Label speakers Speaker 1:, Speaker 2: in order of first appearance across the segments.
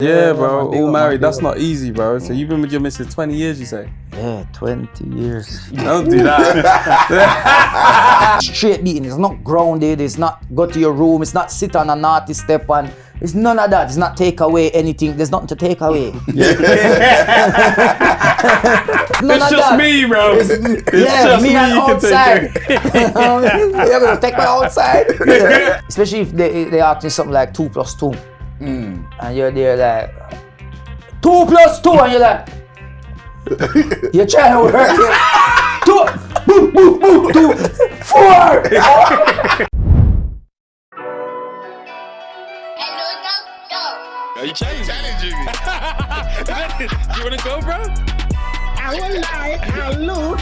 Speaker 1: Yeah, bro, all married, that's not easy, bro. So you've been with your missus 20 years, you say?
Speaker 2: Yeah, 20 years.
Speaker 1: Don't do that.
Speaker 2: Straight beating, it's not grounded, it's not go to your room, it's not sit on a naughty step on. It's none of that, it's not take away anything, there's nothing to take away.
Speaker 1: It's just me, bro. It's just
Speaker 2: me and
Speaker 1: you can
Speaker 2: outside.
Speaker 1: take
Speaker 2: You're gonna take me outside. Especially if they ask you something like 2 + 2. And you're there like 2 + 2 and you're like you're trying to work it. 2 4.
Speaker 1: Are you challenging me? You wanna go, bro?
Speaker 3: I will lie, I'll lose.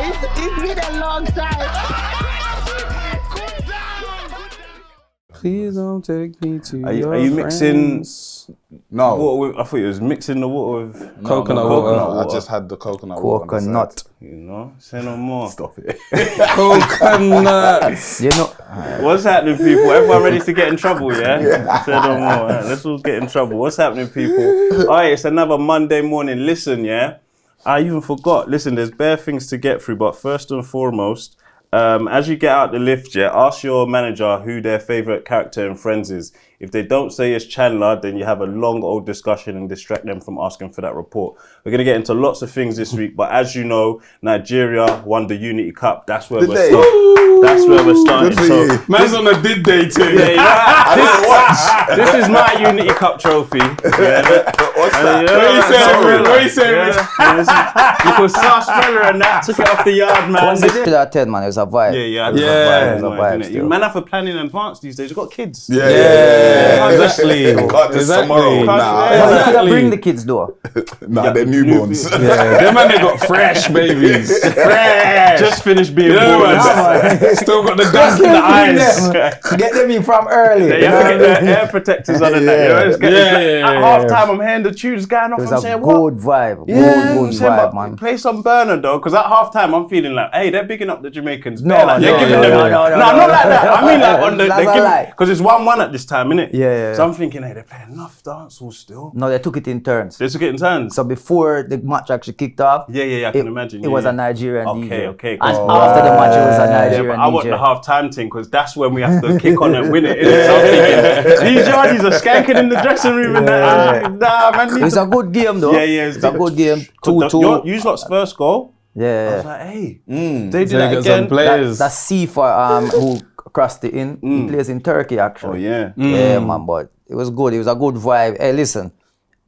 Speaker 3: It's been a long time.
Speaker 1: Please don't take me to
Speaker 4: Are
Speaker 1: your
Speaker 4: you mixing
Speaker 5: No.
Speaker 4: water with, I thought you was mixing the water with
Speaker 1: Coconut
Speaker 4: water.
Speaker 1: water.
Speaker 5: I just had the coconut water.
Speaker 2: Coconut.
Speaker 4: You know, say no more.
Speaker 5: Stop it.
Speaker 1: Coconut.
Speaker 2: You know,
Speaker 4: What's happening, people? Everyone ready to get in trouble, yeah? Say no more. Yeah, let's all get in trouble. What's happening, people? All right, it's another Monday morning. Listen, yeah? I even forgot. Listen, there's bare things to get through, but first and foremost, as you get out the lift, yeah, ask your manager who their favourite character in Friends is. If they don't say it's Chandler, then you have a long old discussion and distract them from asking for that report. We're going to get into lots of things this week, but as you know, Nigeria won the Unity Cup. That's where we're starting. That's where we're starting. So,
Speaker 1: Man's on a did day too.
Speaker 4: yeah,
Speaker 5: I didn't watch.
Speaker 4: this is my Unity Cup trophy. Yeah.
Speaker 5: What's that?
Speaker 1: What are you saying?
Speaker 4: You could Sarsaparilla and that, took it off the yard, man.
Speaker 2: once it's still at 10, man, it was a vibe.
Speaker 4: Yeah,
Speaker 2: It was a vibe
Speaker 4: innit?
Speaker 2: still.
Speaker 4: Man have to plan in advance these days. You've got kids.
Speaker 5: Yeah.
Speaker 1: Exactly.
Speaker 5: Can't just
Speaker 1: Exactly.
Speaker 5: tomorrow. Nah,
Speaker 2: Well, you could bring the kids though.
Speaker 5: nah, they're newborns.
Speaker 1: Yeah, them man, they got fresh babies. Fresh.
Speaker 4: Just finished being
Speaker 1: Yeah,
Speaker 4: born.
Speaker 1: man. Still got the dust in the eyes.
Speaker 2: Get them in from early.
Speaker 4: You have to get their air protectors on and that. You know, it's getting,
Speaker 1: Yeah.
Speaker 4: At half time, I'm hearing the tunes going off.
Speaker 2: It was
Speaker 4: I'm
Speaker 2: a
Speaker 4: saying, what?
Speaker 2: good vibe.
Speaker 4: Yeah,
Speaker 2: good
Speaker 4: I'm saying,
Speaker 2: vibe,
Speaker 4: but
Speaker 2: man.
Speaker 4: play some burner though, because at half time I'm feeling like, hey, they're bigging up the Jamaicans.
Speaker 2: No,
Speaker 4: They're like, they're
Speaker 2: no,
Speaker 4: giving
Speaker 2: no,
Speaker 4: them.
Speaker 2: no, no,
Speaker 4: No,
Speaker 2: no,
Speaker 4: not
Speaker 2: no.
Speaker 4: like that. I mean, like on the,
Speaker 2: That's a lie.
Speaker 4: because it's 1-1 at this time, innit?
Speaker 2: Yeah.
Speaker 4: So I'm thinking, hey, they're playing enough dancehall still.
Speaker 2: No, they took it in turns.
Speaker 4: They're still getting turns.
Speaker 2: So before the match actually kicked off,
Speaker 4: Yeah, I can imagine.
Speaker 2: it was a Nigerian DJ.
Speaker 4: Okay.
Speaker 2: And
Speaker 4: cool.
Speaker 2: after the match, it was a
Speaker 4: Yeah,
Speaker 2: Nigerian
Speaker 4: but I want
Speaker 2: DJ.
Speaker 4: the half-time thing because that's when we have to kick on and win it. Innit? So I'm thinking, these yardies are skanking in the dressing room and that. Nah, man.
Speaker 2: It was a good game though.
Speaker 4: Yeah,
Speaker 2: It's a good game. 2-2.
Speaker 4: You lot's first goal. I was
Speaker 2: Yeah.
Speaker 4: like, hey, they did
Speaker 1: They
Speaker 4: that
Speaker 1: got some
Speaker 4: again.
Speaker 1: players.
Speaker 2: That's C for who crossed it in. He plays in Turkey actually.
Speaker 4: Oh yeah.
Speaker 2: Yeah, man, but it was good. It was a good vibe. Hey, listen,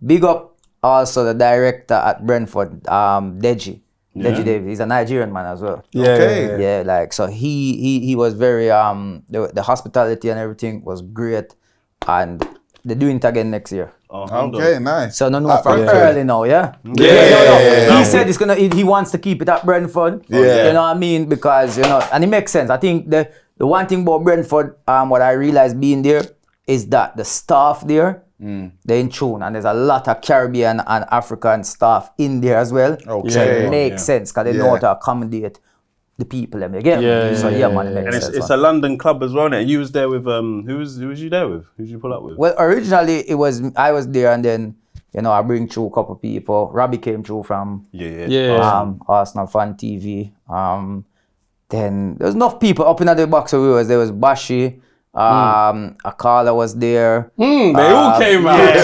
Speaker 2: big up also the director at Brentford, Deji. Deji Davis. He's a Nigerian man as well.
Speaker 5: Okay.
Speaker 2: Yeah, like so he was very the hospitality and everything was great, and they're doing it again next year.
Speaker 5: Okay, nice.
Speaker 2: So no from
Speaker 5: Brentford.
Speaker 2: early now, yeah.
Speaker 5: Yeah.
Speaker 2: He said he wants to keep it at Brentford.
Speaker 5: Yeah.
Speaker 2: You know what I mean? Because and it makes sense. I think the one thing about Brentford, what I realized being there is that the staff there, they're in tune, and there's a lot of Caribbean and African staff in there as well.
Speaker 5: Okay.
Speaker 2: So it makes sense because they know how to accommodate the people them again. So man, it makes
Speaker 4: And
Speaker 2: sense.
Speaker 4: it's a London club as well. Now you was there with who was you there with? Who did you pull up with?
Speaker 2: Well, originally I was there, and then I bring through a couple of people. Robbie came through from Arsenal Fan TV. Then there was enough people up in the box where we was. There was Bashi, Akala was there.
Speaker 1: They all came out.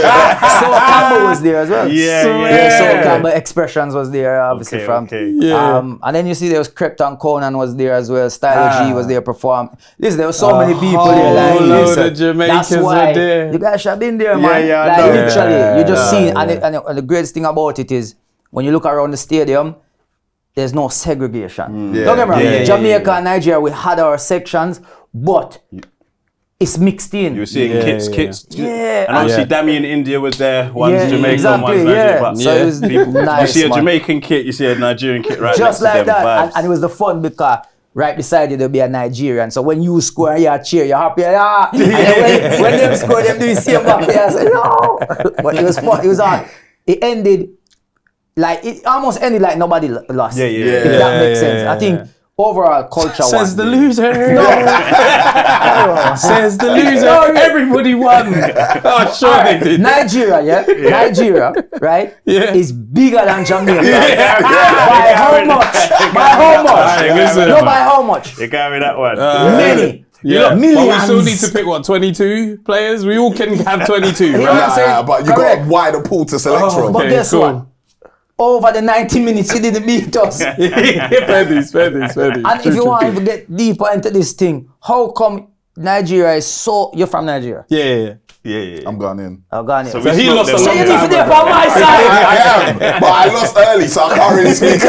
Speaker 2: So Campbell was there as well.
Speaker 4: Yeah.
Speaker 2: So Campbell Expressions was there, obviously from. And then you see there was Krypton Conan was there as well. Style G was there perform. Listen, there was so many people there. Like,
Speaker 1: load of
Speaker 2: listen,
Speaker 1: Jamaicans
Speaker 2: that's why
Speaker 1: were there.
Speaker 2: you guys should have been there, man.
Speaker 4: Yeah, I
Speaker 2: like
Speaker 4: know.
Speaker 2: literally, you just see, and the greatest thing about it is when you look around the stadium, there's no segregation. Don't get me wrong. Jamaica and Nigeria, we had our sections, but it's mixed in.
Speaker 4: You were seeing kits.
Speaker 2: Yeah.
Speaker 4: And obviously Damien India was there. One's Jamaican,
Speaker 2: exactly,
Speaker 4: one's Nigerian. But
Speaker 2: So it was nice,
Speaker 4: you see a
Speaker 2: man.
Speaker 4: Jamaican kit, you see a Nigerian kit right
Speaker 2: Just
Speaker 4: next
Speaker 2: like
Speaker 4: to them.
Speaker 2: that.
Speaker 4: Vibes.
Speaker 2: And it was the fun because right beside you there'll be a Nigerian. So when you score and you cheer, you're happy. And then when them score, them do the same back there. I said, no. But it was fun. It was hard. It ended like it almost ended like nobody lost.
Speaker 4: Yeah.
Speaker 2: If that makes sense. I think overall culture
Speaker 1: Says the
Speaker 2: won.
Speaker 1: loser. Says the loser. Everybody won. Oh, sure they did.
Speaker 2: Nigeria, yeah? Nigeria, right?
Speaker 1: Yeah.
Speaker 2: Is bigger than Jamaica.
Speaker 1: Yeah.
Speaker 2: By how much? By how much?
Speaker 1: Alright, listen.
Speaker 2: No, by how much?
Speaker 4: You carry that one.
Speaker 2: Many.
Speaker 1: Yeah,
Speaker 2: Millions.
Speaker 1: but we still need to pick what 22 players. We all can have 22,
Speaker 2: Yeah.
Speaker 1: right?
Speaker 2: I'm saying?
Speaker 5: But you
Speaker 2: Correct.
Speaker 5: got a wider pool to select from.
Speaker 2: But
Speaker 1: Okay,
Speaker 2: guess
Speaker 1: cool.
Speaker 2: what? Over the 90 minutes, he didn't beat us.
Speaker 1: Fair dues.
Speaker 2: And if you want to get deeper into this thing, how come Nigeria is so... You're from Nigeria?
Speaker 1: Yeah.
Speaker 4: Yeah.
Speaker 5: I'm going in.
Speaker 2: Oh, Ghana.
Speaker 4: So
Speaker 1: So he lost a
Speaker 2: So
Speaker 1: long
Speaker 2: you need to
Speaker 1: time
Speaker 2: be
Speaker 1: ago.
Speaker 2: on my side.
Speaker 5: I am, but I lost early, so I can't really speak.
Speaker 1: He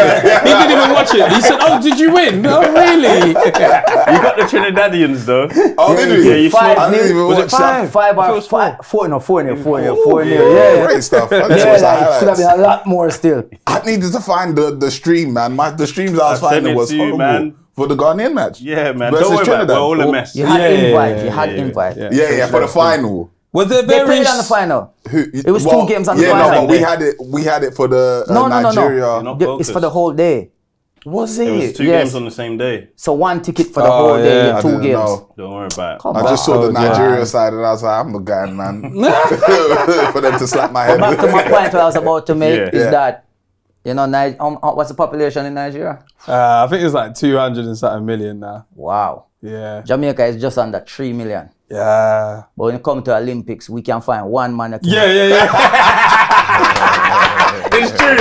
Speaker 1: didn't even watch it. He said, "Oh, did you win? Oh, really?"
Speaker 4: You got the Trinidadians though.
Speaker 5: Oh, did
Speaker 4: Yeah,
Speaker 5: we?
Speaker 4: you
Speaker 2: Five
Speaker 5: I didn't
Speaker 2: nil.
Speaker 5: even
Speaker 2: Was
Speaker 5: watch
Speaker 2: it five?
Speaker 5: that.
Speaker 2: Four nil. 4-0.
Speaker 5: Yeah, great stuff. I just
Speaker 2: Yeah,
Speaker 5: watched the
Speaker 2: like, could have
Speaker 5: highlights.
Speaker 2: been a lot more still.
Speaker 5: I needed to find the stream, man. The streams I was
Speaker 4: I sent
Speaker 5: finding
Speaker 4: it
Speaker 5: was
Speaker 4: to you,
Speaker 5: horrible
Speaker 4: man.
Speaker 5: for the Ghanaian match.
Speaker 4: Yeah, man.
Speaker 5: Versus
Speaker 4: Don't worry about it.
Speaker 5: Trinidad.
Speaker 4: We're all a mess.
Speaker 2: You had
Speaker 1: Yeah,
Speaker 2: invite.
Speaker 1: yeah,
Speaker 2: You had
Speaker 1: yeah,
Speaker 2: invite.
Speaker 1: yeah.
Speaker 5: Yeah, for the final.
Speaker 1: Was there
Speaker 2: They played
Speaker 1: various?
Speaker 2: on the final.
Speaker 5: It
Speaker 2: was 2 games on the
Speaker 5: Yeah,
Speaker 2: final.
Speaker 5: no, but we had it for the Nigeria.
Speaker 4: Not
Speaker 2: It's
Speaker 4: focused.
Speaker 2: for the whole day.
Speaker 5: Was
Speaker 4: It was 2
Speaker 2: Yes.
Speaker 4: games on the same day.
Speaker 2: So 1 ticket for the
Speaker 1: Oh,
Speaker 2: whole day.
Speaker 1: yeah.
Speaker 5: I
Speaker 2: 2
Speaker 5: didn't
Speaker 2: games.
Speaker 5: know.
Speaker 4: Don't worry about it.
Speaker 2: Come
Speaker 5: I
Speaker 2: on.
Speaker 5: just saw the
Speaker 1: Oh,
Speaker 5: Nigeria
Speaker 1: yeah.
Speaker 5: side and I was like, I'm the guy, man. For them to slap my head.
Speaker 2: Back to my point I was about to make
Speaker 4: Yeah.
Speaker 2: is
Speaker 5: Yeah.
Speaker 2: that, you know, what's the population in Nigeria?
Speaker 1: I think it's like 200 and something million now.
Speaker 2: Wow.
Speaker 1: Yeah.
Speaker 2: Jamaica is just under 3 million.
Speaker 1: Yeah.
Speaker 2: But when it comes to Olympics, we can find one man that can.
Speaker 1: Yeah.
Speaker 4: It's true.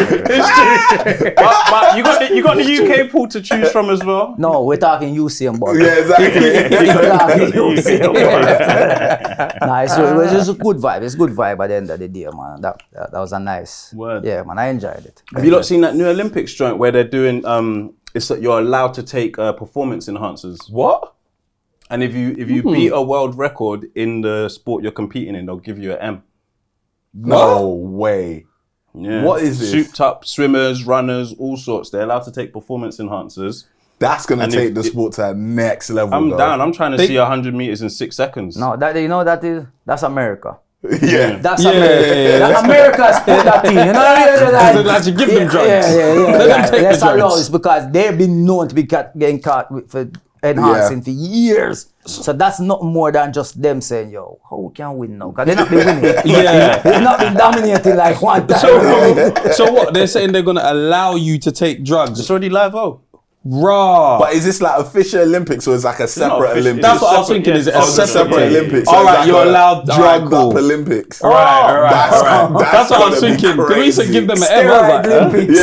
Speaker 4: But you got the UK pool to choose from as well.
Speaker 2: No, we're talking Usain Bolt.
Speaker 5: Yeah, exactly.
Speaker 2: We're talking Usain Bolt. Nice. So it was just a good vibe. It's a good vibe at the end of the day, man. That was a nice.
Speaker 4: Word.
Speaker 2: Yeah, man. I enjoyed it.
Speaker 4: Have you not seen that new Olympics joint where they're doing it's that you're allowed to take performance enhancers.
Speaker 1: What?
Speaker 4: And if you beat a world record in the sport you're competing in, they'll give you an M.
Speaker 5: No way.
Speaker 4: Yeah.
Speaker 5: What is this?
Speaker 4: Souped up swimmers, runners, all sorts. They're allowed to take performance enhancers.
Speaker 5: That's going to
Speaker 4: And
Speaker 5: take
Speaker 4: if
Speaker 5: the
Speaker 4: it-
Speaker 5: sport to the next level.
Speaker 4: I'm
Speaker 5: though.
Speaker 4: down. I'm trying to see 100 meters in 6 seconds.
Speaker 2: No, that's America.
Speaker 5: Yeah.
Speaker 2: That's
Speaker 1: Yeah,
Speaker 2: America.
Speaker 1: yeah, yeah.
Speaker 2: That America's put that thing. You know,
Speaker 1: Like you give them drugs.
Speaker 2: Yeah.
Speaker 1: Let them take
Speaker 2: Let's
Speaker 1: the
Speaker 2: allow
Speaker 1: drugs.
Speaker 2: this because they've been known to be getting caught for enhancing for years. So that's not more than just them saying, "Yo, how we can win now?" Because they've not been winning.
Speaker 1: Yeah.
Speaker 2: They've not been dominating like one time.
Speaker 1: So what? They're saying they're gonna allow you to take drugs.
Speaker 4: It's already live. Oh,
Speaker 1: Raw.
Speaker 5: But is this like official Olympics or is it like a
Speaker 4: not
Speaker 5: separate
Speaker 4: official.
Speaker 5: Olympics?
Speaker 1: That's what I was
Speaker 4: separate,
Speaker 1: thinking.
Speaker 4: yeah.
Speaker 1: Is it
Speaker 4: Oh,
Speaker 1: a
Speaker 4: it's a
Speaker 1: separate
Speaker 5: separate Olympics.
Speaker 1: All
Speaker 5: So it's
Speaker 1: right,
Speaker 5: like
Speaker 1: you're
Speaker 5: a
Speaker 1: allowed.
Speaker 5: drugged
Speaker 1: All
Speaker 5: up
Speaker 1: right,
Speaker 5: Olympics.
Speaker 1: cool. All right.
Speaker 5: That's
Speaker 1: what I was
Speaker 5: gonna be
Speaker 1: thinking. Can we say
Speaker 5: crazy.
Speaker 1: give them an M? I was
Speaker 2: Steroid
Speaker 1: like,
Speaker 2: Olympics.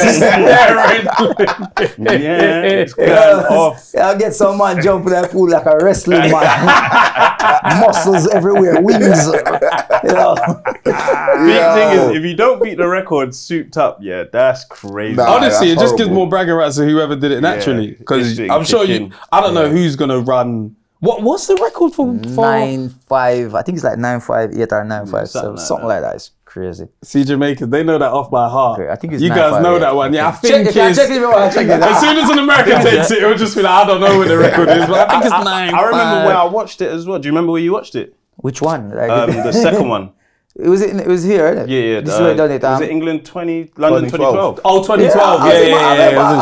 Speaker 4: yeah. It's going off.
Speaker 2: I'll get some man jump in that pool like a wrestling man. Muscles everywhere, wings. You know.
Speaker 4: Big thing is, if you don't beat the record souped up, yeah, that's crazy.
Speaker 5: Nah.
Speaker 1: Honestly, it
Speaker 5: that's
Speaker 1: just gives
Speaker 5: horrible.
Speaker 1: more bragging rights to whoever did it naturally.
Speaker 4: It's
Speaker 1: Because
Speaker 4: getting
Speaker 1: I'm sure
Speaker 4: kicking.
Speaker 1: I don't know who's gonna run. What's the record for
Speaker 2: 9-5. I think it's like 9-5, 8 or 9-5.
Speaker 4: something
Speaker 2: Something
Speaker 4: like
Speaker 2: like that. It's crazy.
Speaker 1: See Jamaicans? They know that off by heart.
Speaker 2: Okay, I think it's
Speaker 1: you guys
Speaker 2: 9-5,
Speaker 1: know
Speaker 2: yeah.
Speaker 1: that one. Yeah, I
Speaker 2: Check
Speaker 1: think
Speaker 2: it. Check
Speaker 1: it's.
Speaker 2: it if you want to check it.
Speaker 1: As soon as an American takes it, it'll just be like, I don't know what the record is, but I think it's 9.
Speaker 4: I remember where I watched it as well. Do you remember where you watched it?
Speaker 2: Which one? Like,
Speaker 4: The second one.
Speaker 2: it was here, innit?
Speaker 4: Yeah.
Speaker 2: This is where I done it.
Speaker 4: Was it England London 2012?
Speaker 1: Oh, 2012.
Speaker 2: I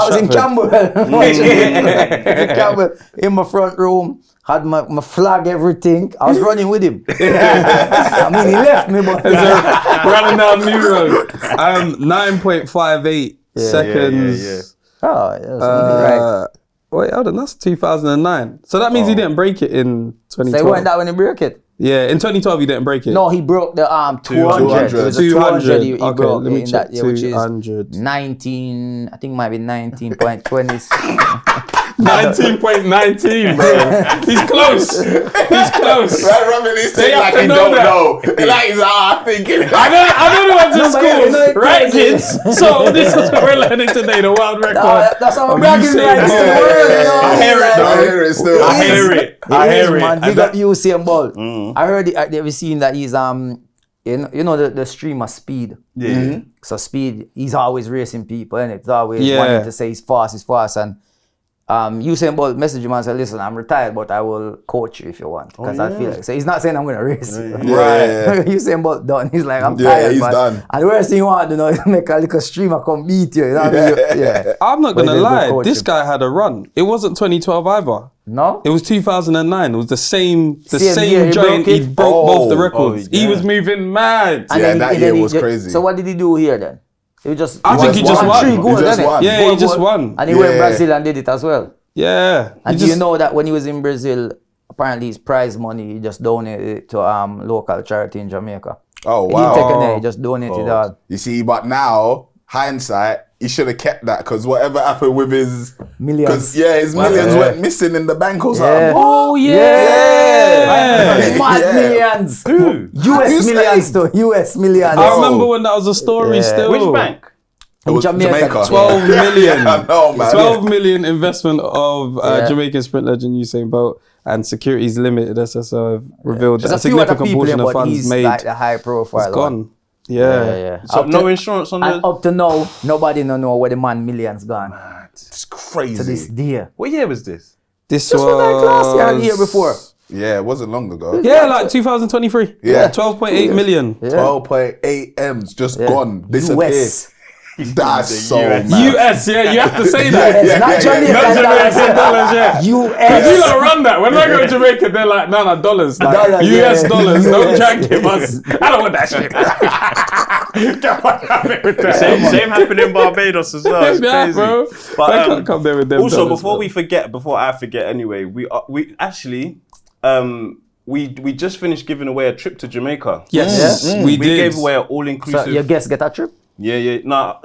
Speaker 2: was in
Speaker 1: Stratford.
Speaker 2: Campbell. In Campbell, in my front room. Had my flag, everything. I was running with him. I mean, he left me, but
Speaker 1: Running down New Road. 9.58 seconds.
Speaker 4: yeah.
Speaker 2: oh, it was right.
Speaker 1: Wait, hold on, that's 2009. So that means he didn't break it in 2012.
Speaker 2: So it weren't that when he broke it.
Speaker 1: Yeah, in 2012 he didn't break it.
Speaker 2: No, he broke the 200. It was a 200. He
Speaker 1: Okay,
Speaker 2: broke
Speaker 1: let me
Speaker 2: in
Speaker 1: check
Speaker 2: that year, which is
Speaker 1: 200.
Speaker 2: 19. I think it might be 19.20.
Speaker 1: 19.19, bro. He's close. He's close.
Speaker 5: Right, rubbing his
Speaker 1: They
Speaker 5: thing
Speaker 1: have
Speaker 5: like
Speaker 1: to
Speaker 5: he
Speaker 1: know
Speaker 5: don't
Speaker 1: that.
Speaker 5: know. Like he's thinking.
Speaker 1: I know the ones in
Speaker 2: No, but you know
Speaker 1: schools,
Speaker 2: it
Speaker 1: right,
Speaker 2: crazy.
Speaker 1: kids? So this is what we're learning today, the world record.
Speaker 2: That's how I'm
Speaker 1: of
Speaker 2: bragging
Speaker 1: Usain
Speaker 2: rights to the
Speaker 1: Bolt.
Speaker 2: world, you know.
Speaker 1: I hear it,
Speaker 5: I
Speaker 1: though.
Speaker 5: hear it still.
Speaker 1: I hear it. I hear it.
Speaker 2: Man, big
Speaker 1: And
Speaker 2: up
Speaker 1: that-
Speaker 2: Usain Bolt. I heard it. They've seen that he's you know the streamer Speed.
Speaker 4: Yeah.
Speaker 2: So Speed, he's always racing people, and it's always
Speaker 1: Yeah.
Speaker 2: wanting to say he's fast, and Usain Bolt message him and say, listen, I'm retired, but I will coach you if you want. Because I feel like, so he's not saying I'm going to race you.
Speaker 5: Yeah.
Speaker 2: Usain Bolt done. He's like, I'm tired,
Speaker 5: he's
Speaker 2: man.
Speaker 5: done.
Speaker 2: And the worst thing you want to do is make a little streamer come beat you. You know what I mean? Yeah.
Speaker 1: I'm not
Speaker 2: But
Speaker 1: gonna
Speaker 2: then go
Speaker 1: lie.
Speaker 2: coach
Speaker 1: This
Speaker 2: him.
Speaker 1: guy had a run. It wasn't 2012 either.
Speaker 2: No?
Speaker 1: It was 2009. It was the same
Speaker 2: Same year he
Speaker 1: joint.
Speaker 2: broke it?
Speaker 1: He broke both the
Speaker 5: Oh.
Speaker 1: records.
Speaker 4: Oh,
Speaker 1: He
Speaker 4: yeah.
Speaker 1: was moving mad.
Speaker 2: And
Speaker 5: Yeah,
Speaker 2: then
Speaker 5: that
Speaker 2: and
Speaker 5: year
Speaker 2: then he
Speaker 5: was crazy.
Speaker 2: So what did he do here then? He just
Speaker 1: I think he just won.
Speaker 2: 3 goals,
Speaker 5: He just
Speaker 2: didn't
Speaker 5: won.
Speaker 1: Yeah, he just won.
Speaker 2: And he went
Speaker 5: Yeah.
Speaker 2: Brazil and did it as well.
Speaker 1: Yeah.
Speaker 2: And
Speaker 1: He
Speaker 2: do you
Speaker 1: just-
Speaker 2: know that when he was in Brazil, apparently his prize money, he just donated it to local charity in Jamaica.
Speaker 5: Oh,
Speaker 2: He didn't take
Speaker 5: wow.
Speaker 2: any, he just donated it all.
Speaker 5: You see, but now, hindsight, he should have kept that because whatever happened with his
Speaker 2: Millions.
Speaker 5: Because his millions went missing in the bank or something.
Speaker 2: Yeah.
Speaker 1: Oh yeah.
Speaker 5: Yeah.
Speaker 2: Mad
Speaker 5: Yeah.
Speaker 2: millions.
Speaker 4: Who?
Speaker 2: US
Speaker 5: You
Speaker 2: millions
Speaker 5: say?
Speaker 2: though. US millions.
Speaker 1: I remember when that was a story.
Speaker 2: Yeah.
Speaker 1: Still.
Speaker 4: Which bank?
Speaker 5: It was
Speaker 2: Jamaica.
Speaker 1: 12 million.
Speaker 5: I know, man.
Speaker 1: 12 million investment of
Speaker 2: Yeah.
Speaker 1: Jamaican sprint legend Usain Bolt and Securities Limited SSO have revealed
Speaker 2: There's
Speaker 1: that
Speaker 2: a
Speaker 1: a
Speaker 2: few other
Speaker 1: significant
Speaker 2: people
Speaker 1: portion
Speaker 2: here,
Speaker 1: of
Speaker 2: but
Speaker 1: funds
Speaker 2: he's
Speaker 1: made
Speaker 2: like the high profile
Speaker 1: is
Speaker 2: one.
Speaker 1: gone. Yeah.
Speaker 2: Yeah.
Speaker 4: So
Speaker 2: Up
Speaker 4: no
Speaker 2: to-
Speaker 4: insurance on
Speaker 2: And
Speaker 4: the.
Speaker 2: up to now, nobody know where the man millions gone.
Speaker 5: It's crazy.
Speaker 2: To this day.
Speaker 4: What year was this?
Speaker 1: This
Speaker 2: This was like last year and the year before.
Speaker 5: Yeah, it wasn't long ago.
Speaker 1: Yeah, like 2023.
Speaker 5: Yeah.
Speaker 1: 12.8 million.
Speaker 5: 12.8 M's just gone. Disappeared.
Speaker 2: US.
Speaker 5: That's so
Speaker 4: US.
Speaker 5: mad.
Speaker 1: US, yeah, you have to say that.
Speaker 2: Yes, not
Speaker 5: yeah,
Speaker 2: Jamaican
Speaker 1: Not Jamaican dollars, yeah.
Speaker 2: US.
Speaker 1: You don't run that. When I go to Jamaica, they're like, no, dollars. Like,
Speaker 2: Dollars,
Speaker 1: US
Speaker 2: yeah.
Speaker 1: dollars. Don't
Speaker 2: US,
Speaker 1: try and give us. I don't want that shit. Get on out of it with that.
Speaker 4: Same happened in Barbados as well. It's
Speaker 1: Yeah,
Speaker 4: crazy.
Speaker 1: bro.
Speaker 4: But,
Speaker 1: I can't come there with them
Speaker 4: Also,
Speaker 1: dollars,
Speaker 4: before
Speaker 1: bro.
Speaker 4: I forget anyway, we actually we just finished giving away a trip to Jamaica.
Speaker 1: Yes, we
Speaker 4: We
Speaker 1: did.
Speaker 4: gave away an
Speaker 2: So
Speaker 4: all-inclusive.
Speaker 2: your guests get a trip?
Speaker 4: Yeah. No.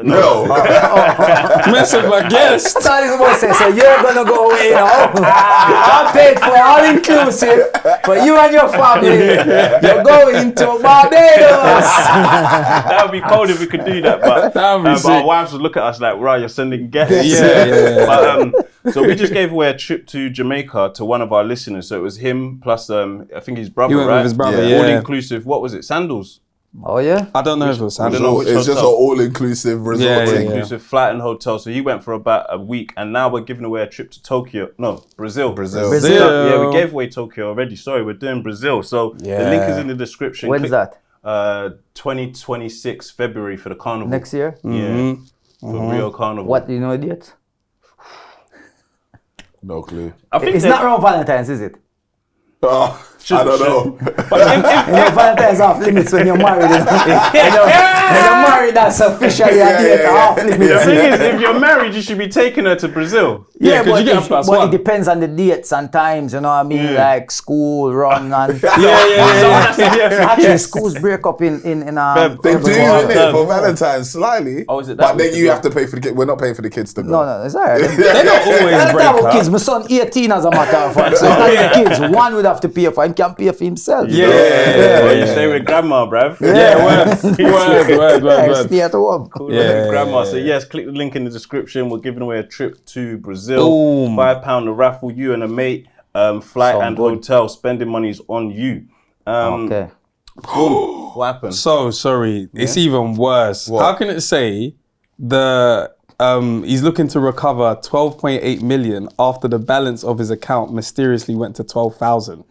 Speaker 1: Mess with my guest.
Speaker 2: So I was about to say, so you're gonna go away now. I paid for all inclusive for you and your family. You're going to Barbados.
Speaker 4: That would be cold if we could do that, but,
Speaker 1: That would be
Speaker 4: but our
Speaker 1: sick.
Speaker 4: wives would look at us like, right, you're sending guests.
Speaker 1: Yeah.
Speaker 4: But, so we just gave away a trip to Jamaica to one of our listeners. So it was him plus I think his brother,
Speaker 1: He went
Speaker 4: right?
Speaker 1: with his brother,
Speaker 5: Yeah.
Speaker 1: yeah.
Speaker 4: All inclusive. What was it? Sandals.
Speaker 2: Oh yeah.
Speaker 1: I don't know if it was
Speaker 4: I don't
Speaker 1: Sandals.
Speaker 4: know which
Speaker 5: It's just an
Speaker 4: hotel.
Speaker 5: all-inclusive resort
Speaker 1: Yeah,
Speaker 5: thing.
Speaker 1: yeah.
Speaker 4: Inclusive flight and hotel. So he went for about a week, and now we're giving away a trip to Tokyo. No, Brazil.
Speaker 5: Brazil.
Speaker 4: Yeah, we gave away Tokyo already. Sorry, we're doing Brazil. So the link is in the description.
Speaker 2: When's that?
Speaker 4: 2026 February for the carnival.
Speaker 2: Next year?
Speaker 4: Yeah. For Rio Carnival.
Speaker 2: What do you know the date?
Speaker 5: No clue.
Speaker 4: I think
Speaker 2: It's not around Valentine's, is it?
Speaker 5: Oh, I don't know.
Speaker 2: You know, Valentine's off limits when you're married. You know, when you're married, that's officially a date off
Speaker 4: The
Speaker 2: limits.
Speaker 4: thing is, if you're married, you should be taking her to Brazil.
Speaker 1: Yeah, 'cause
Speaker 2: but,
Speaker 1: you get a
Speaker 2: if-
Speaker 1: plus
Speaker 2: but
Speaker 1: one.
Speaker 2: it depends on the dates and times, you know what I mean? Like school run and actually schools break up in
Speaker 5: They do,
Speaker 2: February.
Speaker 5: innit? For Valentine's, slightly.
Speaker 4: Oh, is it that
Speaker 5: But then
Speaker 4: week
Speaker 5: you
Speaker 4: as
Speaker 5: have to pay for the kids. We're not paying for the kids to go.
Speaker 2: No, it's alright.
Speaker 1: They don't always
Speaker 2: That's
Speaker 1: break
Speaker 2: not
Speaker 1: up.
Speaker 2: kids. My son 18 as a matter of fact. So it's not the kids. One would have to pay for him. Can't pay for himself.
Speaker 4: Well, you stay with grandma, bruv.
Speaker 2: Yeah, stay at home.
Speaker 4: Yeah, grandma. So yes, click the link in the description. We're giving away a trip to Brazil.
Speaker 1: Boom.
Speaker 4: £5 to raffle. You and a mate. Flight
Speaker 2: Sound
Speaker 4: and
Speaker 2: good.
Speaker 4: hotel. Spending money is on you.
Speaker 2: Okay.
Speaker 4: Boom. What happened?
Speaker 1: So sorry, it's even worse.
Speaker 5: What?
Speaker 1: How can it say he's looking to recover 12.8 million after the balance of his account mysteriously went to 12,000?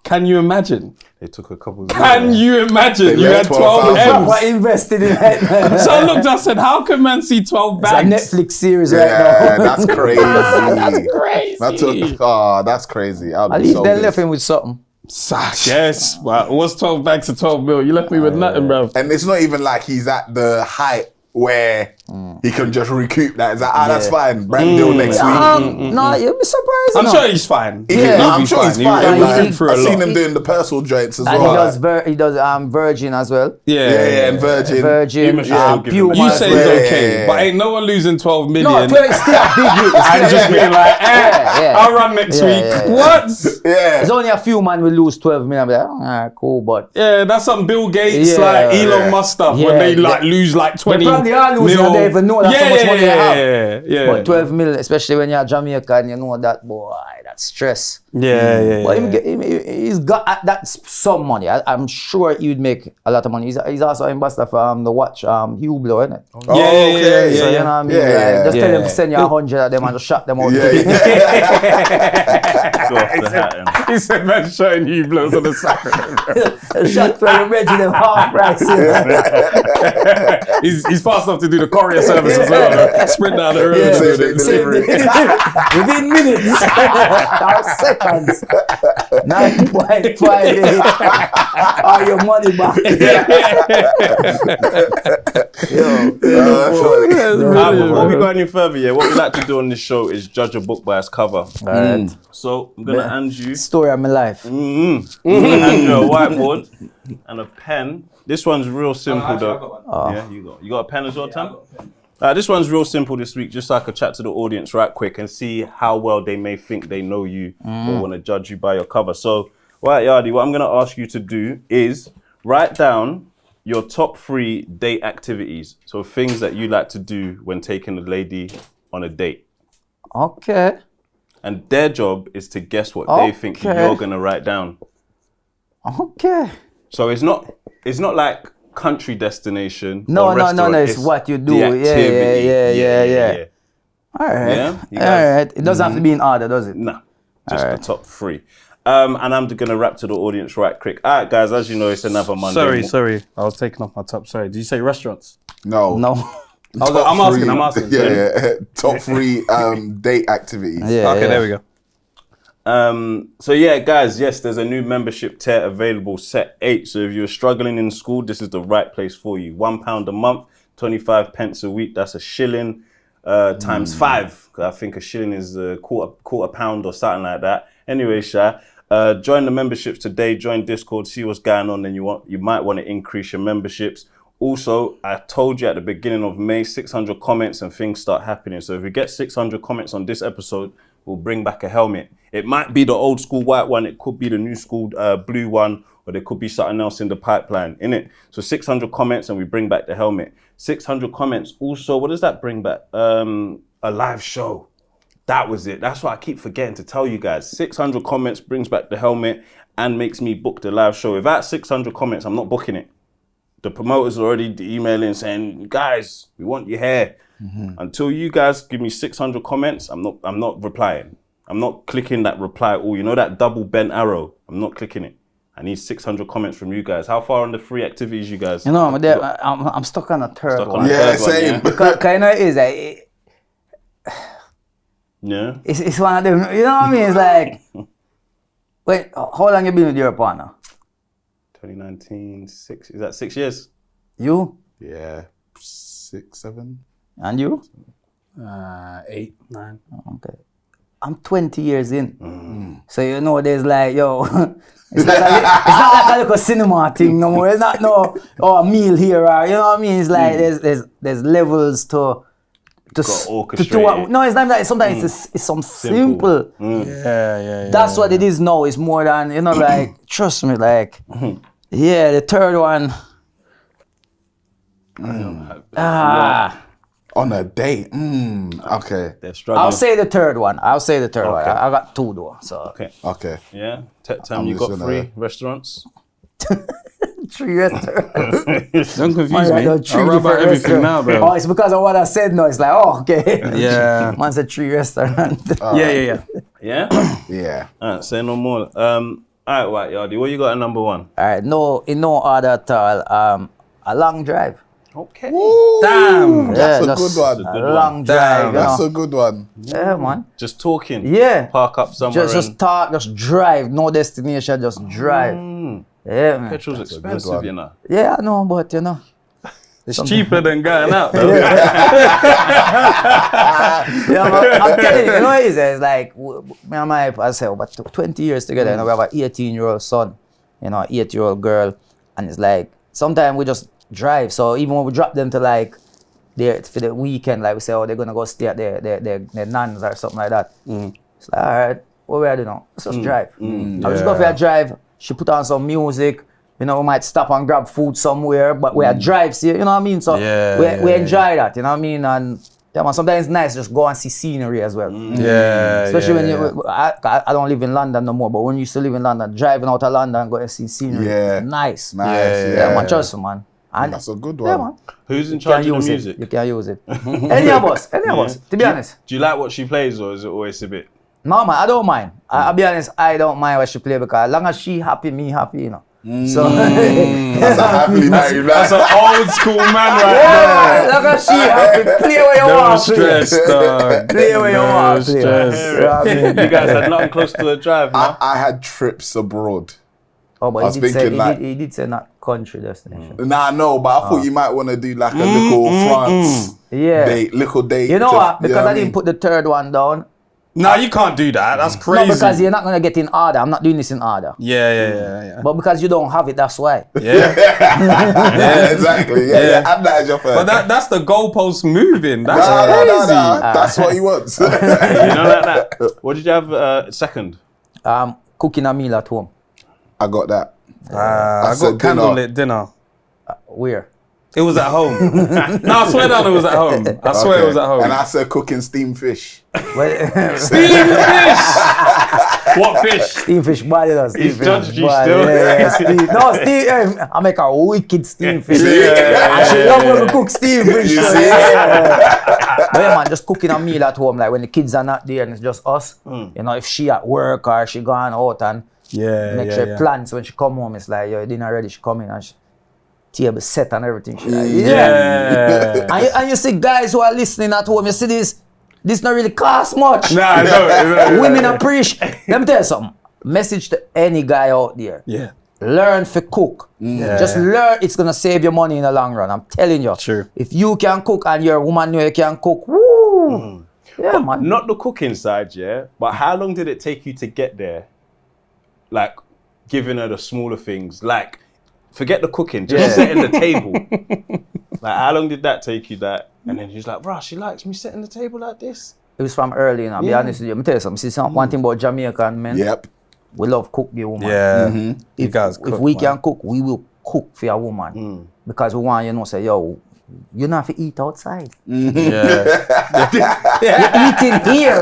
Speaker 1: Can you imagine?
Speaker 4: They took a couple.
Speaker 1: Can you imagine?
Speaker 5: They
Speaker 1: You had
Speaker 5: left
Speaker 1: 12
Speaker 5: 12,000.
Speaker 2: Proper
Speaker 1: M's.
Speaker 2: invested in it.
Speaker 1: So I looked, I said, how can man see 12
Speaker 2: It's a
Speaker 1: bags?
Speaker 2: Netflix series
Speaker 5: Yeah,
Speaker 2: right now.
Speaker 5: that's crazy.
Speaker 1: Crazy.
Speaker 5: That's crazy. I'll
Speaker 2: At
Speaker 5: be
Speaker 2: least
Speaker 5: so
Speaker 2: they
Speaker 5: pissed.
Speaker 2: left him with something.
Speaker 1: Yes, well, what's 12 bags to 12 mil? You left me with nothing, bro.
Speaker 5: And it's not even like he's at the height where he can just recoup that. It's like, that's fine. Brand deal next week.
Speaker 2: No, you'll be surprised.
Speaker 1: I'm
Speaker 2: you know.
Speaker 1: sure he's fine.
Speaker 2: Yeah.
Speaker 5: No,
Speaker 1: He'll
Speaker 5: I'm
Speaker 1: be
Speaker 5: sure he's
Speaker 1: He'll
Speaker 5: fine.
Speaker 1: be
Speaker 5: Like,
Speaker 1: through a
Speaker 5: I've seen
Speaker 1: lot.
Speaker 5: him doing the personal joints as
Speaker 2: And
Speaker 5: well.
Speaker 2: he does Virgin as well.
Speaker 1: Yeah,
Speaker 5: and Virgin.
Speaker 2: Virgin,
Speaker 4: should still give him
Speaker 2: Puma.
Speaker 4: a-
Speaker 1: You
Speaker 2: as
Speaker 1: say
Speaker 2: well.
Speaker 1: it's okay,
Speaker 5: Yeah.
Speaker 1: but ain't no one losing 12 million.
Speaker 2: No, 12 is still a big hit. It's
Speaker 1: and
Speaker 2: still
Speaker 1: just
Speaker 2: a
Speaker 1: being like,
Speaker 2: Yeah.
Speaker 1: I'll run next
Speaker 2: Yeah,
Speaker 1: week.
Speaker 2: yeah, yeah.
Speaker 1: What?
Speaker 5: Yeah.
Speaker 2: There's only a few man will lose 12 million. I'm like, cool, but
Speaker 1: Yeah, that's some Bill Gates,
Speaker 2: Yeah.
Speaker 1: like Elon Musk stuff, when
Speaker 2: Yeah,
Speaker 1: they like
Speaker 2: the-
Speaker 1: lose like 20
Speaker 2: problem money are losing, you don't even know that's how much money you have.
Speaker 1: Yeah.
Speaker 2: But 12 mil, especially when you're Jamaica and you know that, boy, that's stress.
Speaker 1: Yeah.
Speaker 2: But he's got that's some money. I'm sure he would make a lot of money. He's also ambassador for the watch Hublot, isn't it?
Speaker 5: Okay.
Speaker 2: So you know what I mean? Just tell them to send you 100 of them and just shut them out.
Speaker 4: Go off the hat.
Speaker 1: He said, man, showing you blows on the side.
Speaker 2: Shut for your reg them half price.
Speaker 1: He's fast enough to do the courier service as well. Sprint down the road.
Speaker 2: Within minutes. Or seconds. 9.58. All your money back.
Speaker 4: Before we go any further, what we like to do on this show is judge a book by its cover. So I'm gonna hand you
Speaker 2: Story of my life.
Speaker 4: I'm gonna hand you a whiteboard and a pen. This one's real simple though. Yeah, you got a pen as well, Tam? This one's real simple this week, just so I could chat to the audience right quick and see how well they may think they know you or want to judge you by your cover. So, right, Yardie, what I'm going to ask you to do is write down your top 3 date activities. So things that you like to do when taking a lady on a date.
Speaker 2: Okay.
Speaker 4: And their job is to guess what they think you're going to write down.
Speaker 2: Okay.
Speaker 4: So it's not like country destination.
Speaker 2: No,
Speaker 4: or restaurant.
Speaker 2: it's what you do.
Speaker 4: The activity.
Speaker 2: Yeah. All right.
Speaker 4: Yeah?
Speaker 2: It doesn't have to be in order, does it?
Speaker 4: No, just the top 3. And I'm going to wrap to the audience right quick. All right, guys, as you know, it's another Monday.
Speaker 1: Sorry. I was taking off my top. Sorry. Did you say restaurants?
Speaker 5: No.
Speaker 1: I'm asking.
Speaker 5: Yeah. Top 3 date activities.
Speaker 1: Okay, there we go.
Speaker 4: So yeah, guys, yes, there's a new membership tier available, set 8. So if you're struggling in school, this is the right place for you. £1 a month, 25 pence a week. That's a shilling times 5. I think a shilling is a quarter pound or something like that. Anyway, Sha, join the memberships today. Join Discord, see what's going on. And you might want to increase your memberships. Also, I told you at the beginning of May, 600 comments and things start happening. So if we get 600 comments on this episode, we'll bring back a helmet. It might be the old school white one, it could be the new school blue one, or there could be something else in the pipeline, innit? So 600 comments and we bring back the helmet. 600 comments. Also, what does that bring back? A live show. That was it. That's what I keep forgetting to tell you guys. 600 comments brings back the helmet and makes me book the live show. If that's 600 comments, I'm not booking it. The promoters are already emailing saying, guys, we want you here. Until you guys give me 600 comments, I'm not replying. I'm not clicking that reply all. You know that double bent arrow? I'm not clicking it. I need 600 comments from you guys. How far on the 3 activities you guys?
Speaker 2: You know, I'm stuck on a third one.
Speaker 5: Same.
Speaker 2: Because you know, it's one of them. You know what I mean? It's like, wait, how long you been with your partner?
Speaker 4: 2019, 6. Is that 6 years?
Speaker 2: You?
Speaker 5: Yeah, 6, 7.
Speaker 2: And you?
Speaker 1: 8, 9.
Speaker 2: Okay. I'm 20 years in. So you know there's like, yo, it's not like a little cinema thing no more. It's not a meal here or, you know what I mean? It's like there's levels to
Speaker 4: orchestrate.
Speaker 2: No, it's not that. Sometimes it's some simple.
Speaker 1: Yeah.
Speaker 2: That's what it is now. It's more than, you know, like, trust me, like, yeah, the third one.
Speaker 5: On a date. Okay.
Speaker 4: They're struggling.
Speaker 2: I'll say the third one. I got 2 though. So
Speaker 5: Okay.
Speaker 4: Yeah. Tam, you got 3 restaurants?
Speaker 2: 3 restaurants.
Speaker 1: Don't confuse me.
Speaker 2: I'll
Speaker 1: I'll about everything now, bro.
Speaker 2: Oh, it's because of what I said now. It's like, oh, okay.
Speaker 1: Yeah.
Speaker 2: Man said 3 restaurants.
Speaker 1: Yeah.
Speaker 4: Yeah?
Speaker 5: Yeah.
Speaker 4: Alright, say no more. Alright, White Yardie, what you got at number 1?
Speaker 2: All right, in no order at all. A long drive.
Speaker 4: Okay.
Speaker 1: Damn.
Speaker 5: That's a good one.
Speaker 2: A long drive.
Speaker 5: That's a good one.
Speaker 2: Yeah, man.
Speaker 4: Just talking.
Speaker 2: Yeah.
Speaker 4: Park up somewhere.
Speaker 2: Just talk, just drive. No destination, just drive. Yeah, man.
Speaker 4: Petrol's expensive, you know.
Speaker 2: Yeah, I know, but you know.
Speaker 1: It's cheaper than going out. Though.
Speaker 2: Yeah, but I'm telling you, you know what it is? It's like, me and my wife, I say, about 20 years together, you know, we have an 18-year-old son, you know, an 8-year-old girl, and it's like, sometimes we just drive. So even when we drop them to like, for the weekend, like we say, oh, they're gonna go stay at their nans or something like that. It's like, all right, what we are doing now? Let's just drive. I just go for a drive. She put on some music. You know, we might stop and grab food somewhere, but we are drives here, you know what I mean? So we enjoy that, you know what I mean? And yeah, man, sometimes it's nice just go and see scenery as well. Especially when you, I don't live in London no more, but when you used to live in London, driving out of London and go and see scenery, nice. Yeah, man, trust me, man. And
Speaker 5: that's a good one.
Speaker 2: Yeah, man.
Speaker 4: Who's in charge of the music?
Speaker 2: You can use it. Any of us, to be honest.
Speaker 4: Do you like what she plays, or is it always a bit?
Speaker 2: No, man, I don't mind. I'll be honest, I don't mind what she play because as long as she happy, me happy, you know. So
Speaker 5: that's a happily married man.
Speaker 1: That's an old school man right there.
Speaker 2: As long as she happy, play where you want.
Speaker 1: Stress, dog.
Speaker 2: Play where you want.
Speaker 4: You guys had nothing close to a drive, no?
Speaker 5: I had trips abroad.
Speaker 2: Oh, but
Speaker 5: I was thinking like
Speaker 2: he did say not country destination.
Speaker 5: Nah, no, but I thought you might want to do like a little France date, little date.
Speaker 2: You know what? Because I didn't put the third one down.
Speaker 1: No, you can't do that. That's crazy.
Speaker 2: No, because you're not gonna get in order. I'm not doing this in order.
Speaker 1: Yeah.
Speaker 2: But because you don't have it, that's why.
Speaker 5: Yeah, exactly. Yeah. Add that as your first.
Speaker 1: But that's the goalpost moving. That's crazy.
Speaker 5: That's what he wants.
Speaker 4: You know like that. What did you have second?
Speaker 2: Cooking a meal at home.
Speaker 5: I got that.
Speaker 1: I got candlelit dinner.
Speaker 2: Where?
Speaker 1: It was at home. No, I swear down it was at home. I swear it was at home.
Speaker 5: And I said cooking steamed fish.
Speaker 1: Steamed fish! What fish?
Speaker 2: Steamed fish, body does.
Speaker 4: He's judged you still.
Speaker 2: No, steam. I make a wicked steamed fish. I should love when we cook steamed fish.
Speaker 5: You see?
Speaker 2: But yeah, man, just cooking a meal at home, like when the kids are not there and it's just us. You know, if she at work or she gone out and make sure plans when she come home, it's like, yo, dinner ready, she come in and she table set and everything. She like, and you see guys who are listening at home, you see this not really cost much.
Speaker 1: Nah, no.
Speaker 2: Women appreciate. Let me tell you something. Message to any guy out there.
Speaker 1: Yeah.
Speaker 2: Learn to cook. Just learn. It's gonna save you money in the long run. I'm telling you.
Speaker 1: True.
Speaker 2: If you can cook and your woman know you can cook, woo. Yeah, man.
Speaker 4: Not the cooking side, but how long did it take you to get there? Like, giving her the smaller things, like, forget the cooking, just setting the table. Like, how long did that take you? And then she's like, bro, she likes me setting the table like this.
Speaker 2: It was from early, you know. I'll be honest with you. Let me tell you something. See, one thing about Jamaican men.
Speaker 5: Yep.
Speaker 2: We love cook the woman.
Speaker 1: Yeah. You guys cook,
Speaker 2: if we can cook, we will cook for a woman. Because we want, you know, say, yo, you don't have to eat outside. You're eating here.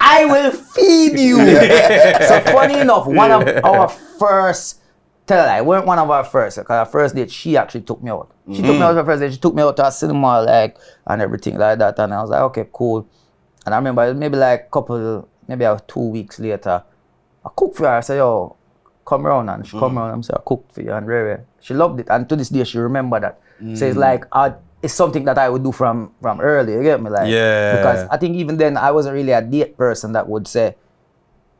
Speaker 2: I will feed you. So funny enough, one of our first, weren't one of our first, because our first date, she actually took me out. She took me out for first date. She took me out to a cinema, like, and everything like that. And I was like, okay, cool. And I remember maybe like maybe 2 weeks later, I cooked for her. I said, yo, come around. And she come around and said, I cooked for you. And really, she loved it. And to this day, she remembered that. So it's like, it's something that I would do from early, you get me? Like, because I think even then, I wasn't really a date person that would say,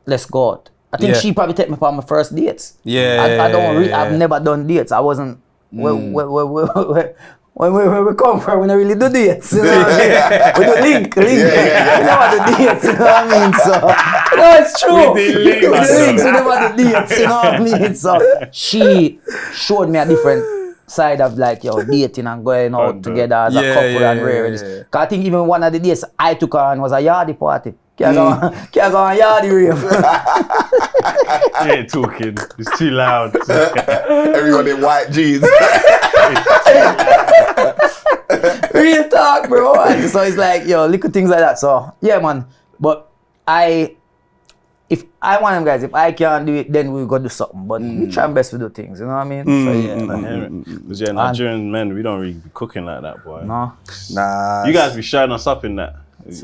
Speaker 2: let's go out. I think she probably take me for my first dates. I've never done dates. I wasn't, when we come from, we don't really do dates. You know what I mean? We do link. We never do dates, you know what I mean? So, no, it's true. We do links, we never do dates, you know what I mean? So, she showed me a different side of like, yo, dating and going out together as a couple and raves. Cause I think even one of the days I took her on was a yardie party. Can't go on yardie rave.
Speaker 4: You ain't talking. It's too loud.
Speaker 5: Everyone in white jeans.
Speaker 2: Real talk, bro. So it's like, yo, little things like that. So yeah, man. But if I want them guys, if I can't do it, then we go do something. But we try our best to do things, you know what I mean? So yeah.
Speaker 4: Nigerian men, we don't really be cooking like that, boy.
Speaker 2: No.
Speaker 1: Nah.
Speaker 4: You guys be showing us up in that.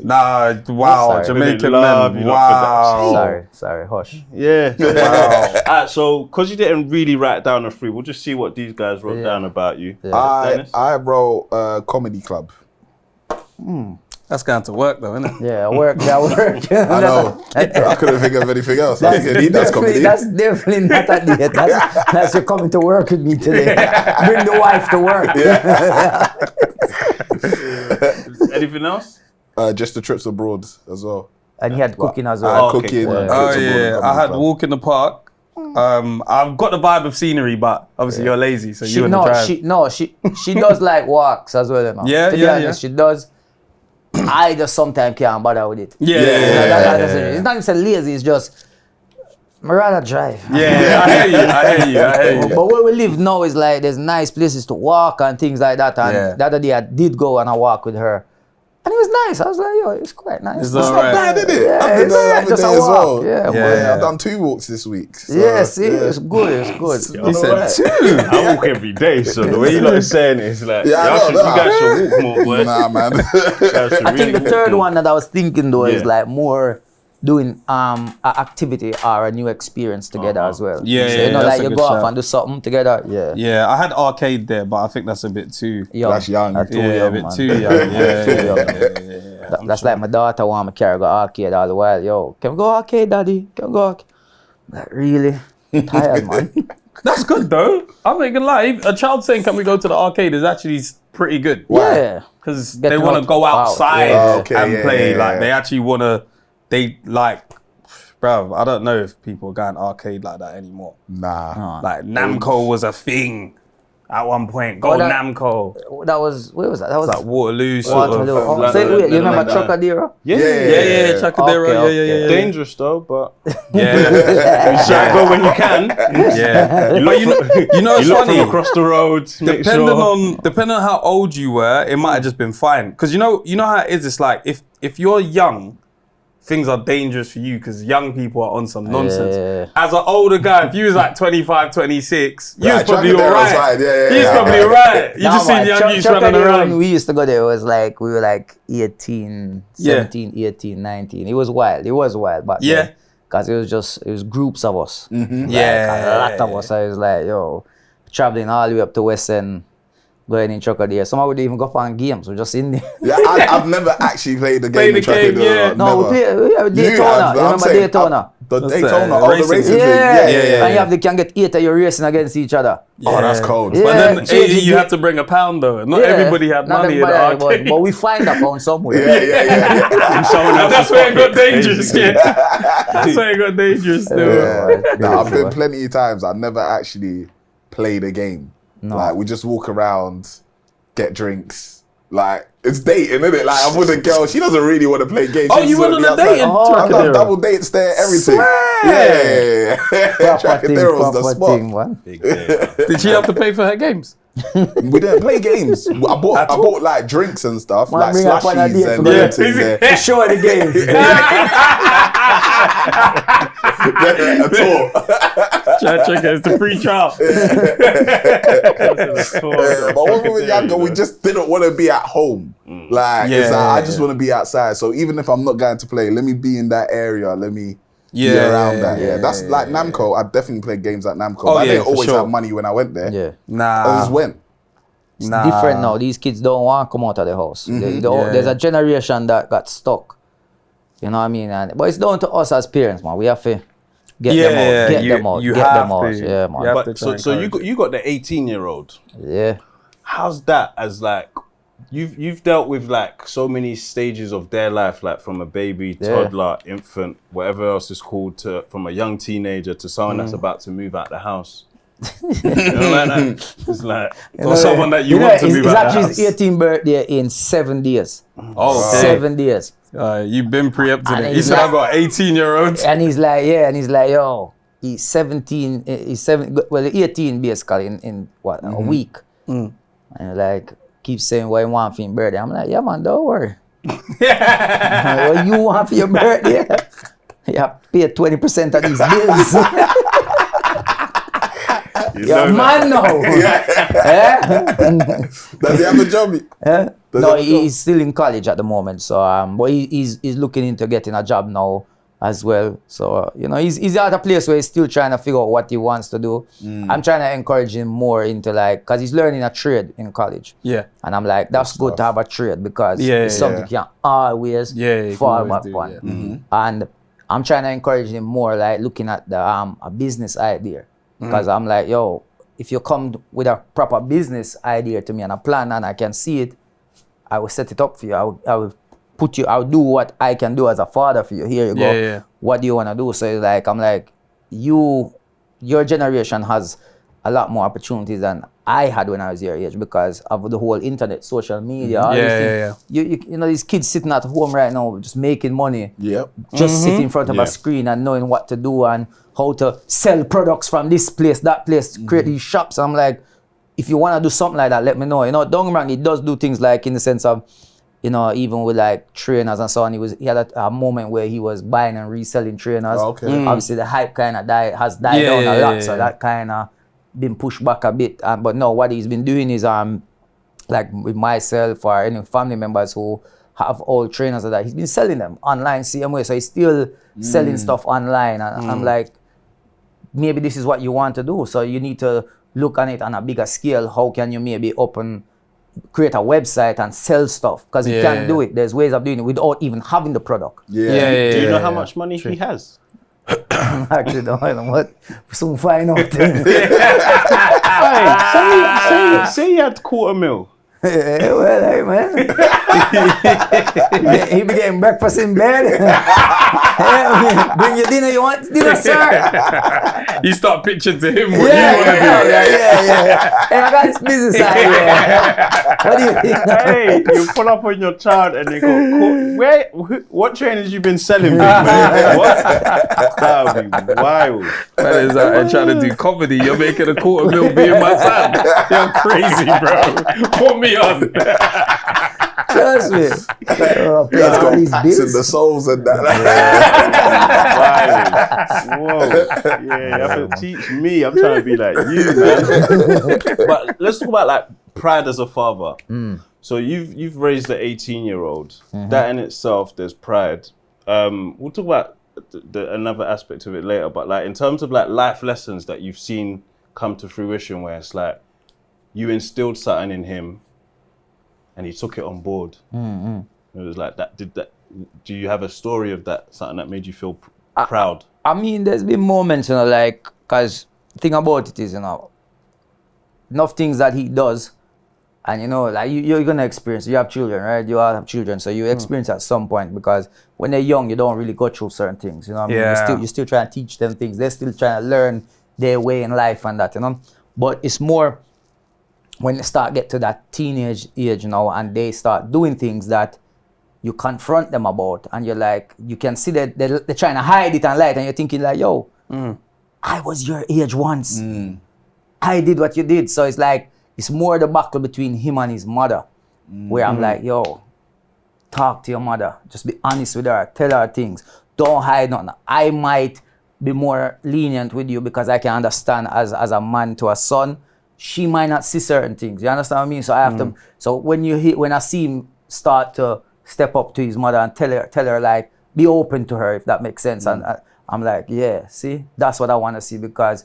Speaker 1: Nah, wow, Jamaican men,
Speaker 2: wow. Sorry, hush.
Speaker 4: Yeah. Wow. Alright, so because you didn't really write down a free, we'll just see what these guys wrote down about you.
Speaker 5: Yeah. I wrote comedy club.
Speaker 1: That's going to work though, isn't it?
Speaker 2: Yeah, work.
Speaker 5: I know. I couldn't think of anything else. That's comedy.
Speaker 2: That's definitely not a date. That's you're coming to work with me today. Bring the wife to work.
Speaker 4: Anything else?
Speaker 5: Just the trips abroad as well.
Speaker 2: And he had cooking as well.
Speaker 5: I had cooking.
Speaker 1: I had walk in the park. I've got the vibe of scenery, but obviously you're lazy, so you wouldn't drive.
Speaker 2: She does like walks as well, you know.
Speaker 1: Yeah,
Speaker 2: to be honest, she does. I just sometimes can't bother with it.
Speaker 1: Yeah.
Speaker 2: It's not even lazy, it's just I'd rather drive.
Speaker 1: Yeah, I hear you.
Speaker 2: But where we live now is like there's nice places to walk and things like that. And the other day I did go on a walk with her. And it was nice. I was like, yo, it's quite nice.
Speaker 1: It's
Speaker 5: It's not bad, is it?
Speaker 2: Yeah,
Speaker 5: I've been there the other
Speaker 2: just
Speaker 5: day
Speaker 2: a
Speaker 5: as
Speaker 2: walk.
Speaker 5: well.
Speaker 2: Yeah,
Speaker 1: Yeah.
Speaker 5: I've done 2 walks this week. So,
Speaker 2: Yes, it's good. It's good.
Speaker 1: He said 2.
Speaker 4: I walk every day, so the way you lot are saying it is like,
Speaker 5: Yeah, I
Speaker 4: y'all
Speaker 5: know,
Speaker 4: you guys should walk more, boy.
Speaker 5: Nah, man.
Speaker 2: I think the third one that I was thinking though is like more doing an activity or a new experience together as well.
Speaker 1: Yeah,
Speaker 2: so,
Speaker 1: yeah,
Speaker 2: you know,
Speaker 1: that's
Speaker 2: like
Speaker 1: a
Speaker 2: you
Speaker 1: good
Speaker 2: go off
Speaker 1: shout.
Speaker 2: and do something together. Yeah.
Speaker 1: Yeah, I had arcade there, but I think that's a bit too.
Speaker 2: Young.
Speaker 5: That's young.
Speaker 2: Too
Speaker 1: Yeah,
Speaker 2: young,
Speaker 1: a bit
Speaker 2: man.
Speaker 1: too young. Yeah,
Speaker 2: Too young.
Speaker 1: yeah.
Speaker 2: That's like my daughter want me to carry go arcade all the while. Yo, can we go arcade, daddy? Can we go arcade? Like, really? Tired, man.
Speaker 1: That's good though. I'm not gonna lie. A child saying, "Can we go to the arcade?" is actually pretty good.
Speaker 2: Yeah.
Speaker 1: Because
Speaker 2: Get
Speaker 1: they
Speaker 2: them
Speaker 1: want to
Speaker 2: out.
Speaker 1: go outside
Speaker 5: Yeah. Okay,
Speaker 1: and
Speaker 5: yeah,
Speaker 1: play.
Speaker 5: yeah,
Speaker 1: Like
Speaker 5: yeah.
Speaker 1: they actually want to. They like, bruv. I don't know if people are going arcade like that anymore.
Speaker 5: Nah.
Speaker 1: Like Namco was a thing at one point. Go
Speaker 2: that-
Speaker 1: Namco.
Speaker 2: That was, where was that? That was
Speaker 1: Like Waterloo. Sort
Speaker 2: Waterloo.
Speaker 1: of.
Speaker 2: Oh, say, wait, you remember Trocadero?
Speaker 4: Yeah,
Speaker 1: Yeah, Chacadero.
Speaker 2: Okay,
Speaker 1: Yeah.
Speaker 4: Dangerous though, but
Speaker 1: Yeah.
Speaker 4: you try to go when you can.
Speaker 1: Yeah.
Speaker 4: You
Speaker 1: But
Speaker 4: look,
Speaker 1: you know, it's
Speaker 4: you look
Speaker 1: funny.
Speaker 4: from across the road. Make
Speaker 1: Depending
Speaker 4: sure.
Speaker 1: on how old you were, it might have just been fine. Because you know how it is. It's like if you're young, things are dangerous for you because young people are on some nonsense.
Speaker 2: Yeah.
Speaker 1: As an older guy, if you was like 25, 26, you was
Speaker 5: Right,
Speaker 1: probably
Speaker 5: Trocadero was
Speaker 1: alright.
Speaker 5: fine, yeah,
Speaker 1: You was
Speaker 5: yeah.
Speaker 1: probably alright. You
Speaker 2: Nah,
Speaker 1: just seen
Speaker 2: man,
Speaker 1: young youths running
Speaker 2: Trocadero,
Speaker 1: around.
Speaker 2: when we used to go there, it was like, we were like 18, 17, 18, 19. It was wild. It was wild back
Speaker 1: Yeah.
Speaker 2: then. Because it was groups of us.
Speaker 5: Mm-hmm.
Speaker 1: Yeah.
Speaker 2: Like, a lot of us. I was like, yo, traveling all the way up to West End, going in Trocadero. Some would even go up on games. We're just in there.
Speaker 5: Yeah, I've never actually played the game.
Speaker 1: Played the
Speaker 5: in Trocadero,
Speaker 1: game, yeah.
Speaker 2: No, we
Speaker 5: never.
Speaker 2: play
Speaker 5: You
Speaker 2: Daytona.
Speaker 5: have,
Speaker 2: You
Speaker 5: I'm
Speaker 2: remember
Speaker 5: saying,
Speaker 2: Daytona?
Speaker 5: The
Speaker 1: That's
Speaker 5: Daytona,
Speaker 1: a
Speaker 5: the
Speaker 1: racing
Speaker 5: racing
Speaker 1: thing.
Speaker 5: thing. Yeah.
Speaker 2: And you can get 8 of you racing against each other.
Speaker 5: Oh, that's cold.
Speaker 2: Yeah.
Speaker 1: But then
Speaker 2: Change
Speaker 1: 80,
Speaker 2: it.
Speaker 1: you had to bring a pound though. Not
Speaker 2: Yeah.
Speaker 1: everybody had
Speaker 2: Not
Speaker 1: money in the
Speaker 2: everybody had
Speaker 1: arcade.
Speaker 2: money, but we find a pound somewhere.
Speaker 5: Yeah.
Speaker 1: And that's where it got dangerous. Yeah. That's where it got dangerous still.
Speaker 5: Yeah.
Speaker 2: Yeah.
Speaker 5: Nah, I've been plenty of times. I've never actually played a game.
Speaker 2: No.
Speaker 5: Like we just walk around, get drinks. Like it's dating, isn't it? Like I'm with a girl. She doesn't really want to play games.
Speaker 1: Oh,
Speaker 5: She
Speaker 1: you
Speaker 5: just
Speaker 1: went
Speaker 5: wanna
Speaker 1: on
Speaker 5: be
Speaker 1: a date
Speaker 5: outside.
Speaker 1: in
Speaker 5: I've done
Speaker 1: Trocadero?
Speaker 5: double dates there, everything.
Speaker 1: Swear.
Speaker 5: Yeah. Trocadero's the
Speaker 2: proper
Speaker 5: spot.
Speaker 2: thing, man.
Speaker 1: Did she have to pay for her games?
Speaker 5: We didn't play games. I bought like drinks and stuff,
Speaker 2: Man,
Speaker 5: like
Speaker 2: bring up on a date
Speaker 5: slushies
Speaker 2: for
Speaker 5: and
Speaker 2: the-
Speaker 5: everything there.
Speaker 2: To show the games.
Speaker 5: A tour.
Speaker 1: Check it. It's the free trial.
Speaker 5: Yeah, but when we were younger, we just didn't want to be at home. Like, it's like, I just want to be outside. So even if I'm not going to play, let me be in that area. Let me be around that. Yeah, that's like Namco. I definitely played games at Namco.
Speaker 1: Oh,
Speaker 5: but I
Speaker 1: yeah,
Speaker 5: didn't
Speaker 1: for
Speaker 5: always
Speaker 1: sure.
Speaker 5: have money when I went there.
Speaker 2: Yeah.
Speaker 5: I
Speaker 1: Nah.
Speaker 5: just went.
Speaker 2: Different now. These kids don't want to come out of the house. There's a generation that got stuck. You know what I mean? But it's down to us as parents, man. We have to get them out. Get them out.
Speaker 1: You
Speaker 2: Get
Speaker 1: have
Speaker 2: them out.
Speaker 1: to.
Speaker 2: Yeah, man.
Speaker 1: You have
Speaker 4: But
Speaker 1: to try
Speaker 4: so
Speaker 1: and
Speaker 4: you got the 18-year-old.
Speaker 2: Yeah.
Speaker 4: How's that as like you've dealt with like so many stages of their life, like from a baby, toddler, infant, whatever else is called, to from a young teenager to someone that's about to move out the house. You know, like that? It's like
Speaker 1: or someone that you want to move
Speaker 2: It's
Speaker 1: out the
Speaker 2: actually
Speaker 1: house.
Speaker 2: his 18th birthday in 7 days.
Speaker 1: Oh, okay.
Speaker 2: 7 days.
Speaker 1: You've been preempted.
Speaker 2: And
Speaker 1: It. You
Speaker 2: he's
Speaker 1: said I
Speaker 2: like-
Speaker 1: got 18-year-olds.
Speaker 2: And he's like, yo, he's 17, he's 7, well, 18 basically in what, a week. And like, keep saying what you want for your birthday. I'm like, yeah, man, don't worry. What you want for your birthday? You have to pay 20% of these bills. You're a man now.
Speaker 5: Does he have a job?
Speaker 2: No, he's still in college at the moment. So, but he's looking into getting a job now as well. So, you know, he's at a place where he's still trying to figure out what he wants to do. I'm trying to encourage him more into like, because he's learning a trade in college.
Speaker 1: Yeah.
Speaker 2: And I'm like, that's good to have a trade because
Speaker 1: Yeah,
Speaker 2: it's something you can always
Speaker 1: you can
Speaker 2: fall
Speaker 1: always
Speaker 2: back
Speaker 1: do,
Speaker 2: on.
Speaker 1: yeah.
Speaker 2: And I'm trying to encourage him more like looking at the a business idea. Because I'm like, yo, if you come with a proper business idea to me and a plan and I can see it, I will set it up for you. I will put you, I'll do what I can do as a father for you. Here you go.
Speaker 1: Yeah.
Speaker 2: What do you want to do? So it's like, I'm like, your generation has a lot more opportunities than I had when I was your age because of the whole internet, social media. All these things. You know, these kids sitting at home right now just making money. Just sitting in front of a screen and knowing what to do and how to sell products from this place, that place, create these shops. I'm like, if you want to do something like that, let me know. You know, don't get me wrong, he does do things like in the sense of, you know, even with like trainers and so on, he had a moment where he was buying and reselling trainers. Obviously, the hype kind of has died down a lot, so that kind of been pushed back a bit. But no, what he's been doing is like with myself or any family members who have old trainers that he's been selling them online same way. So he's still selling stuff online, and I'm like, maybe this is what you want to do. So you need to look on it on a bigger scale. How can you maybe create a website and sell stuff? Because you can do it. There's ways of doing it without even having the product.
Speaker 4: Do you know how much money he has?
Speaker 2: Actually, don't know what. Soon find out.
Speaker 4: Say he had $250,000.
Speaker 2: Well, hey man, he be getting breakfast in bed. Bring your dinner. You want dinner, sir?
Speaker 1: You start pitching to him what you want to do.
Speaker 2: Hey, I got this business idea. What do you think?
Speaker 4: Hey, you pull up on your child and they go, what trainers you been selling? What? That would be wild.
Speaker 1: Man is out there trying to do comedy. You're making $250,000 being my son. You're crazy, bro. Put me on.
Speaker 2: Trust me.
Speaker 5: Let's go in the souls and that.
Speaker 4: Whoa. Yeah, you have to teach me. I'm trying to be like you, man. But let's talk about like pride as a father. So you've raised an 18-year-old. That in itself, there's pride. We'll talk about another aspect of it later. But like in terms of like life lessons that you've seen come to fruition, where it's like you instilled something in him, and he took it on board. It was like that. Do you have a story of that? Something that made you feel proud?
Speaker 2: I mean, there's been moments, you know, like, because the thing about it is, you know, enough things that he does, and you know, like you're gonna experience. You have children, right? You all have children, so you experience at some point, because when they're young, you don't really go through certain things. You know what I mean? You're still trying to teach them things. They're still trying to learn their way in life and that, you know. But it's more when they get to that teenage age, you know, and they start doing things that you confront them about, and you're like, you can see that they're trying to hide it and lie, and you're thinking like, yo, I was your age once. I did what you did. So it's like, it's more the battle between him and his mother, where I'm like, yo, talk to your mother. Just be honest with her. Tell her things. Don't hide nothing. I might be more lenient with you because I can understand as a man to a son. She might not see certain things. You understand what I mean? So I have to. So when I see him start to step up to his mother and tell her like, be open to her, if that makes sense. And I'm like, yeah, see, that's what I want to see, because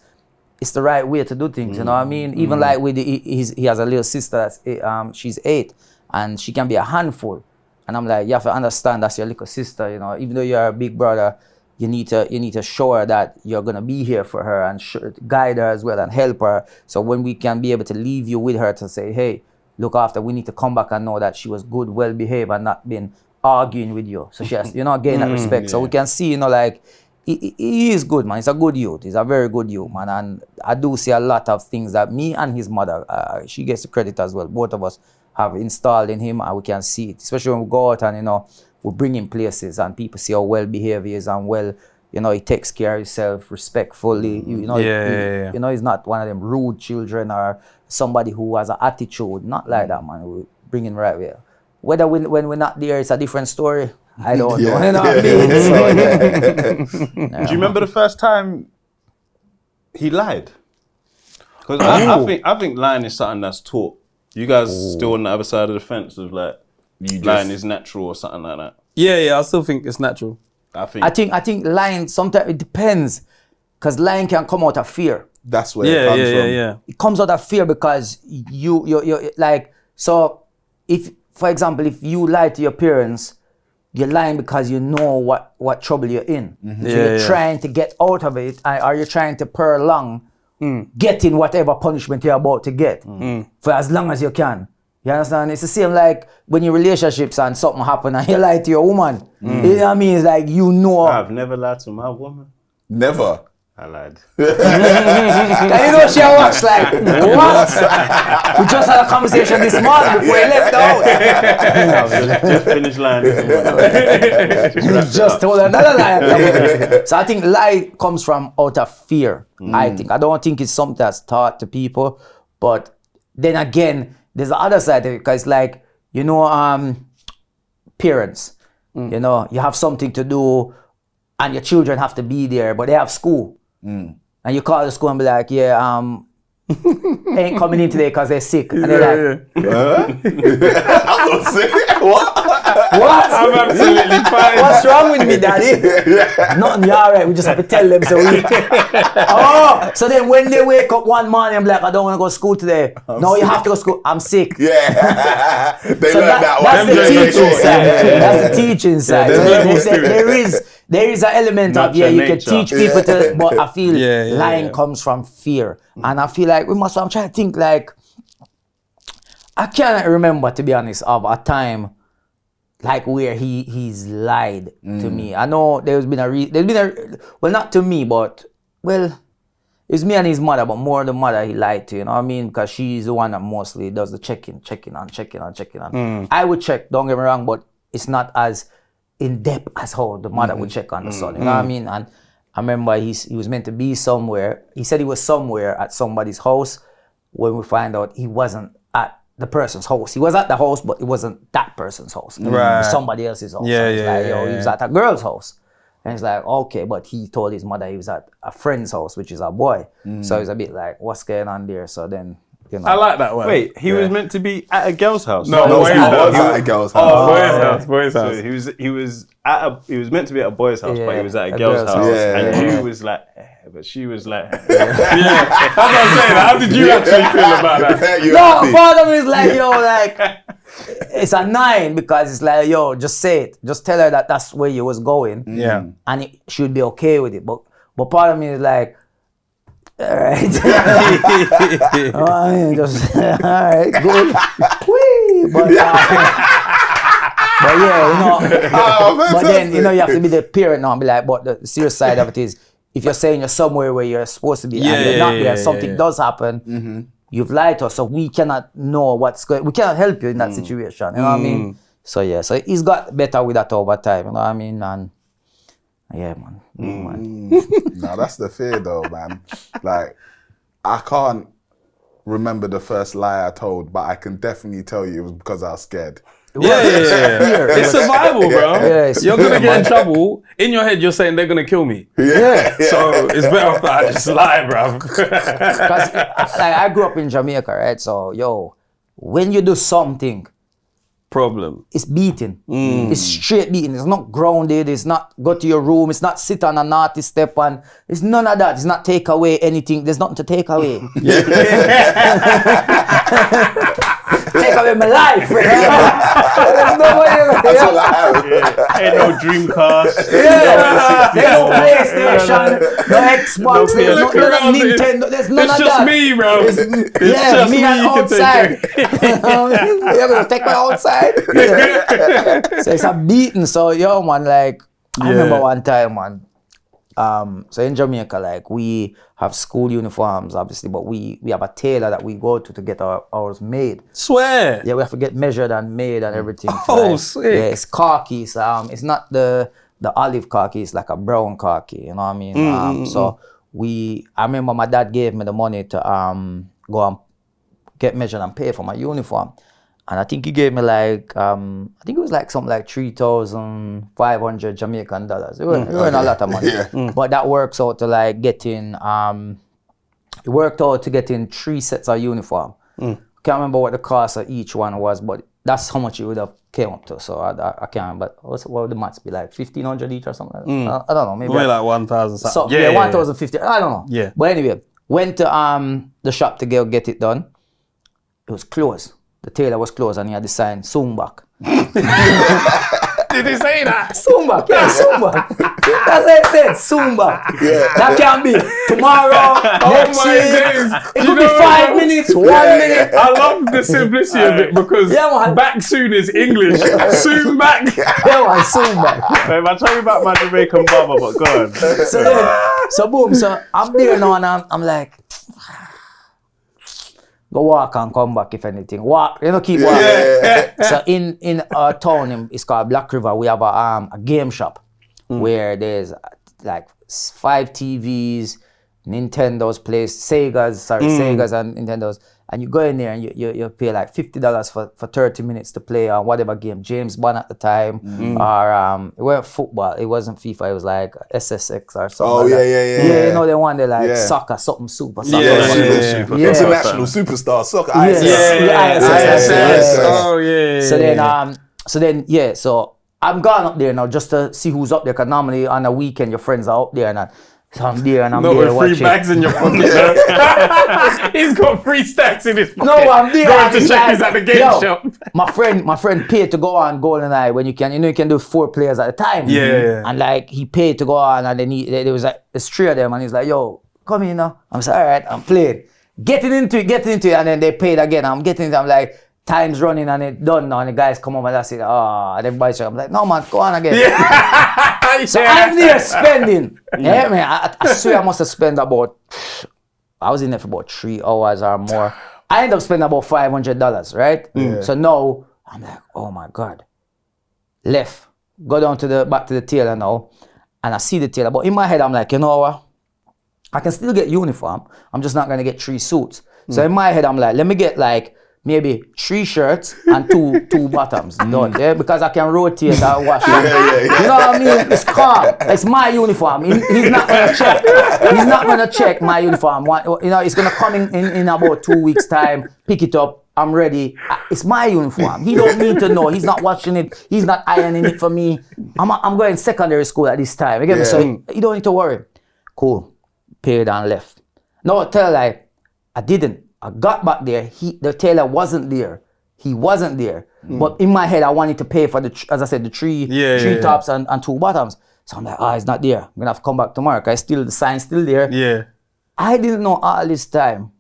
Speaker 2: it's the right way to do things. You know what I mean? Even like with he has a little sister that's she's 8, and she can be a handful. And I'm like, you have to understand that's your little sister. You know, even though you're a big brother, you need to show her that you're gonna be here for her and guide her as well and help her. So when we can be able to leave you with her to say, hey, look after, we need to come back and know that she was good, well behaved, and not been arguing with you. So she has, you know, gain that respect. So we can see, you know, like he is good, man. He's a good youth. He's a very good youth, man. And I do see a lot of things that me and his mother, she gets the credit as well. Both of us have installed in him, and we can see it, especially when we go out and, you know, we bring him places and people see how well behaved he is and well, you know, he takes care of himself respectfully. You know, you know, he's not one of them rude children or somebody who has an attitude. Not like that, man. We bring him right there. Whether when we're not there, it's a different story. I don't know. You know what I mean? So,
Speaker 4: do you remember the first time he lied? Because I think lying is something that's taught. You guys still on the other side of the fence of like, lying is natural or something like that?
Speaker 1: Yeah, I still think it's natural.
Speaker 2: I think lying, sometimes it depends, because lying can come out of fear.
Speaker 5: That's where it comes from.
Speaker 2: Yeah. It comes out of fear because you're like, so if, for example, if you lie to your parents, you're lying because you know what trouble you're in. So you're trying to get out of it, or you're trying to prolong getting whatever punishment you're about to get for as long as you can. You understand? It's the same like when you're in relationships and something happen and you lie to your woman. You know what I mean? It's like, you know.
Speaker 4: I've never lied to my woman.
Speaker 5: Never.
Speaker 4: I lied.
Speaker 2: And you know she watched like, what? We just had a conversation this morning before he left the house.
Speaker 4: Just finish lying.
Speaker 2: You just told another lie. So I think lie comes from out of fear. I don't think it's something that's taught to people. But then again, there's the other side of it, because like, you know, parents, you know, you have something to do and your children have to be there, but they have school. And you call the school and be like, yeah, ain't coming in today because they're sick. And they're like,
Speaker 5: I'm not sick. What?
Speaker 2: what?
Speaker 1: I'm absolutely fine.
Speaker 2: What's wrong with me, daddy? Nothing, you're all right. We just have to tell them. So so then when they wake up one morning, I'm like, I don't want to go to school today. No, you have to go to school. I'm sick.
Speaker 5: Yeah. They
Speaker 2: So
Speaker 5: learned that
Speaker 2: that's
Speaker 5: one.
Speaker 2: the teaching side. That's the teaching side. So there is an element of, you can
Speaker 4: nature.
Speaker 2: teach people to, but I feel
Speaker 1: Yeah.
Speaker 2: lying comes from fear. And I feel like I'm trying to think like, I cannot remember, to be honest, of a time like where he's lied to me. I know there's been a well, not to me, but well, it's me and his mother, but more the mother he lied to, you know what I mean? Because she's the one that mostly does the checking. I would check, don't get me wrong, but it's not as in depth as how the mother would check on the son, you know what I mean? And I remember he was meant to be somewhere. He said he was somewhere at somebody's house when we find out he wasn't at the person's house. He was at the house, but it wasn't that person's house.
Speaker 1: Right.
Speaker 2: It was somebody else's house.
Speaker 1: Yeah,
Speaker 2: So he's
Speaker 1: yeah,
Speaker 2: like,
Speaker 1: yeah,
Speaker 2: he was at a girl's house. And he's like, okay, but he told his mother he was at a friend's house, which is a boy. So he's a bit like, what's going on there? So then, you know.
Speaker 1: I like that one.
Speaker 4: Wait, he was meant to be at a girl's house.
Speaker 1: No,
Speaker 5: No,
Speaker 1: boy's
Speaker 5: I
Speaker 1: house.
Speaker 5: was at a girl's
Speaker 1: Oh,
Speaker 5: house.
Speaker 1: boy's house.
Speaker 4: So he was meant to be at a boy's house, but he was at a girl's
Speaker 2: girl's
Speaker 4: house.
Speaker 2: house.
Speaker 5: Yeah.
Speaker 4: And you was like, but she was like,
Speaker 1: Yeah, that's what I'm saying. How did you actually feel about that?
Speaker 5: You
Speaker 2: No,
Speaker 5: happy?
Speaker 2: part of me is like, yo, like, it's a 9 because it's like, yo, just say it. Just tell her that that's where you was going.
Speaker 1: Yeah.
Speaker 2: And she would be okay with it. But part of me is like, all right. Just, all right, good. Whee! But yeah, you know, but then, you know, you have to be the parent now and be like, but the serious side of it is, if you're saying you're somewhere where you're supposed to be and you're not there, something does happen, you've lied to us, so we cannot know what's going, we cannot help you in that situation, you know what I mean? So yeah, so he's got better with that over time, you know what I mean? And yeah, man.
Speaker 5: No, that's the fear though, man. Like, I can't remember the first lie I told, but I can definitely tell you it was because I was scared.
Speaker 1: Yeah. It's survival, bro.
Speaker 2: Yeah, it's
Speaker 1: you're gonna get in trouble. In your head, you're saying they're gonna kill me.
Speaker 5: Yeah.
Speaker 1: So it's better if I just lie, bro.
Speaker 2: Because like, I grew up in Jamaica, right? So, yo, when you do something,
Speaker 1: Problem.
Speaker 2: it's beating. It's straight beating. It's not grounded. It's not go to your room. It's not sit on a naughty step on. It's none of that. It's not take away anything. There's nothing to take away. Take away my life. There's no way.
Speaker 5: That's all I have.
Speaker 4: ain't no Dreamcast.
Speaker 2: There's no PlayStation, no Xbox, there's no Nintendo. There's none
Speaker 1: It's
Speaker 2: of
Speaker 1: just
Speaker 2: that.
Speaker 1: me, bro. It's
Speaker 2: Yeah,
Speaker 1: just
Speaker 2: me
Speaker 1: me
Speaker 2: and
Speaker 1: you can
Speaker 2: outside.
Speaker 1: take.
Speaker 2: You're gonna take me outside. So it's a beating. So yo, man, like I remember one time, man. So in Jamaica, like we have school uniforms, obviously, but we have a tailor that we go to get ours made.
Speaker 1: Swear.
Speaker 2: Yeah, we have to get measured and made and everything.
Speaker 1: Oh,
Speaker 2: like,
Speaker 1: sick.
Speaker 2: Yeah, it's khakis. It's not the olive khaki. It's like a brown khaki. You know what I mean? So I remember my dad gave me the money to go and get measured and pay for my uniform. And I think he gave me like, I think it was like something like 3,500 Jamaican dollars. It wasn't a lot of money.
Speaker 5: Yeah.
Speaker 2: But that works out to like getting, it worked out to getting 3 sets of uniform. Can't remember what the cost of each one was, but that's how much it would have came up to. So I can't remember. What would the maths be like? 1,500 each or something like that? I don't know. Maybe
Speaker 1: Maybe like 1,000
Speaker 2: so,
Speaker 1: something.
Speaker 2: yeah, 1,050. I don't know.
Speaker 1: Yeah.
Speaker 2: But anyway, went to the shop to go get it done. It was closed. The tailor was closed and he had the sign, soon back.
Speaker 1: Did he say that?
Speaker 2: Zumba, yeah, Zumba. That's what I said, Zumba.
Speaker 5: Yeah.
Speaker 2: That can be tomorrow, next
Speaker 1: my
Speaker 2: week.
Speaker 1: days.
Speaker 2: It
Speaker 1: You
Speaker 2: could be
Speaker 1: know
Speaker 2: 5 minutes, 1 minute.
Speaker 1: I love the simplicity of it because
Speaker 2: Yeah, man.
Speaker 1: back soon is English. Soon back.
Speaker 2: Yeah, man, Zumba.
Speaker 4: Babe, I'll tell you about my Jamaican barber, but go on.
Speaker 2: So boom, so I'm there now and I'm like, go walk and come back if anything. Walk, keep walking.
Speaker 5: Yeah.
Speaker 2: So in our town, it's called Black River, we have a game shop where there's like 5 TVs, Nintendo's place, Sega's and Nintendo's. And you go in there and you pay like $50 for 30 minutes to play on whatever game, James Bond at the time, or it wasn't football, it wasn't FIFA, it was like SSX or something.
Speaker 5: Oh,
Speaker 2: like that.
Speaker 5: yeah.
Speaker 2: You know, they wanted like
Speaker 5: Yeah.
Speaker 2: soccer, something super soccer.
Speaker 1: Yeah.
Speaker 5: International superstar soccer.
Speaker 2: ISS.
Speaker 1: Oh, yeah.
Speaker 2: So I'm going up there now just to see who's up there, because normally on a weekend your friends are up there, and so I'm there and I'm
Speaker 1: Not
Speaker 2: there
Speaker 1: with
Speaker 2: watching.
Speaker 1: 3 bags in your pocket. He's got 3 stacks in his pocket.
Speaker 2: No, I'm there.
Speaker 1: Going
Speaker 2: and
Speaker 1: to
Speaker 2: it's
Speaker 1: check
Speaker 2: like,
Speaker 1: he's at the game
Speaker 2: yo,
Speaker 1: shop.
Speaker 2: My friend paid to go on Golden Eye when you can do 4 players at a time.
Speaker 1: Yeah.
Speaker 2: And like he paid to go on, and then there was like there's 3 of them, and he's like, yo, come in now. I'm like, all right, I'm playing. Getting into it, and then they paid again. I'm getting into it, I'm like, time's running and it's done now, and the guys come home and that's it. And everybody's like, I'm like, no man, go on again. So I'm there spending. Yeah, man, I swear I must have spent about, I was in there for about 3 hours or more. I ended up spending about $500, right? So now I'm like, oh my God. Left, go down to back to the tailor now, and I see the tailor. But in my head, I'm like, you know what? I can still get uniform. I'm just not gonna get 3 suits. So in my head, I'm like, let me get like maybe 3 shirts and two bottoms. Done, yeah? Because I can rotate and wash. You know what I mean? It's calm. It's my uniform. He's not gonna check. He's not gonna check my uniform. You know, it's gonna come in about 2 weeks' time. Pick it up. I'm ready. It's my uniform. He don't need to know. He's not watching it. He's not ironing it for me. I'm going secondary school at this time. You get me? So you don't need to worry. Cool. Paid and left. No, tell like I didn't. I got back there. The tailor wasn't there. He wasn't there. But in my head, I wanted to pay for the 3 tops and 2 bottoms. So I'm like, it's not there. I'm gonna have to come back tomorrow because the sign's still there.
Speaker 1: Yeah.
Speaker 2: I didn't know all this time.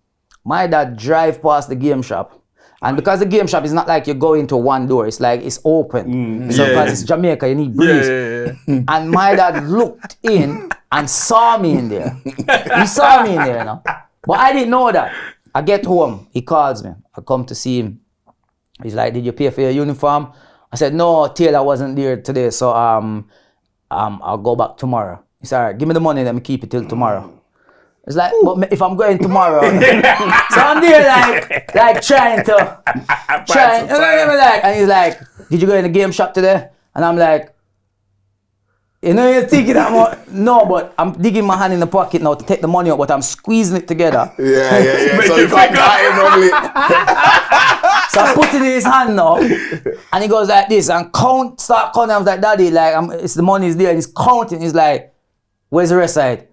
Speaker 2: My dad drive past the game shop. And because the game shop is not like you go into one door, it's like it's open. So because it's Jamaica, you need breeze. And my dad looked in and saw me in there. He saw me in there, you know. But I didn't know that. I get home, he calls me. I come to see him. He's like, did you pay for your uniform? I said, no, Taylor wasn't there today, so I'll go back tomorrow. He said, all right, give me the money, let me keep it till tomorrow. It's like, but if I'm going tomorrow, so I'm there like trying to, and he's like, did you go in the game shop today? And I'm like, you know, you're thinking no, but I'm digging my hand in the pocket now to take the money out, but I'm squeezing it together.
Speaker 5: Yeah. So you can't tie it normally.
Speaker 2: So I put it in his hand now, and he goes like this, and start counting. I was like, Daddy, like, it's the money's there, and he's counting. He's like, where's the rest of it?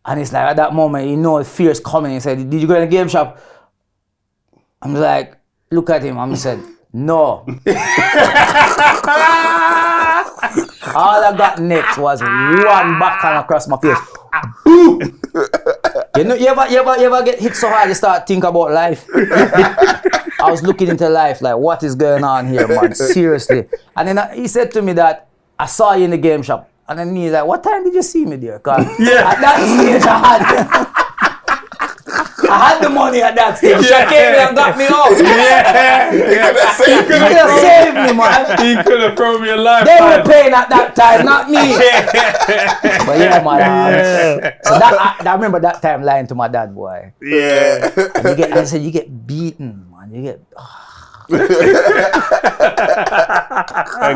Speaker 2: And it's like, at that moment, you know, fear is coming. He said, did you go in the game shop? I'm like, look at him. I said, no. All I got next was one backhand across my face. You know, you ever get hit so hard you start thinking about life? I was looking into life like, what is going on here, man? Seriously. And then he said to me that, I saw you in the game shop. And then he's like, what time did you see me there? Cause at that stage I had the money at that stage. She came and got me off. He could have saved me, man.
Speaker 1: He could have thrown me a life.
Speaker 2: They were paying at that time, not me. But yeah, man. So I remember that time lying to my dad, boy.
Speaker 4: Yeah.
Speaker 2: And I said, you get beaten, man. You get.
Speaker 4: Man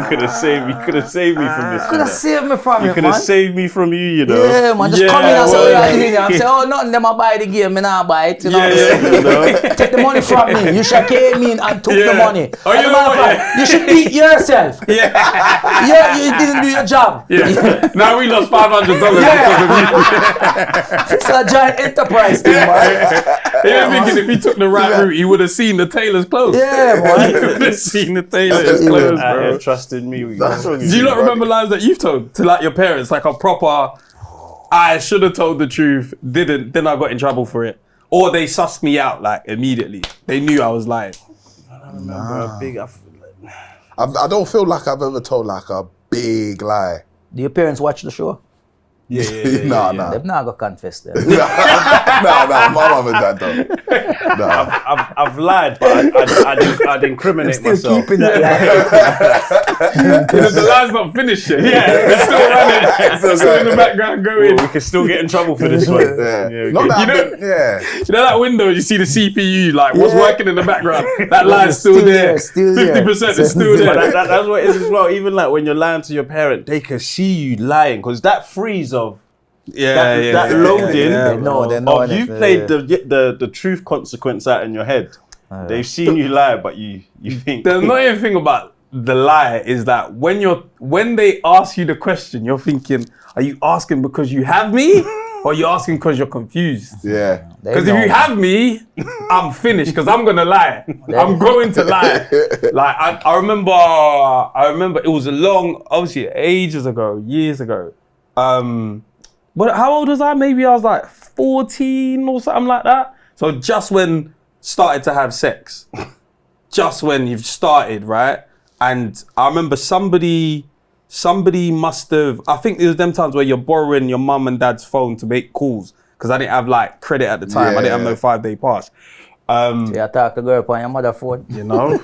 Speaker 4: could have saved me. Could have saved me from this.
Speaker 2: Could have saved me from it, man.
Speaker 4: Could have saved me from you, you know.
Speaker 2: Yeah, man. Just come in and say, oh, nothing. Them I buy the game, me not buy it. You know. Take the money from me. You should came in and took the money.
Speaker 1: Oh, you know what?
Speaker 2: You should beat yourself. Yeah, you didn't do your job.
Speaker 1: Yeah. Now we lost $500 because of you.
Speaker 2: It's a giant enterprise thing, man.
Speaker 1: You're thinking if he took the right route, he would have seen the tailor's clothes.
Speaker 2: Yeah,
Speaker 1: Seen the tailor is closed, bro.
Speaker 4: Trusted me.
Speaker 1: Do you not remember lines that you've told to like your parents, like a proper, I should have told the truth, didn't, then I got in trouble for it, or they sussed me out like immediately. They knew I was lying.
Speaker 4: I don't remember a big.
Speaker 5: I don't feel like I've ever told like a big lie.
Speaker 2: Do your parents watch the show?
Speaker 5: Nah.
Speaker 2: They've not got confess them.
Speaker 5: No, my mum and dad don't. No.
Speaker 4: I've lied, but I'd incriminate myself.
Speaker 2: Keeping that
Speaker 1: Because the lie's not finished yet. Yeah, it's still running. Still in the background going.
Speaker 4: We can still get in trouble for this one.
Speaker 5: Yeah. Not that
Speaker 1: You know that window, you see the CPU, like what's working in the background? That lie's still there. 50% is still there.
Speaker 4: But that's what it is as well. Even like when you're lying to your parent, they can see you lying because that freeze of that loading.
Speaker 2: They know
Speaker 4: you played the truth consequence out in your head. They've seen you lie, but you think.
Speaker 1: The annoying thing about the lie is that when they ask you the question, you're thinking, are you asking because you have me? Or are you asking because you're confused?
Speaker 5: Yeah.
Speaker 1: Because if you have me, I'm finished because I'm going to lie. I'm going to lie. Like, I remember it was a long, obviously ages ago, years ago. But how old was I? Maybe I was like 14 or something like that. So just when started to have sex. Just when you've started, right? And I remember somebody must have, I think there was them times where you're borrowing your mum and dad's phone to make calls because I didn't have like credit at the time. I didn't have no 5-day pass.
Speaker 2: You talk to girl on your mother's phone.
Speaker 1: You know?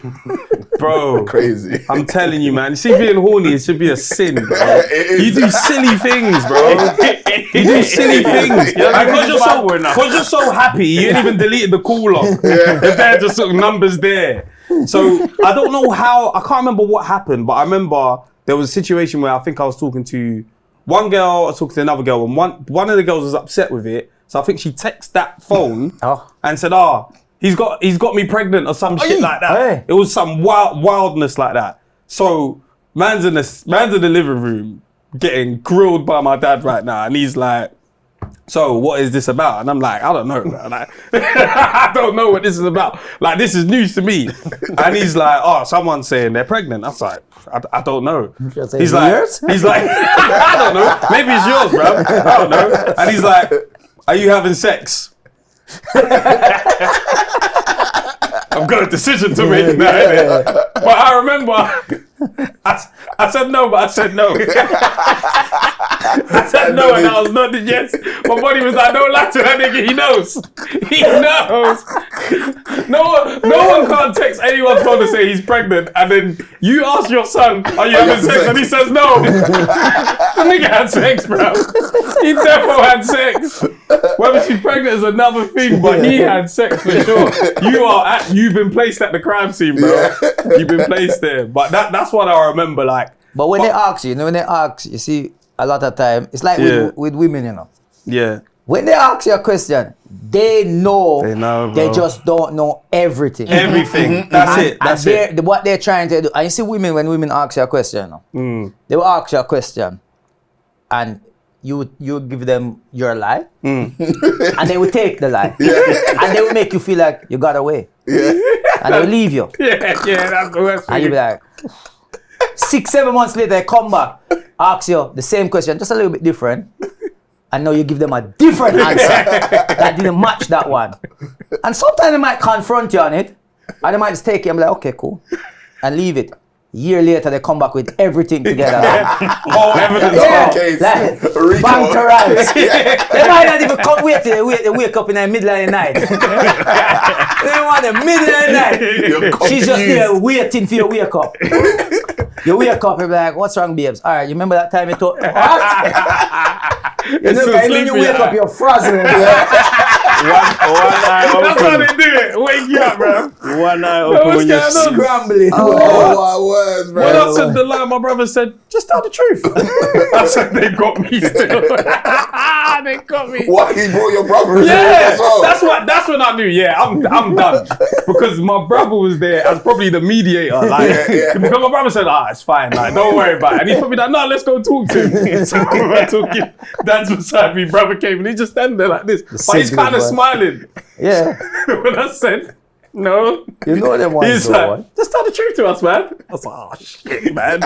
Speaker 1: Bro.
Speaker 5: Crazy.
Speaker 1: I'm telling you, man. You see, being horny, it should be a sin, bro. You do silly things, bro. You do silly things. Because you're so happy, you ain't even deleted the call log. They're just sort of numbers there. So I don't know how, I can't remember what happened, but I remember there was a situation where I think I was talking to one girl, I was talking to another girl, and one of the girls was upset with it. So I think she texted that phone and said, he's got me pregnant or some shit like that.
Speaker 2: Hey.
Speaker 1: It was some wildness like that. So man's in the living room getting grilled by my dad right now, and he's like, so what is this about? And I'm like, I don't know, man. Like, I don't know what this is about. Like, this is news to me. And he's like, someone's saying they're pregnant. I was like, I don't know. He's like, I don't know. Maybe it's yours, bro. I don't know. And he's like, are you having sex? I've got a decision to make now, innit? But I remember, I said no, but I said no. I said no, and I was nodding yes. My body was like, don't lie to that nigga, he knows. He knows. No one can't text anyone's phone to say he's pregnant, and then you ask your son, are you having sex? And he says no. The nigga had sex, bro. He definitely had sex. Whether she's pregnant is another thing, but he had sex for sure. You've been placed at the crime scene, bro. You've been placed there. But that's what I remember, like.
Speaker 2: But when they ask you, you see, a lot of time, it's like with women, you know.
Speaker 1: Yeah.
Speaker 2: When they ask you a question, they know,
Speaker 1: bro.
Speaker 2: they just don't know everything.
Speaker 1: Everything. That's it.
Speaker 2: What they're trying to do. And you see women, when women ask you a question, they will ask you a question and you give them your lie and they will take the lie. And they will make you feel like you got away. And they'll leave you.
Speaker 1: Yeah, that's the worst thing.
Speaker 2: And you'll be like, 6-7 months later, they come back, ask you the same question, just a little bit different. And now you give them a different answer that didn't match that one. And sometimes they might confront you on it, and they might just take it and be like, okay, cool, and leave it. A year later, they come back with everything together.
Speaker 1: All evidence.
Speaker 2: Like, bank arrives. They might not even come wait till they wake up in the middle of the night. They want the middle of the night. She's just there waiting for you to wake up. You wake up and be like, what's wrong, babes? All right, you remember that time you told what? You know, and when you wake up, you're frozen.
Speaker 4: One eye open.
Speaker 1: That's how they do it. Wake you up, bro.
Speaker 4: One eye open when you're
Speaker 2: scrambling.
Speaker 5: Oh, my words, bro.
Speaker 1: When I said the lie, my brother said, just tell the truth. I said, they got me still. They got me.
Speaker 5: What? He brought your brother?
Speaker 1: Yeah, that's when I knew. Yeah, I'm done because my brother was there as probably the mediator. Like, because my brother said, it's fine. Like, don't worry about it. And he's probably like, no, let's go talk to him. So we're talking. Dad's beside me. Brother came and he just standing there like this, but he's kind of smiling.
Speaker 2: Yeah.
Speaker 1: When I said, No.
Speaker 2: You know them ones,
Speaker 1: He's
Speaker 2: though,
Speaker 1: like, just tell the truth to us, man. I was like, oh shit, man.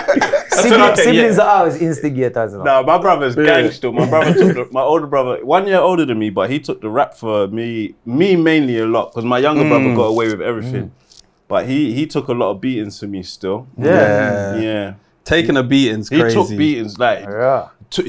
Speaker 2: Siblings are always instigators. You know?
Speaker 4: No, my brother's gangster. My brother took my older brother, 1 year older than me, but he took the rap for me mainly a lot because my younger brother got away with everything. But he took a lot of beatings for me still. Yeah.
Speaker 1: Taking a beating's crazy.
Speaker 4: He took beatings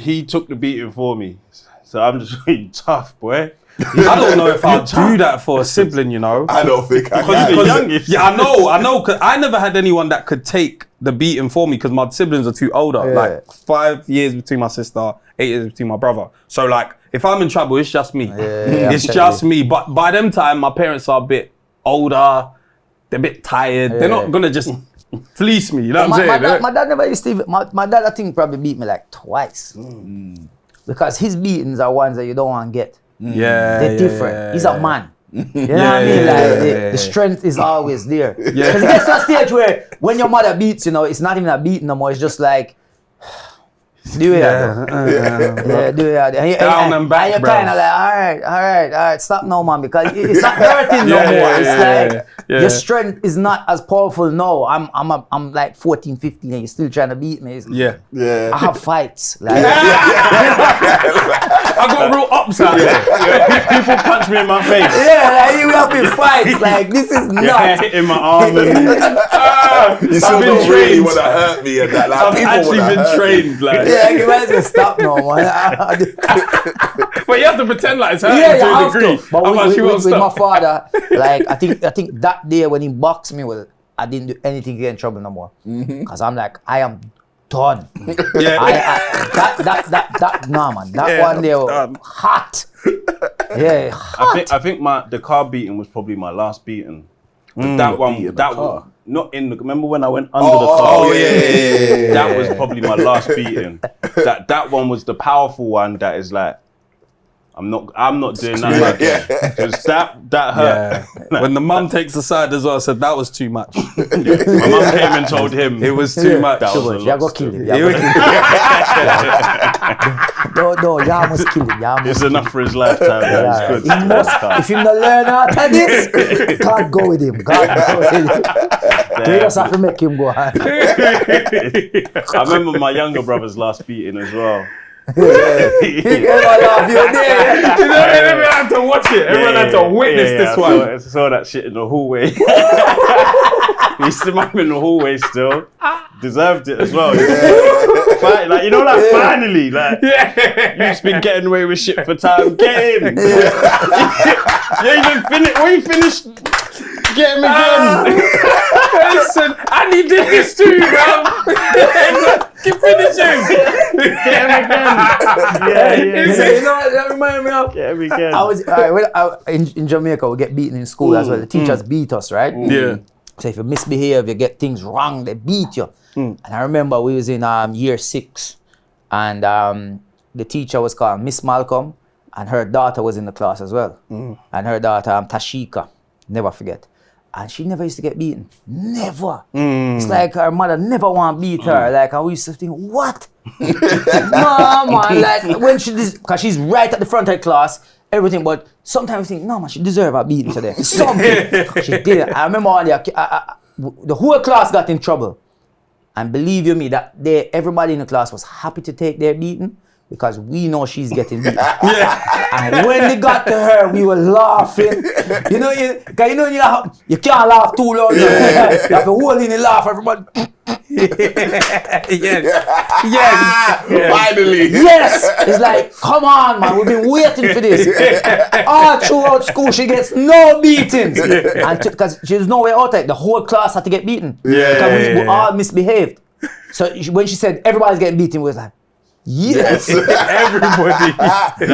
Speaker 4: he took the beating for me. So I'm just really tough, boy.
Speaker 1: I don't know if I'd do that for a sibling, you know.
Speaker 5: I don't think I
Speaker 4: Because
Speaker 5: can.
Speaker 4: you're the youngest.
Speaker 1: Yeah, I know, because I never had anyone that could take the beating for me because my siblings are too older.
Speaker 2: Yeah.
Speaker 1: Like 5 years between my sister, 8 years between my brother. So like, if I'm in trouble, it's just me. It's just me. But by them time, my parents are a bit older. They're a bit tired. They're not gonna just fleece me. You know what I'm saying?
Speaker 2: My dad never used to. My dad, I think, probably beat me like twice. Because his beatings are ones that you don't want to get.
Speaker 1: Yeah,
Speaker 2: They're different. He's a man. You know what I mean? Like the strength is always there. Because it gets to a stage where when your mother beats, you know, it's not even a beat no more. It's just like, do it. Do it.
Speaker 1: Down and back,
Speaker 2: and you're
Speaker 1: bro.
Speaker 2: kind of like, all right, stop now, man, because it's not hurting no more. It's like your strength is not as powerful now. I'm like 14, 15, and you're still trying to beat me.
Speaker 5: Yeah.
Speaker 2: I have fights. Like,
Speaker 1: I got real ups out there.
Speaker 4: People punch me in my face.
Speaker 2: like you have in fights. Like this is not.
Speaker 4: Hitting my arm and
Speaker 5: You still don't really want to hurt me and that. Like,
Speaker 1: I've
Speaker 5: people
Speaker 1: actually
Speaker 5: wanna
Speaker 1: been
Speaker 5: hurt me.
Speaker 1: trained, like.
Speaker 2: Yeah, you might as well stop now, man.
Speaker 1: But you have to pretend like it's hurting
Speaker 2: Yeah, you
Speaker 1: to a
Speaker 2: have
Speaker 1: degree.
Speaker 2: to. But
Speaker 1: Otherwise she won't
Speaker 2: with my
Speaker 1: stop.
Speaker 2: father, like I think that day when he boxed me, I didn't do anything to get in trouble no more. Cause I'm like, I am done.
Speaker 1: Yeah.
Speaker 2: Nah, man. That one day was hot. Yeah, hot.
Speaker 4: I think the car beating was probably my last beating. That one, not in the. Remember when I went under the car?
Speaker 5: Oh yeah.
Speaker 4: That was probably my last beating. That one was the powerful one. That is like, I'm not doing that again. Because that hurt.
Speaker 1: Yeah. When the mum takes the side as well, I said that was too much.
Speaker 4: My mum came and told him
Speaker 1: It was too much.
Speaker 4: that was a
Speaker 2: You
Speaker 4: lot
Speaker 2: go kill
Speaker 4: still.
Speaker 2: him. No, you must kill him.
Speaker 4: It's enough for his lifetime. Yeah, it's good.
Speaker 2: He must, if you not learn out of this, God go with him. God go with him. We just have to make him go.
Speaker 4: I remember my younger brother's last beating as well.
Speaker 2: He ever love you there.
Speaker 1: You know, everyone had to watch it. Everyone had to witness this one.
Speaker 4: I saw that shit in the hallway. He smacked me in the hallway still. Deserved it as well. Like, you know, like finally, like you've just been getting away with shit for time. Get him. You even finished. When you finished, get him again.
Speaker 1: Listen, I need this too, bro. Keep finishing.
Speaker 4: Get him again. Yeah.
Speaker 2: You know what that reminded me of?
Speaker 4: Get him again.
Speaker 2: I was in Jamaica. We get beaten in school as well. The teachers beat us, right?
Speaker 1: Yeah.
Speaker 2: So if you misbehave, you get things wrong, they beat you. And I remember we was in year 6, and the teacher was called Miss Malcolm, and her daughter was in the class as well. And her daughter, Tashika, never forget. And she never used to get beaten. Never. It's like her mother never want to beat her. Like, and we used to think, what? No, man. Like, when she, because she's right at the front of the class, everything, but sometimes we think, no, man, she deserve a beating today. Something. She did. I remember one day, the whole class got in trouble. And believe you me, that day, everybody in the class was happy to take their beating because we know she's getting beaten. And when they got to her, we were laughing. You know, you can't laugh too loud. You have to hold in and laugh, everybody.
Speaker 5: Finally.
Speaker 2: Yes! It's like, come on, man, we've been waiting for this. All throughout school, she gets no beatings. And because there's no way out of it, the whole class had to get beaten. Because we all misbehaved. So when she said everybody's getting beaten, we was like, yes!
Speaker 1: Everybody.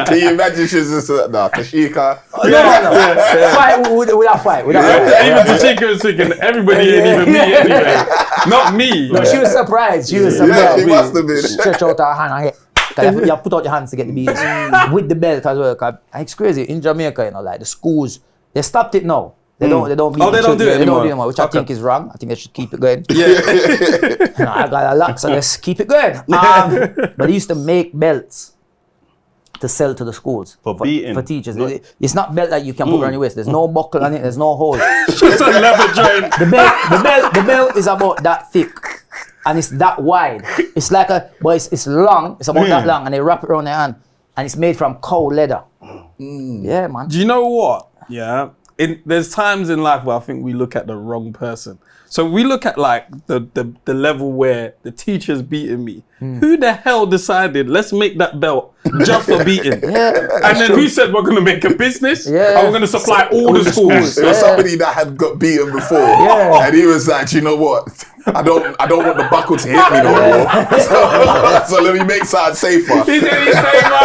Speaker 5: Can you imagine she's just Tashika?
Speaker 2: No. Fight with a fight.
Speaker 1: Even Tashika was thinking, everybody ain't even me anyway. Not me.
Speaker 2: No, she was surprised. She
Speaker 5: She must have been.
Speaker 2: Stretch out her hand and hit. You put out your hands to get the beats with the belt as well. Cause it's crazy in Jamaica, you know, like the schools, they stopped it now. They don't beat
Speaker 1: they don't do it anymore.
Speaker 2: Which I think is wrong. I think they should keep it going.
Speaker 1: Yeah.
Speaker 2: I got a lot, so let's keep it going. But they used to make belts. to sell to the schools
Speaker 4: For beating.
Speaker 2: for teachers. It's not belt that you can put around your waist. There's no buckle on it. There's no hole.
Speaker 1: Just a leather joint.
Speaker 2: The belt is about that thick, and it's that wide. It's like but it's long. It's about that long, and they wrap it around their hand, and it's made from cow leather. Yeah, man.
Speaker 1: Do you know what? Yeah. There's times in life where I think we look at the wrong person. So we look at like the level where the teacher's beating me. Who the hell decided, let's make that belt just for beating? And then who said we're going to make a business? And we're going to supply all the schools.
Speaker 5: There was somebody that had got beaten before. And he was like, you know what? I don't want the buckle to hit me no more. So let me make something safer.
Speaker 1: He's safer.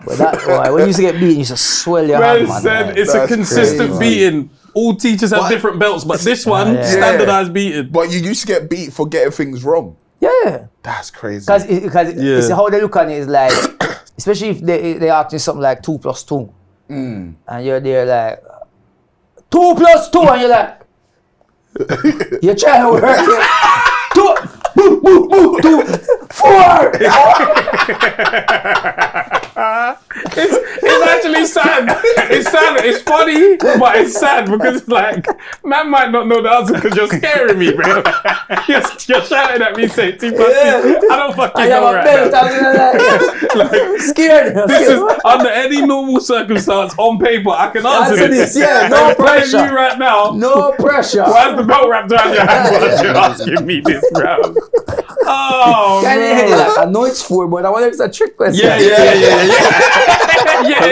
Speaker 2: But when you used to get beaten, you used to swell your hand, man.
Speaker 1: Said it's a consistent beating. All teachers have different belts, but this one, standardized beating.
Speaker 5: But you used to get beat for getting things wrong.
Speaker 2: Yeah.
Speaker 5: That's crazy.
Speaker 2: Because it's how they look on it is like, especially if they ask you something like 2 + 2. And you're there like, 2 + 2, and you're like, you're trying to work it. 2, 4.
Speaker 1: It's actually sad. It's sad. It's funny, but it's sad because it's like, man might not know the answer because you're scaring me, bro. You're shouting at me saying 2 + 2. I don't fucking know right now.
Speaker 2: Like, scared.
Speaker 1: This is under any normal circumstance on paper. I can answer this.
Speaker 2: Yeah, no pressure.
Speaker 1: You right now.
Speaker 2: No pressure.
Speaker 1: Why is the belt wrapped around your hand while you're asking me this, bro? Oh,
Speaker 2: Can you hear like, I know it's 4, but I wonder if it's a trick question.
Speaker 1: Yeah.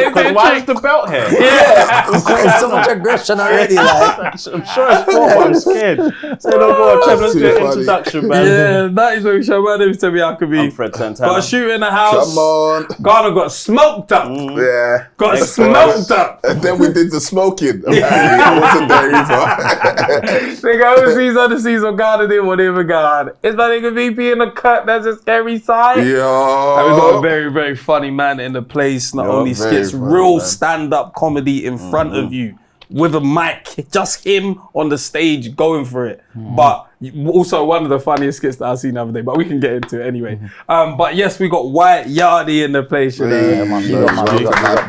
Speaker 4: Because why is the belt here?
Speaker 2: There's so much aggression already. Like.
Speaker 4: I'm sure it's 4, but I'm scared. So don't go on, Trev, let's do an introduction, man.
Speaker 1: Yeah, that is what we show. My name is Temi Akabi.
Speaker 4: I'm Fred Santana.
Speaker 1: Got a shooter in the house.
Speaker 5: Come on.
Speaker 1: Ghana got smoked up.
Speaker 5: Yeah.
Speaker 1: Got smoked up.
Speaker 5: And then we did the smoking. Apparently, I wasn't there either.
Speaker 1: They go overseas on the season. Ghana did whatever God. It's my nigga VP in the cut. That's a scary side. And we got a very, very funny man in the place. Not only skits, real stand-up comedy in front of you with a mic. Just him on the stage going for it. But also one of the funniest skits that I've seen the other day. But we can get into it anyway. But yes, we got YARDIE in the place. You know?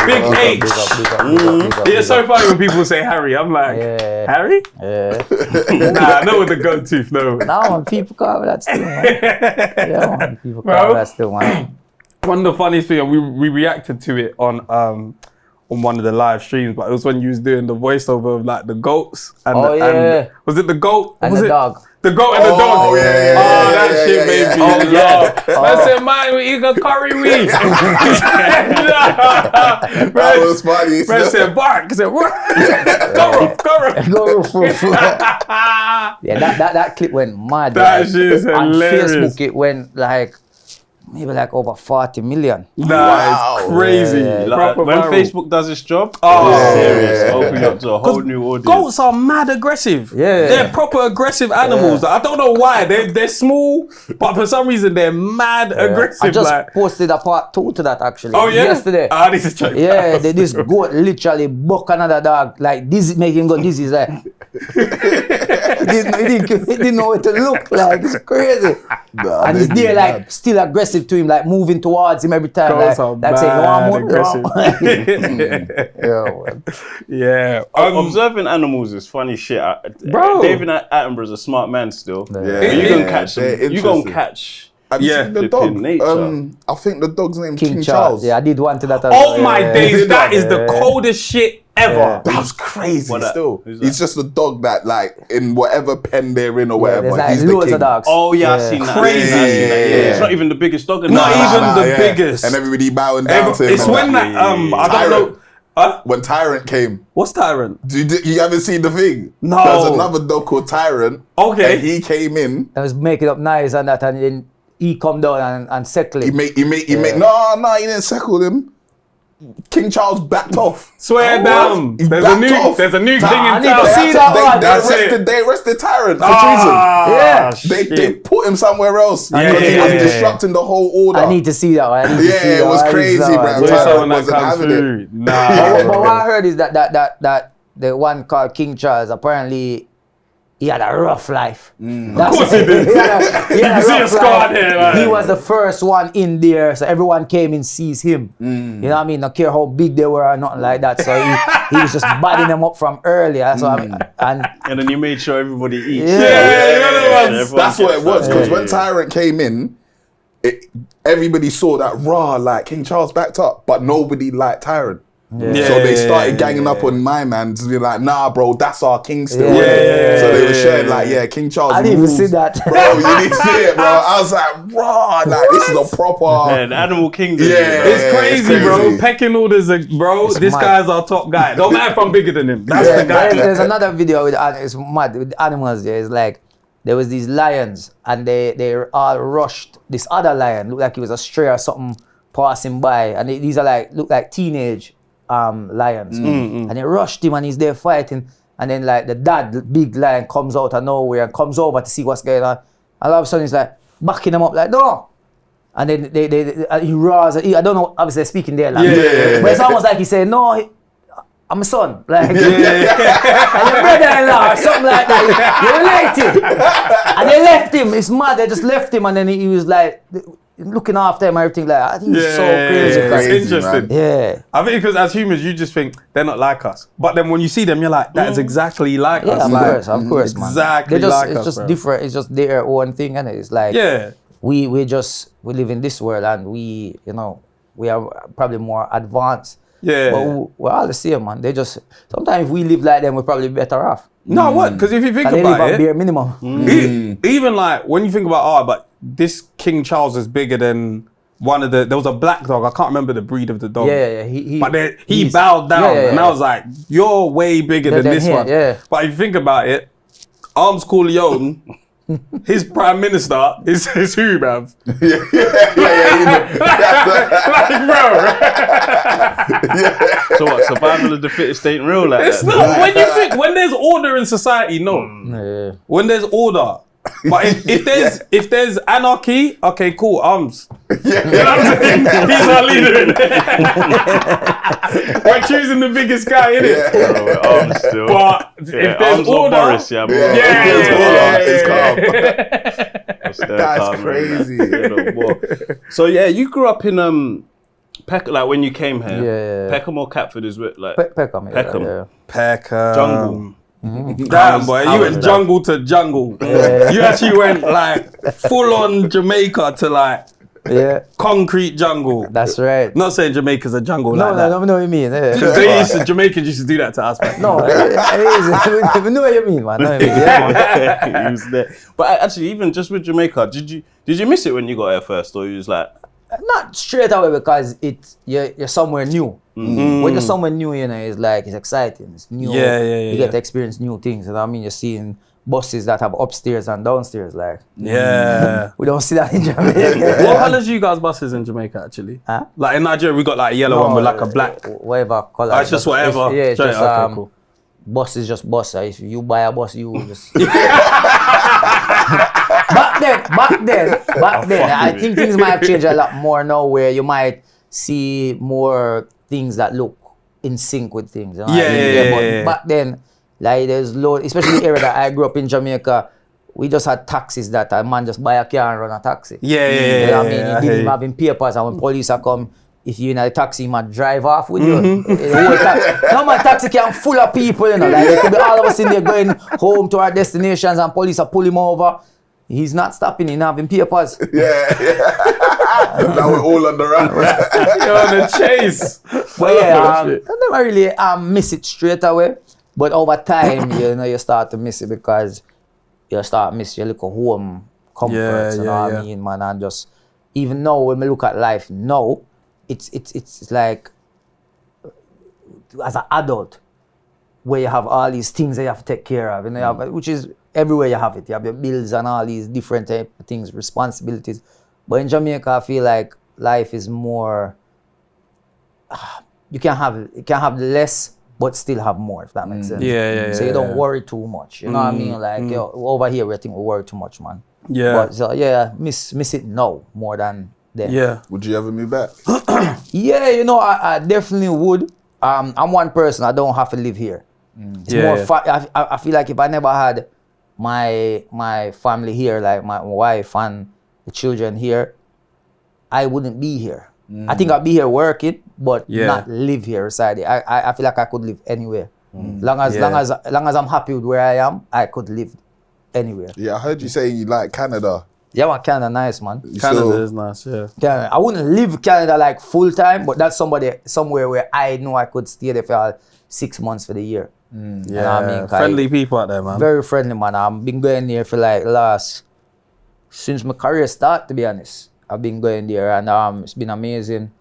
Speaker 1: Big H. It's so funny when people say Harry. I'm like, Harry? Nah, not with the gun tooth, no.
Speaker 2: No, people call me that still, man. Yeah, people call me that still, man.
Speaker 1: One of the funniest things, we reacted to it on one of the live streams, but it was when you was doing the voiceover of like the goats and, and was it the goat
Speaker 2: and the dog?
Speaker 1: The goat and the dog. That shit made me laugh. I said, man, we eat a curry weed.
Speaker 5: That was funny.
Speaker 1: I said, bark. I said, what? Go rough.
Speaker 2: Yeah, that clip went mad.
Speaker 1: That shit is hilarious.
Speaker 2: On Facebook, it went like maybe like over 40 million.
Speaker 1: Nah, it's crazy.
Speaker 4: Like, when
Speaker 1: viral.
Speaker 4: Facebook does its job, it's serious. Opening up to a whole new audience.
Speaker 1: Goats are mad aggressive.
Speaker 2: Yeah.
Speaker 1: They're proper aggressive animals. I don't know why. They're small, but for some reason they're mad aggressive.
Speaker 2: I just posted a part 2 to that actually.
Speaker 1: Oh yeah?
Speaker 2: Yesterday.
Speaker 1: I need to check that out.
Speaker 2: This goat literally buck another dog. Like this making him go dizzy. He's like he didn't know what to look like. It's crazy. And he's there like still aggressive to him, like moving towards him every time. Like saying,
Speaker 1: Yeah.
Speaker 4: Observing animals is funny shit.
Speaker 1: Bro.
Speaker 4: David Attenborough's a smart man still.
Speaker 5: Yeah.
Speaker 4: You gonna catch them. You gonna catch.
Speaker 5: Have you seen the dog?
Speaker 4: Nature.
Speaker 5: I think the dog's name King Charles.
Speaker 2: Yeah, I did one to that.
Speaker 1: Oh my days, that is the coldest shit ever.
Speaker 5: That was crazy still.
Speaker 4: Who's that?
Speaker 5: He's just a dog that like in whatever pen they're in or whatever.
Speaker 2: There's like
Speaker 5: he's the
Speaker 2: loads
Speaker 5: king.
Speaker 2: of dogs.
Speaker 4: Oh yeah, I've seen that.
Speaker 1: Crazy.
Speaker 4: It's not even the biggest dog in the
Speaker 1: Not
Speaker 4: house.
Speaker 1: even the biggest.
Speaker 5: And everybody bowing down to him.
Speaker 1: It's when that I don't know.
Speaker 5: When Tyrant came.
Speaker 1: What's Tyrant?
Speaker 5: You haven't seen the thing?
Speaker 1: No.
Speaker 5: There's another dog called Tyrant.
Speaker 1: Okay.
Speaker 5: And he came in.
Speaker 2: I was making up nice and that, and then he come down and settle it.
Speaker 5: He made no, he didn't settle him. King Charles backed off.
Speaker 1: Swear down.
Speaker 5: He
Speaker 1: There's
Speaker 5: backed
Speaker 1: a
Speaker 5: off.
Speaker 1: new king in
Speaker 2: I need
Speaker 1: town.
Speaker 2: to see that one.
Speaker 5: They arrested Tyrant for treason. They put him somewhere else because he was disrupting the whole order.
Speaker 2: I need to see that one.
Speaker 5: It was crazy, bro. Tyrant wasn't having it.
Speaker 1: Nah.
Speaker 2: But what I heard is that the one called King Charles, apparently he had a rough life.
Speaker 1: Of course he did.
Speaker 2: He had a
Speaker 1: see a
Speaker 2: rough
Speaker 1: scar
Speaker 2: life.
Speaker 1: there, man.
Speaker 2: He was the first one in there, so everyone came and sees him. You know what I mean? Don't care how big they were or nothing like that. So he was just badding them up from earlier. So I mean, and
Speaker 4: then you made sure everybody eats.
Speaker 5: That's what it was. Because when Tyrant came in, everybody saw that raw, like King Charles backed up, but nobody liked Tyrant. So they started ganging up on my man to be like, nah, bro, that's our king still. So they were sharing like, King Charles.
Speaker 2: I didn't even see that.
Speaker 5: Bro, you need to see it, bro. I was like, raw, like this is a proper.
Speaker 4: The Animal Kingdom.
Speaker 1: It's crazy, bro. Pecking orders, bro. This guy's our top guy. Don't matter if I'm bigger than him. That's the guy.
Speaker 2: There's another video with it's mad with animals. There, it's like there was these lions and they all rushed this other lion. Looked like he was a stray or something passing by, and these are like look like teenage lions, and they rushed him and he's there fighting, and then like the dad, the big lion, comes out of nowhere and comes over to see what's going on, and all of a sudden he's like backing them up like no, and then he roars. I don't know, obviously they're speaking their language, but it's almost like he said no, I'm a son, like and your brother-in-law or something like that, you're related, and they left him. It's mad, they just left him, and then he was like looking after him and everything. Like I think it's so crazy.
Speaker 1: It's interesting.
Speaker 2: Yeah,
Speaker 1: I think because as humans, you just think they're not like us, but then when you see them, you're like, that is exactly like us.
Speaker 2: Of course, man.
Speaker 1: Exactly like us.
Speaker 2: It's just
Speaker 1: bro.
Speaker 2: different. It's just their own thing, and it's like we live in this world, and we are probably more advanced. But we're all the same, man. They just sometimes if we live like them, we're probably better off.
Speaker 1: No, what? Because if you think
Speaker 2: They live
Speaker 1: about
Speaker 2: on
Speaker 1: it,
Speaker 2: bare minimum.
Speaker 1: even like when you think about but this King Charles is bigger than one of there was a black dog. I can't remember the breed of the dog. But he bowed down, and I was like, "You're way bigger than this one." But if you think about it, Arms Corleone, his prime minister is who, bruv? Like, bro.
Speaker 4: So what? Survival of the fittest ain't real, like
Speaker 1: It's
Speaker 4: that.
Speaker 1: not when you think when there's order in society. No, when there's order. But if there's anarchy, okay, cool, Arms. You know what I'm saying? He's our leader. We're choosing the biggest guy, innit?
Speaker 4: Arms still.
Speaker 1: But if there's
Speaker 4: Arms or
Speaker 1: order,
Speaker 4: Boris,
Speaker 5: It's That's crazy.
Speaker 4: So you grew up in Peckham, like when you came here. Peckham or Catford is like
Speaker 2: Peckham.
Speaker 1: Peckham.
Speaker 4: Jungle.
Speaker 1: Damn, boy, you went jungle to jungle. You actually went like full on Jamaica to like concrete jungle.
Speaker 2: That's right.
Speaker 1: Not saying Jamaica's a jungle
Speaker 2: No,
Speaker 1: like that.
Speaker 2: no, we know what you mean.
Speaker 1: Jamaicans used to do that to us, man.
Speaker 2: No, we know what you mean, man.
Speaker 4: He was there. But actually, even just with Jamaica, did you miss it when you got here first, or you was like?
Speaker 2: Not straight away because you're somewhere new. When you're somewhere new, it's like it's exciting. It's new. You get to experience new things. You know what I mean? You're seeing buses that have upstairs and downstairs. Like we don't see that in Jamaica.
Speaker 1: What colours you guys buses in Jamaica actually?
Speaker 2: Huh?
Speaker 1: Like in Nigeria, we got like a yellow one with like a black.
Speaker 2: Whatever color.
Speaker 1: Oh, it's just whatever.
Speaker 2: It's just
Speaker 1: okay, cool.
Speaker 2: Bus is just bus. If you buy a bus, you just. Back then, I think things might have changed a lot more now, where you might see more things that look in sync with things. You know? But back then, like there's loads, especially the area that I grew up in Jamaica, we just had taxis that a man just buy a car and run a taxi. You know what I mean? He didn't even have him papers, and when police are come, if you're in a taxi, you might drive off with you. No, my taxi can full of people, you know. Like it could be all of us in there going home to our destinations, and police are pulling him over. He's not stopping, he's not having papers.
Speaker 5: Now we're all on the run.
Speaker 1: You're on the chase.
Speaker 2: But I never really miss it straight away. But over time, you start to miss it because you start to miss your little home comforts. You know what I mean, man? And just even now, when we look at life now, it's like as an adult, where you have all these things that you have to take care of, and you have, which is everywhere you have it. You have your bills and all these different type of things, responsibilities. But in Jamaica, I feel like life is more. You can have less, but still have more, if that makes sense. So you don't worry too much. You know what I mean? Like over here, I think we worry too much, man. But so miss it now more than then.
Speaker 5: Would you ever move back?
Speaker 2: I definitely would. I'm one person. I don't have to live here. It's more fun. I feel like if I never had my family here, like my wife and the children here, I wouldn't be here. I think I'd be here working, but not live here, reside here. I feel like I could live anywhere. Long as I'm happy with where I am, I could live anywhere.
Speaker 5: Yeah, I heard you say you like Canada.
Speaker 2: Yeah, man, Canada nice, man.
Speaker 4: Canada is nice, yeah.
Speaker 2: Canada. I wouldn't live Canada like full time, but that's somewhere where I know I could stay there for 6 months for the year.
Speaker 4: Yeah,
Speaker 2: you know what I mean?
Speaker 4: friendly people out there, man.
Speaker 2: Very friendly, man. I've been going there for like since my career start, to be honest. I've been going there and it's been amazing.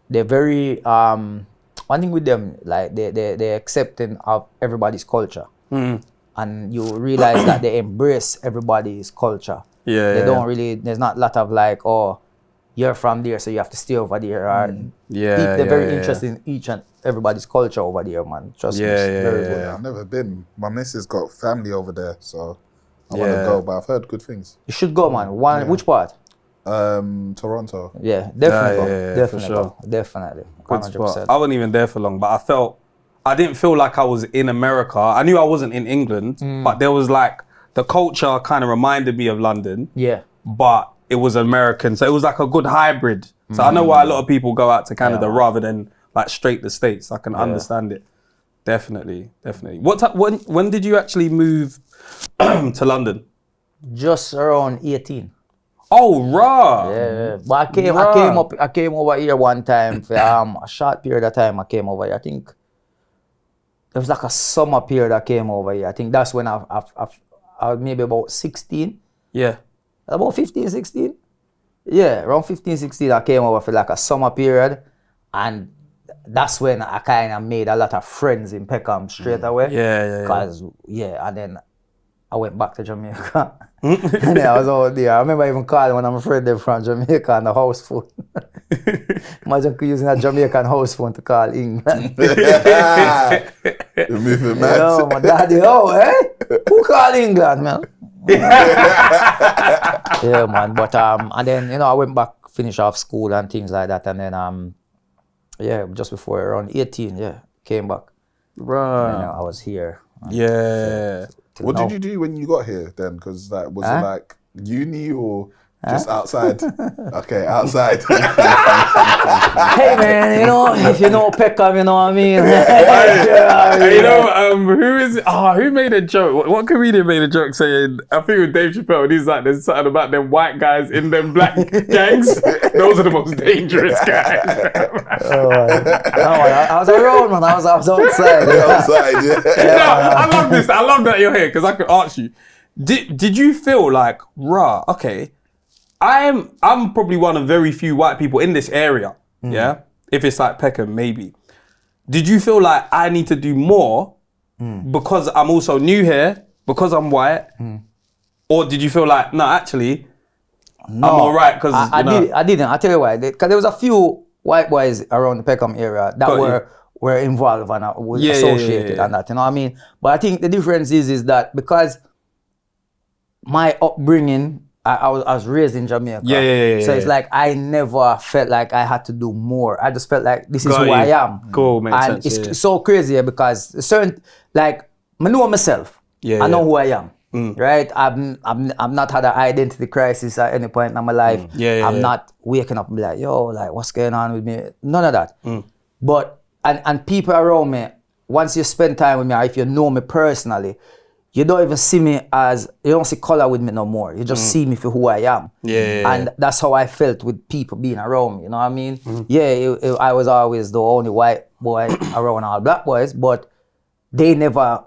Speaker 2: They're very one thing with them, like they're accepting of everybody's culture. And you realize that they embrace everybody's culture. They don't really, there's not a lot of like, oh, you're from there, so you have to stay over there. Or they're very interested in each and everybody's culture over there, man. Trust me, it's very good.
Speaker 5: I've never been. My missus got family over there, so I want to go, but I've heard good things.
Speaker 2: You should go, man. Which part?
Speaker 5: Toronto.
Speaker 2: Yeah, definitely. Definitely,
Speaker 4: for sure.
Speaker 2: Definitely.
Speaker 4: Good spot. I wasn't even there for long, but I didn't feel like I was in America. I knew I wasn't in England, but there was like, the culture kind of reminded me of London. Yeah. But it was American, so it was like a good hybrid. So I know why a lot of people go out to Canada rather than like straight the States. I can understand it. Definitely. When did you actually move to London?
Speaker 2: Just around 18.
Speaker 4: Oh, raw.
Speaker 2: Yeah, but I came over here one time for a short period of time. I came over here. I think it was like a summer period I came over here. I think that's when I was maybe about 16. Yeah. About 15, 16. Yeah, around 15, 16 I came over for like a summer period. And that's when I kind of made a lot of friends in Peckham straight away. And then I went back to Jamaica. And then I was out there. I remember even calling one of my friends there from Jamaica on the house phone. Imagine using a Jamaican house phone to call England.
Speaker 5: You're moving mad.
Speaker 2: Yo, my daddy, who called England, man? Yeah, man. But and then I went back, finished off school and things like that, and then just before around 18, came back. Right. And, I was here.
Speaker 5: What did you do when you got here then? Because was it like uni or just outside? Okay, outside.
Speaker 2: Hey man, if you know Peckham, you know what I mean.
Speaker 1: Who made a joke? What comedian made a joke saying? I think with Dave Chappelle, and he's like, there's something about them white guys in them black gangs. Those are the most dangerous guys.
Speaker 2: I was around, man. I was outside.
Speaker 1: I love this. I love that you're here because I could ask you. Did you feel like, okay, I'm probably one of very few white people in this area. Yeah, if it's like Peckham, maybe. Did you feel like I need to do more because I'm also new here, because I'm white, or did you feel like actually, I'm all right because
Speaker 2: I didn't. I tell you why. Because there was a few white boys around the Peckham area that were involved and was associated and that. You know what I mean? But I think the difference is that because my upbringing, I was raised in Jamaica. So it's like I never felt like I had to do more. I just felt like this is who I am.
Speaker 4: Cool, makes sense.
Speaker 2: And it's so crazy because certain, like, I know myself. I know who I am. Right? I've not had an identity crisis at any point in my life. I'm not waking up and be like, yo, like, what's going on with me? None of that. But, and people around me, once you spend time with me, or if you know me personally, you don't even see me you don't see color with me no more. You just see me for who I am. And that's how I felt with people being around me, you know what I mean? I was always the only white boy around all black boys, but they never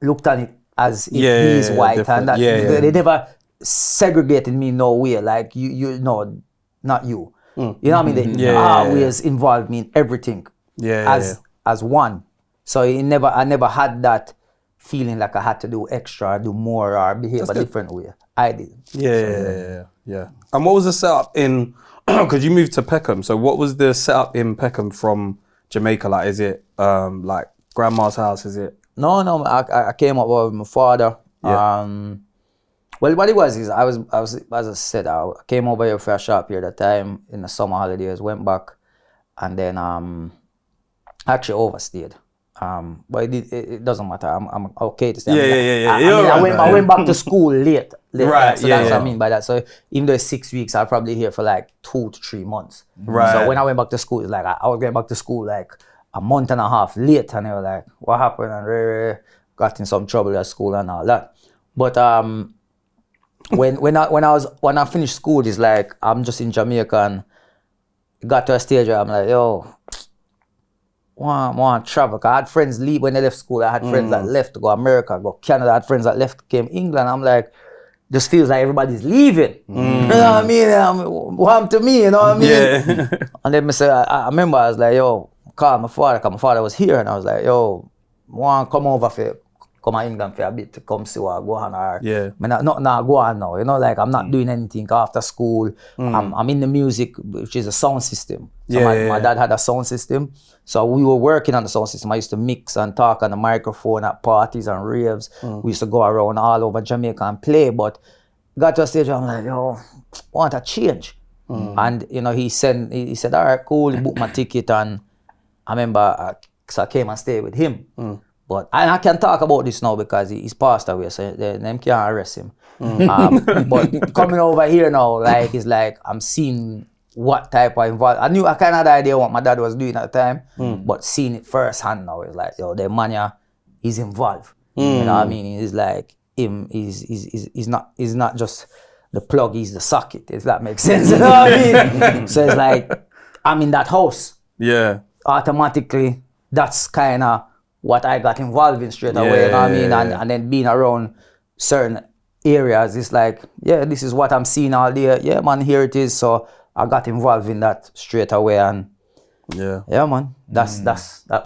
Speaker 2: looked at it as if he's white and that. They never segregated me no way, like you know, not you. You know what I mean? They always involved me in everything as one. So I never had that feeling like I had to do extra, do more, or behave a different way. I did.
Speaker 1: Yeah. And what was the setup in, because you moved to Peckham, so what was the setup in Peckham from Jamaica? Like, is it like grandma's house, is it?
Speaker 2: No, I came up with my father. Well, what it was is, I was, as I said, I came over here for a short period of time in the summer holidays, went back, and then actually overstayed. But it doesn't matter. I'm okay to say. I went back to school late.
Speaker 1: Right.
Speaker 2: So that's what I mean by that. So even though it's 6 weeks, I'm probably here for like 2 to 3 months.
Speaker 1: Right.
Speaker 2: So when I went back to school, it's like I was going back to school like a month and a half late, and they were like, "What happened?" And got in some trouble at school and all that. But when I finished school, it's like I'm just in Jamaica and it got to a stage where I'm like, yo, want to travel. Cause I had friends leave when they left school. I had friends that left to go America, go Canada. I had friends that left, came England. I'm like, just feels like everybody's leaving. You know what I mean? What happened to me? You know what I mean?
Speaker 1: Yeah.
Speaker 2: And then I remember I was like, yo, call my father, because my father was here, and I was like, yo, want to come over for come to England for a bit to come see what go on. Or, not go on now. You know, like I'm not doing anything after school. I'm in the music, which is a sound system. So my dad had a sound system. So we were working on the sound system. I used to mix and talk on the microphone at parties and raves. We used to go around all over Jamaica and play. But got to a stage where I'm like, yo, I want to change. And you know, he said, all right, cool. He booked my ticket, and I remember so I came and stayed with him. But I can talk about this now because he's passed away, so them can't arrest him. But coming over here now, like it's like I'm seeing what type of involvement. I kind of had an idea what my dad was doing at the time, but seeing it firsthand now, it's like, yo, the man is involved. You know what I mean? It's like him. He's not just the plug. He's the socket. If that makes sense. You know what I mean? So it's like I'm in that house.
Speaker 1: Yeah.
Speaker 2: Automatically, that's kind of what I got involved in straight away, you know what I mean? And then being around certain areas, it's like, yeah, this is what I'm seeing all day. Yeah, man, here it is. So I got involved in that straight away, and yeah, man, that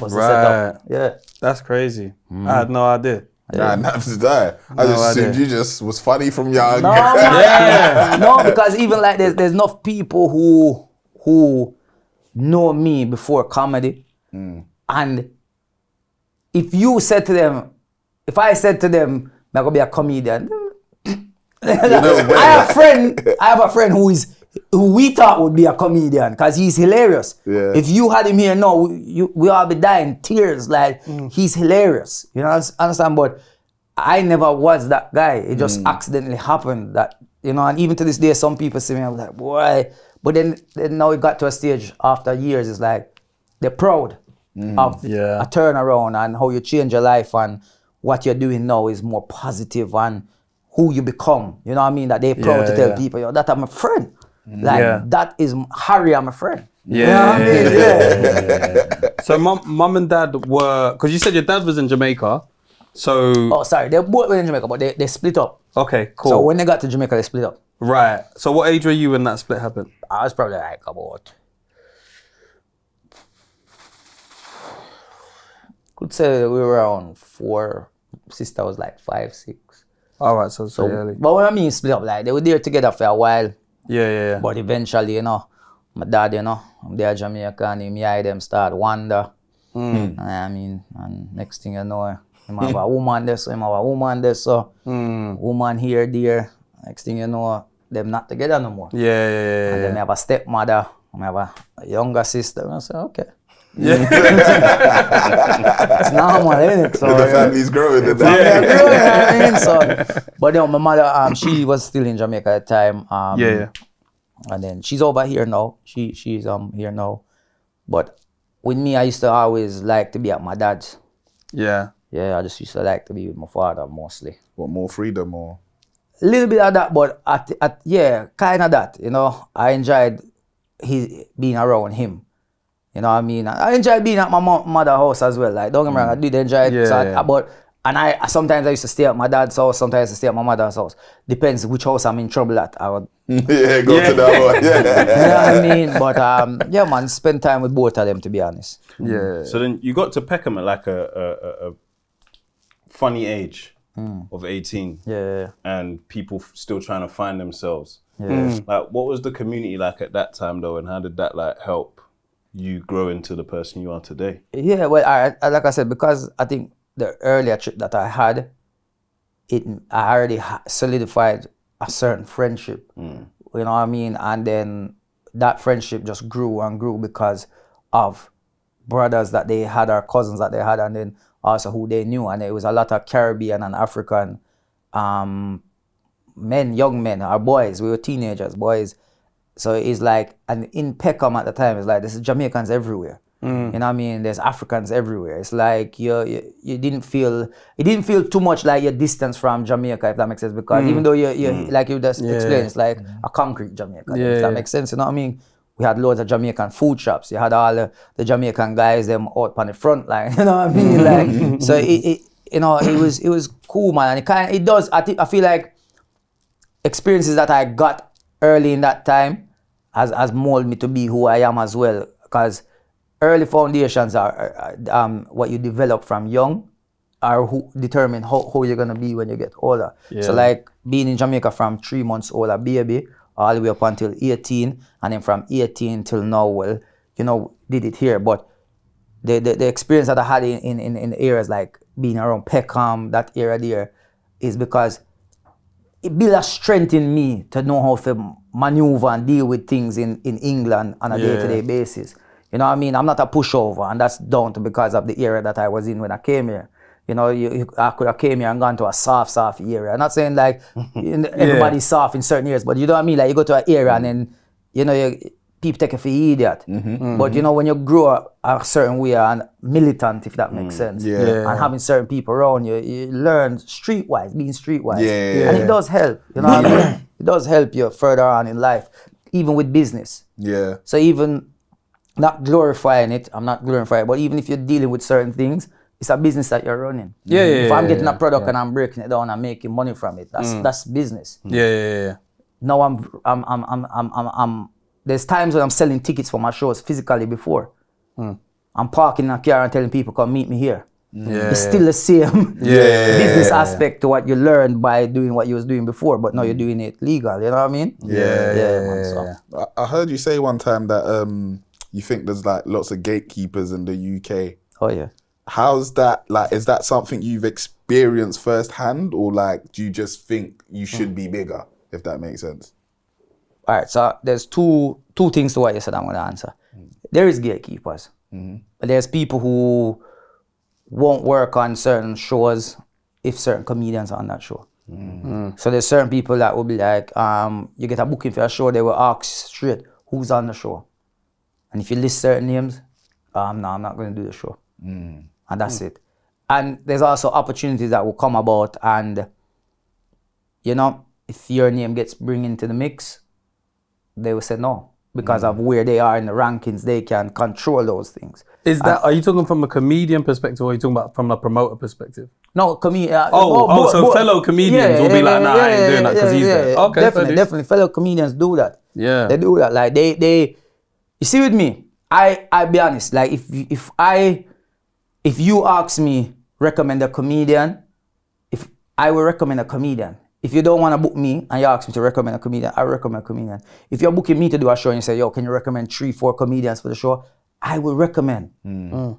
Speaker 2: was the setup. Yeah,
Speaker 1: that's crazy. I had no idea.
Speaker 5: Yeah, never did I. I just assumed you just was funny from young.
Speaker 2: No, man. No, because even like there's enough people who know me before comedy, and if I said to them, I'm gonna be a comedian. I have a friend who we thought would be a comedian because he's hilarious. Yeah. If you had him here now, we all be dying tears. Like he's hilarious. You know, understand? But I never was that guy. It just accidentally happened that, you know. And even to this day, some people see me, I'm like, boy. But then now it got to a stage after years. It's like they're proud of a turnaround and how you change your life, and what you're doing now is more positive and who you become. You know what I mean? That they're proud to tell people, yo, that I'm a friend. Like that is Harry, I'm a friend.
Speaker 1: Yeah.
Speaker 2: You know what I mean?
Speaker 1: So mum and dad were, because you said your dad was in Jamaica. So
Speaker 2: they both were in Jamaica, but they split up.
Speaker 1: Okay, cool.
Speaker 2: So when they got to Jamaica, they split up.
Speaker 1: Right. So what age were you when that split happened?
Speaker 2: I was probably like about, could say we were around 4. Sister was like 5, 6.
Speaker 1: All right, so early.
Speaker 2: But what I mean split up, like they were there together for a while.
Speaker 1: Yeah.
Speaker 2: But eventually, you know, my dad, you know, I'm there Jamaica, and him and them start wander. I mean, and next thing you know, him have a woman there, so him have a woman there, so woman here, there. Next thing you know, them not together no more.
Speaker 1: Yeah.
Speaker 2: And then I have a stepmother, I have a younger sister. And I say, okay.
Speaker 1: Yeah.
Speaker 2: It's normal, isn't it? So,
Speaker 5: the family's growing.
Speaker 2: But then my mother, she was still in Jamaica at the time. And then she's over here now. She's here now. But with me, I used to always like to be at my dad's.
Speaker 1: Yeah.
Speaker 2: Yeah, I just used to like to be with my father mostly.
Speaker 5: Want more freedom or?
Speaker 2: A little bit of that, but kind of that. You know, I enjoyed being around him. You know what I mean? I enjoy being at my mother's house as well. Like, don't get me wrong, I did enjoy it. I sometimes I used to stay at my dad's house, sometimes I used to stay at my mother's house. Depends which house I'm in trouble at. I would
Speaker 5: go to that one.
Speaker 2: You know what I mean? But yeah, man, spend time with both of them, to be honest.
Speaker 1: Yeah.
Speaker 4: So then you got to Peckham at like a funny age of 18.
Speaker 2: Yeah.
Speaker 4: And people still trying to find themselves.
Speaker 2: Yeah.
Speaker 4: Like, what was the community like at that time though, and how did that like help you grow into the person you are today?
Speaker 2: Yeah, well, I like I said, because I think the earlier trip that I had, I already solidified a certain friendship. You know what I mean? And then that friendship just grew and grew because of brothers that they had or cousins that they had, and then also who they knew. And it was a lot of Caribbean and African men, young men, or boys. We were teenagers, boys. So it's like, and in Peckham at the time, it's like, there's Jamaicans everywhere. You know what I mean? There's Africans everywhere. It's like you didn't feel, it didn't feel too much like you're distance from Jamaica, if that makes sense. Because even though you like you just explained, it's like a concrete Jamaica, if that makes sense. You know what I mean? We had loads of Jamaican food shops. You had all the Jamaican guys them out on the front line. You know what I mean? Like, so it you know, it was cool, man. And it does. I feel like experiences that I got early in that time has molded me to be who I am as well. Because early foundations are what you develop from young, are who determine how you're gonna be when you get older. So like being in Jamaica from 3 months old, a baby, all the way up until 18, and then from 18 till now, well, you know, did it here. But the experience that I had in areas like being around Peckham, that area there, is because it built a strength in me to know how to maneuver and deal with things in England on a day-to-day basis. You know what I mean? I'm not a pushover, and that's down to because of the area that I was in when I came here. You know, I could have came here and gone to a soft area. I'm not saying like everybody's soft in certain areas, but you know what I mean? Like you go to an area and then, you know, people take you for idiot. But you know, when you grow up a certain way and militant, if that makes sense, and having certain people around you, you learn streetwise, being streetwise. And it does help, you know what I mean? It does help you further on in life, even with business. So even not glorifying it, I'm not glorifying it, but even if you're dealing with certain things, it's a business that you're running. If I'm getting a product and I'm breaking it down and making money from it, that's business. Now I'm there's times when I'm selling tickets for my shows physically before. I'm parking in a car and telling people, come meet me here. It's still the same business aspect to what you learned by doing what you was doing before, but now you're doing it legal, you know what I mean?
Speaker 5: I heard you say one time that you think there's like lots of gatekeepers in the UK.
Speaker 2: Oh yeah.
Speaker 5: How's that, like, is that something you've experienced firsthand, or like, do you just think you should be bigger, if that makes sense?
Speaker 2: All right, so there's two things to what you said I'm gonna answer. There is gatekeepers, but there's people who won't work on certain shows if certain comedians are on that show. So there's certain people that will be like, you get a booking for a show, they will ask straight, who's on the show? And if you list certain names, no, I'm not gonna do the show. And that's it. And there's also opportunities that will come about, and you know, if your name gets bring into the mix, they will say no. Because of where they are in the rankings, they can control those things.
Speaker 1: Is that, are you talking from a comedian perspective, or are you talking about from a promoter perspective?
Speaker 2: No,
Speaker 1: so fellow comedians will be like, nah, I ain't doing that because he's there. Okay,
Speaker 2: definitely. Fellow comedians do that. They do that. Like they you see with me, I be honest, like if you ask me recommend a comedian, if I will recommend a comedian. If you don't want to book me and you ask me to recommend a comedian, I recommend a comedian. If you're booking me to do a show and you say, yo, can you recommend 3-4 comedians for the show? I will recommend.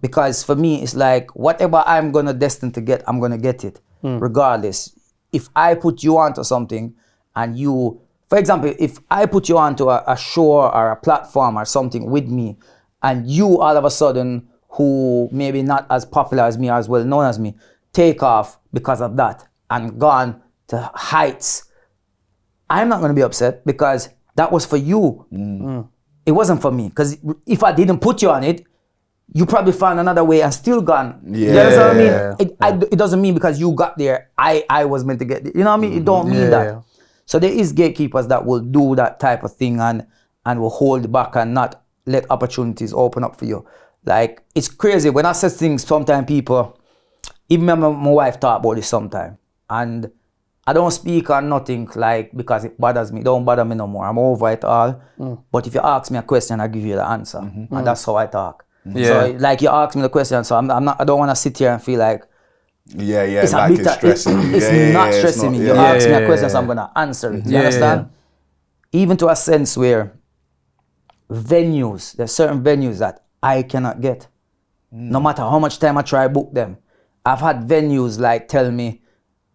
Speaker 2: Because for me, it's like, whatever I'm going to destined to get, I'm going to get it, regardless. If I put you onto something and you, for example, if I put you onto a show or a platform or something with me, and you all of a sudden, who maybe not as popular as me or as well known as me, take off because of that and gone to heights, I'm not going to be upset because that was for you. It wasn't for me. Because if I didn't put you on it, you probably found another way and still gone. You know what I mean? It doesn't mean because you got there, I was meant to get there. You know what I mean? It don't mean that. So there is gatekeepers that will do that type of thing and will hold back and not let opportunities open up for you. Like, it's crazy. When I say things, sometimes people, even my wife talk about this sometimes. And I don't speak on nothing like because it bothers me. Don't bother me no more. I'm over it all. But if you ask me a question, I give you the answer. And that's how I talk. So like you ask me the question, so I don't want to sit here and feel like it's
Speaker 5: like
Speaker 2: it's stressing. It's not stressing me. You ask me a question, so I'm gonna answer it. You understand? Even to a sense where there's certain venues that I cannot get. No matter how much time I try to book them. I've had venues like tell me,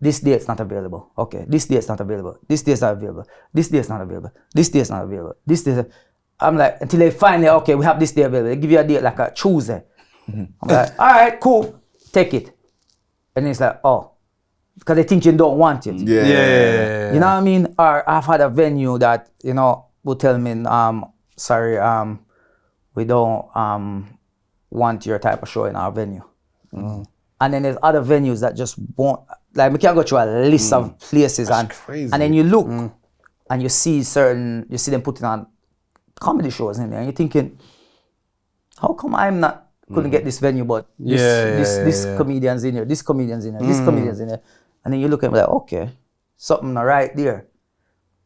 Speaker 2: this date's not available. Okay, this date's not available. This date's not available. This date's not available. This date's not available. This date. I'm like, until they finally, okay, we have this day available. They give you a date like a Tuesday. I'm like, all right, cool, take it. And it's like, oh, because they think you don't want it.
Speaker 5: Yeah.
Speaker 2: You know what I mean? Or I've had a venue that, you know, will tell me, sorry, we don't want your type of show in our venue. And then there's other venues that just won't, like we can go through a list of places
Speaker 5: crazy.
Speaker 2: And then you look and you see them putting on comedy shows in there and you're thinking, how come I'm not couldn't get this venue, but this comedian's in here, this comedian's in here, this comedian's in here. And then you look at me like, okay, something right there.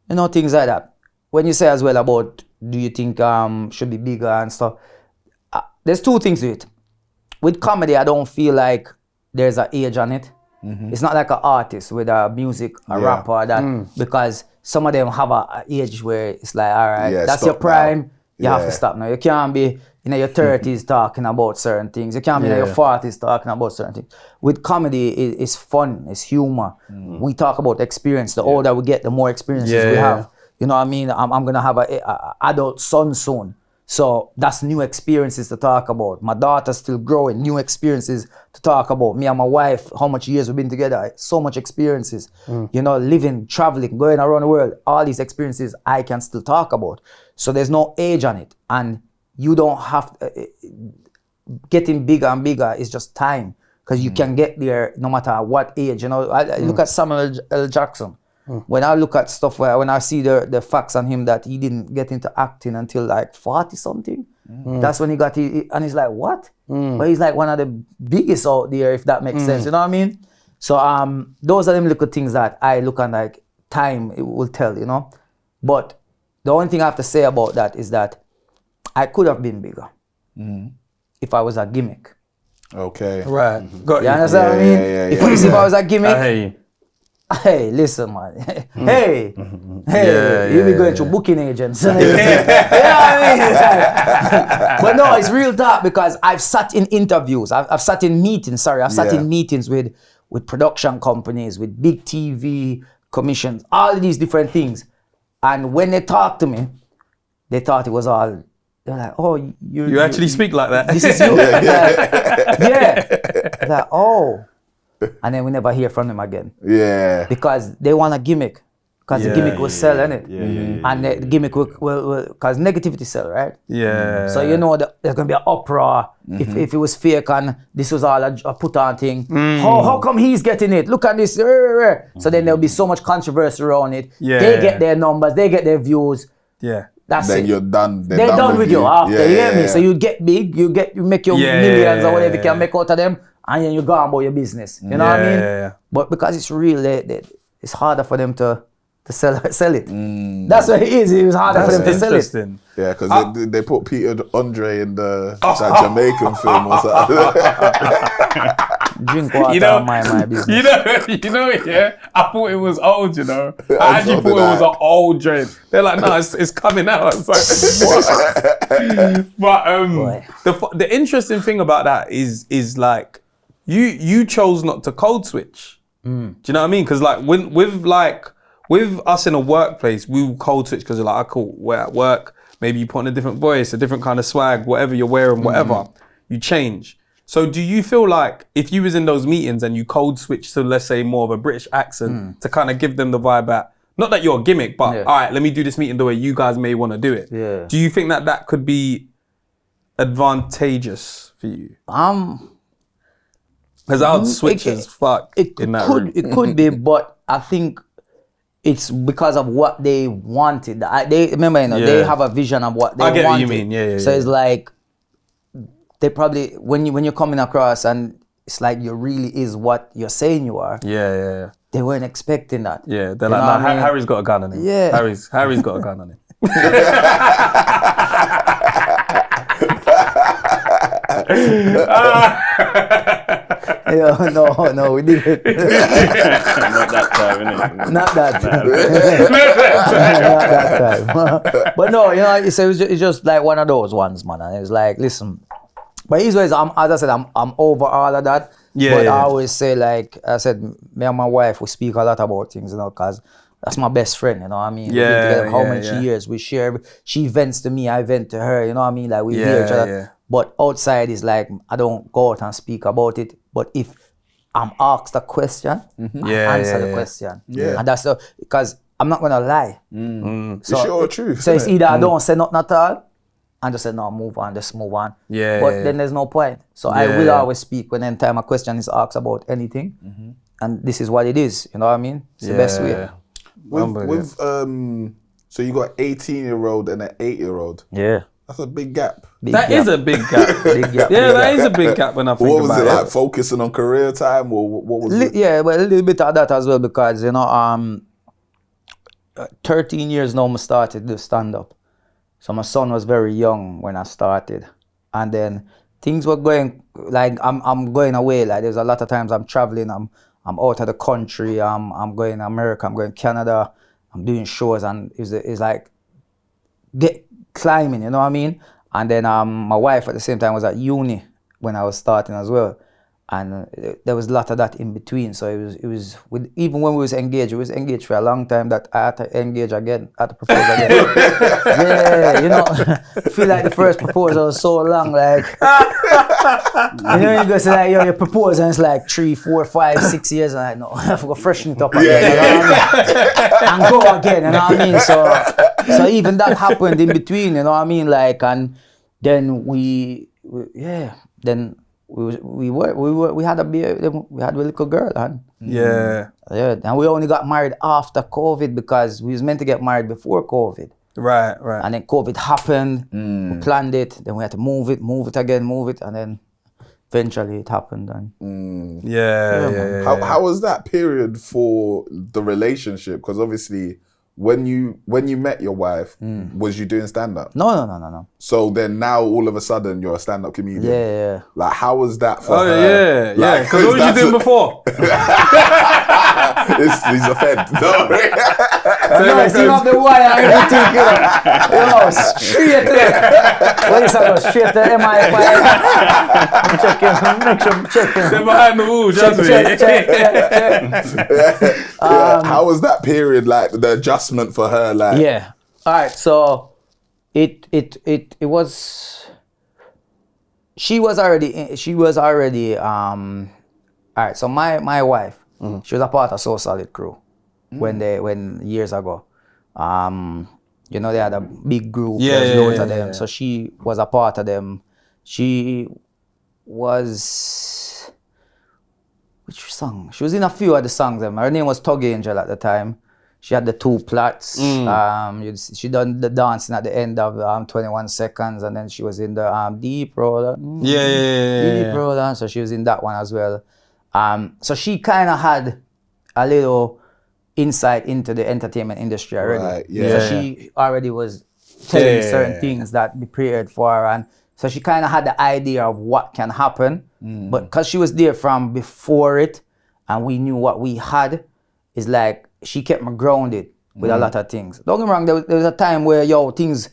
Speaker 2: You know, things like that. When you say as well about, do you think should be bigger and stuff, there's two things to it. With comedy, I don't feel like there's an age on it. It's not like an artist with a music, a rapper, or that, because some of them have a age where it's like, all right, that's your prime, you have to stop now. You can't be in your 30s talking about certain things. You can't be in your 40s talking about certain things. With comedy, it's fun, it's humor. We talk about experience. The older we get, the more experiences we have. You know what I mean? I'm gonna have an adult son soon. So that's new experiences to talk about. My daughter's still growing, new experiences to talk about. Me and my wife, how much years we've been together, so much experiences. You know, living, traveling, going around the world, all these experiences I can still talk about. So there's no age on it. And you don't have, getting bigger and bigger is just time. Because you can get there no matter what age. You know, I look at Samuel L. Jackson. When I look at stuff when I see the facts on him that he didn't get into acting until like 40 something, that's when he got it, and he's like, what? But he's like one of the biggest out there, if that makes sense. You know what I mean? So those are them little things that I look at, like time it will tell, you know. But the only thing I have to say about that is that I could have been bigger if I was a gimmick.
Speaker 5: Okay.
Speaker 1: Right. Got
Speaker 2: You understand what I mean? If I was a gimmick.
Speaker 1: I hear you.
Speaker 2: Hey, listen, man. Hey, you be going to booking agents. You know what I mean? But no, it's real talk, because I've sat in interviews. I've sat in meetings. I've sat in meetings with production companies, with big TV commissions, all of these different things. And when they talk to me, they thought it was all. They're like, oh,
Speaker 1: you actually speak like that.
Speaker 2: This is you. Like, oh. And then we never hear from them again. Because they want a gimmick. Because the gimmick will sell, innit? And the gimmick will, because negativity sell, right? So you know that there's going to be an uproar if it was fake and this was all a put on thing. How come he's getting it? Look at this. So then there'll be so much controversy around it. They get their numbers, they get their views. That's
Speaker 5: then
Speaker 2: it.
Speaker 5: You're done.
Speaker 2: They're done with you after. You get me? So you get big, you make your millions or whatever you can make out of them. And then you go about your business. You know what I mean? But because it's real, it's harder for them to sell it. That's what it is. It was harder for them to sell it.
Speaker 5: Yeah, because they put Peter Andre in the Jamaican film or something.
Speaker 2: Drink water, my business.
Speaker 1: You know, I thought it was old, you know. I actually thought it was an old joint. They're like, no, it's coming out. It's like, what? But the interesting thing about that is like, you chose not to code switch. Do you know what I mean? Because like with us in a workplace, we will code switch because we're like, cool, we're at work. Maybe you put on a different voice, a different kind of swag, whatever you're wearing, whatever. You change. So do you feel like if you was in those meetings and you code switch to, let's say, more of a British accent to kind of give them the vibe that, not that you're a gimmick, but all right, let me do this meeting the way you guys may want to do it. Do you think that could be advantageous for you? Because I would switch as fuck in that room.
Speaker 2: It could be, but I think it's because of what they wanted. They remember, they have a vision of what they wanted. I get what you mean. So it's like they probably when you're coming across and it's like you really is what you're saying you are. They weren't expecting that.
Speaker 1: They're like, no, Harry's got a gun on him. Harry's got a gun on him.
Speaker 2: No, we didn't.
Speaker 4: Not that time, innit?
Speaker 2: Not that time. Not that time. But no, it's just like one of those ones, man. And it's like, listen. But as I said, I'm over all of that. But I always say, like I said, me and my wife, we speak a lot about things, because that's my best friend, you know what I mean? We've been together how many years, we share, she vents to me, I vent to her, you know what I mean? Like we hear each other. But outside is like, I don't go out and speak about it. But if I'm asked a question, I answer the question.
Speaker 5: Yeah.
Speaker 2: And that's because I'm not gonna lie.
Speaker 5: It's your truth.
Speaker 2: So it's
Speaker 5: innit?
Speaker 2: either I don't say nothing at all, and just say no, move on, just move on.
Speaker 1: Yeah,
Speaker 2: But
Speaker 1: yeah,
Speaker 2: then there's no point. So I will always speak when anytime a question is asked about anything, and this is what it is. You know what I mean? It's the best way.
Speaker 5: So you got 18-year-old and an 8-year-old.
Speaker 2: Yeah.
Speaker 5: That's a big gap.
Speaker 1: That is a big gap.
Speaker 2: Big gap.
Speaker 1: Yeah, that is a big gap when I think
Speaker 5: What was
Speaker 1: about
Speaker 5: it like? Focusing on career time, or what was it?
Speaker 2: Yeah, well, a little bit of that as well because 13 years now I started to stand up. So my son was very young when I started, and then things were going like I'm going away. Like there's a lot of times I'm traveling. I'm out of the country. I'm going to America. I'm going to Canada. I'm doing shows, and it's like climbing. You know what I mean? And then my wife at the same time was at uni when I was starting as well. And there was a lot of that in between. So it was even when we was engaged for a long time that I had to engage again, I had to propose again. Yeah, I feel like the first proposal was so long, like, you go say like, you propose and it's like 3, 4, 5, 6 years, and I know, I have to go freshen it up again, you know what I mean? And go again, you know what I mean? So even that happened in between, you know what I mean? Like, and then we had a baby, we had a little girl, and and we only got married after COVID because we was meant to get married before COVID.
Speaker 1: Right.
Speaker 2: And then COVID happened, we planned it, then we had to move it again, and then eventually it happened. And
Speaker 5: How was that period for the relationship? Because obviously, when you met your wife, was you doing stand-up?
Speaker 2: No.
Speaker 5: So then now all of a sudden you're a stand-up comedian.
Speaker 2: Yeah.
Speaker 5: Like how was that for her?
Speaker 1: Yeah. Because what was you doing before?
Speaker 5: He's a fed.
Speaker 2: No, see up the wire, everything, straight there. What is that? Straight to MI5. Make sure I'm checking.
Speaker 1: They're behind the wall, just
Speaker 5: How was that period, like the adjustment for her? Like
Speaker 2: all right, so it was, she was already all right, so my wife, she was a part of So Solid crew when years ago. They had a big group, there's loads of them. So she was a part of them. She was, which song? She was in a few of the songs. Her name was Tug Angel at the time. She had the 2 plots. She done the dancing at the end of 21 Seconds, and then she was in the Deep Roller. Deep Roller. So she was in that one as well. So she kind of had a little insight into the entertainment industry already.
Speaker 5: Right,
Speaker 2: So she already was telling me certain things that be prepared for her, and so she kind of had the idea of what can happen. But because she was there from before it, and we knew what we had, it's like she kept me grounded with a lot of things. Don't get me wrong, there was a time where things,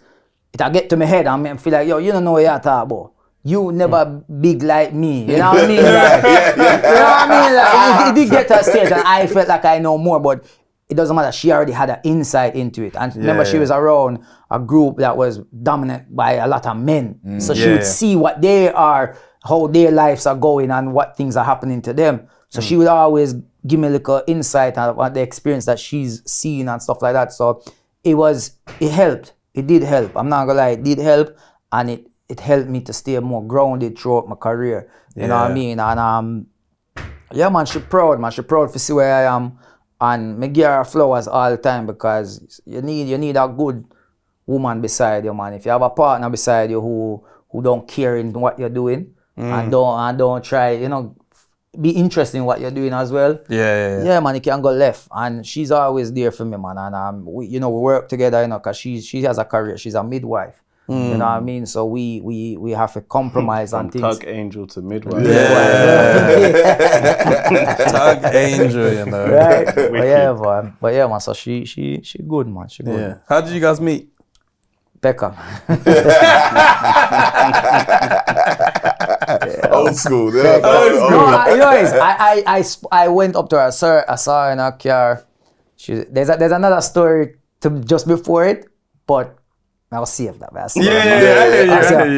Speaker 2: it'll get to my head and I feel like, you don't know what you're talking about. You never big like me, you know what I mean? Like, you know what I mean? Like, it did get to a stage and I felt like I know more, but it doesn't matter. She already had an insight into it. And remember, she was around a group that was dominant by a lot of men. So she would see what they are, how their lives are going and what things are happening to them. So she would always give me a little insight on the experience that she's seen and stuff like that. So it helped. It did help. I'm not gonna lie, it did help. And it helped me to stay more grounded throughout my career. You know what I mean? And man, she proud to see where I am. And me give her flowers all the time because you need a good woman beside you, man. If you have a partner beside you who don't care in what you're doing and don't try, be interested in what you're doing as well. Yeah, man, you can't go left. And she's always there for me, man. And we work together, because she has a career. She's a midwife. You know what I mean? So we have to compromise on things.
Speaker 4: Tug angel to midwife.
Speaker 1: Tug angel,
Speaker 2: Right? But yeah, man. So she good, man. She good.
Speaker 1: Yeah. How did you guys meet?
Speaker 2: Becca.
Speaker 5: Old school.
Speaker 2: I went up to her. I saw her in her car. There's another story to just before it, but I was safe that way.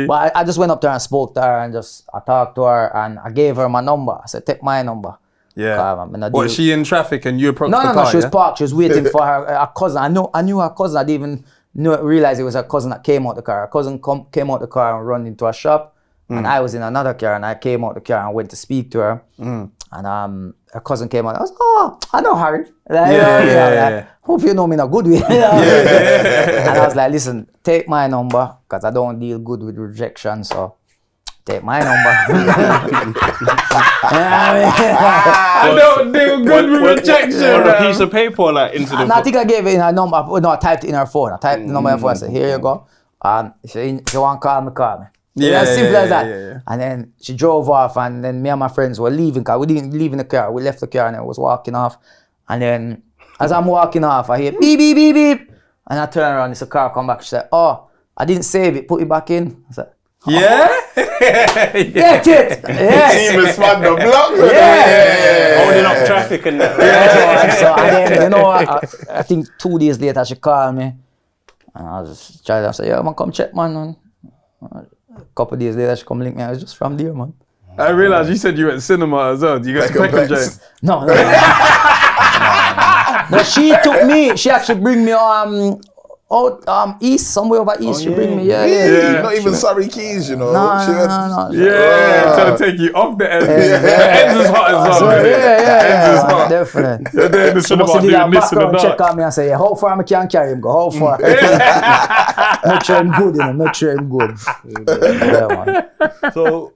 Speaker 2: But I just went up there and spoke to her and I talked to her and I gave her my number. I said, take my number.
Speaker 1: Yeah. Was she in traffic and you approached the car?
Speaker 2: No, she was parked. She was waiting for her cousin. I knew her cousin. I didn't even realize it was her cousin that came out the car. Her cousin came out the car and run into a shop. And I was in another car and I came out the car and went to speak to her. And her cousin came out. I was like, oh, I know Harry. Hope you know me in a good way. And I was like, listen, take my number because I don't deal good with rejection. So take my number.
Speaker 1: I don't deal good with rejection.
Speaker 4: On a piece of paper, like into the.
Speaker 2: And I think I gave her a number. No, I typed it in her phone. I typed the number in her phone. I said, here you go. If you want to call me, call me. As simple as that. And then she drove off, and then me and my friends were leaving because we didn't leave in the car. We left the car and I was walking off. And then as I'm walking off, I hear beep, beep, beep, beep. And I turn around, it's a car come back. She said, oh, I didn't save it, put it back in. I said, oh.
Speaker 1: Get it.
Speaker 5: Team is fun the block.
Speaker 4: Holding up traffic and that.
Speaker 2: So and then, I think 2 days later she called me. And I was just trying to say, yeah, man, come check, man. A couple of days later, she come link me. I was just from there, man.
Speaker 1: I realized you said you went cinema as well. You got to Peckham Joint.
Speaker 2: No. No, she took me. She actually bring me out east, somewhere over east. She bring me. Yeah.
Speaker 5: Not even Surrey Keys, you know.
Speaker 2: No.
Speaker 1: Trying to take you off the ends. The ends is hot as well.
Speaker 2: Yeah. Definitely.
Speaker 1: They're in the cinema
Speaker 2: She did
Speaker 1: doing
Speaker 2: a
Speaker 1: this in the
Speaker 2: background check
Speaker 1: dark.
Speaker 2: on me and say, how far I can carry him go? How far? Make sure him good, Make sure him good. Yeah, man.
Speaker 4: So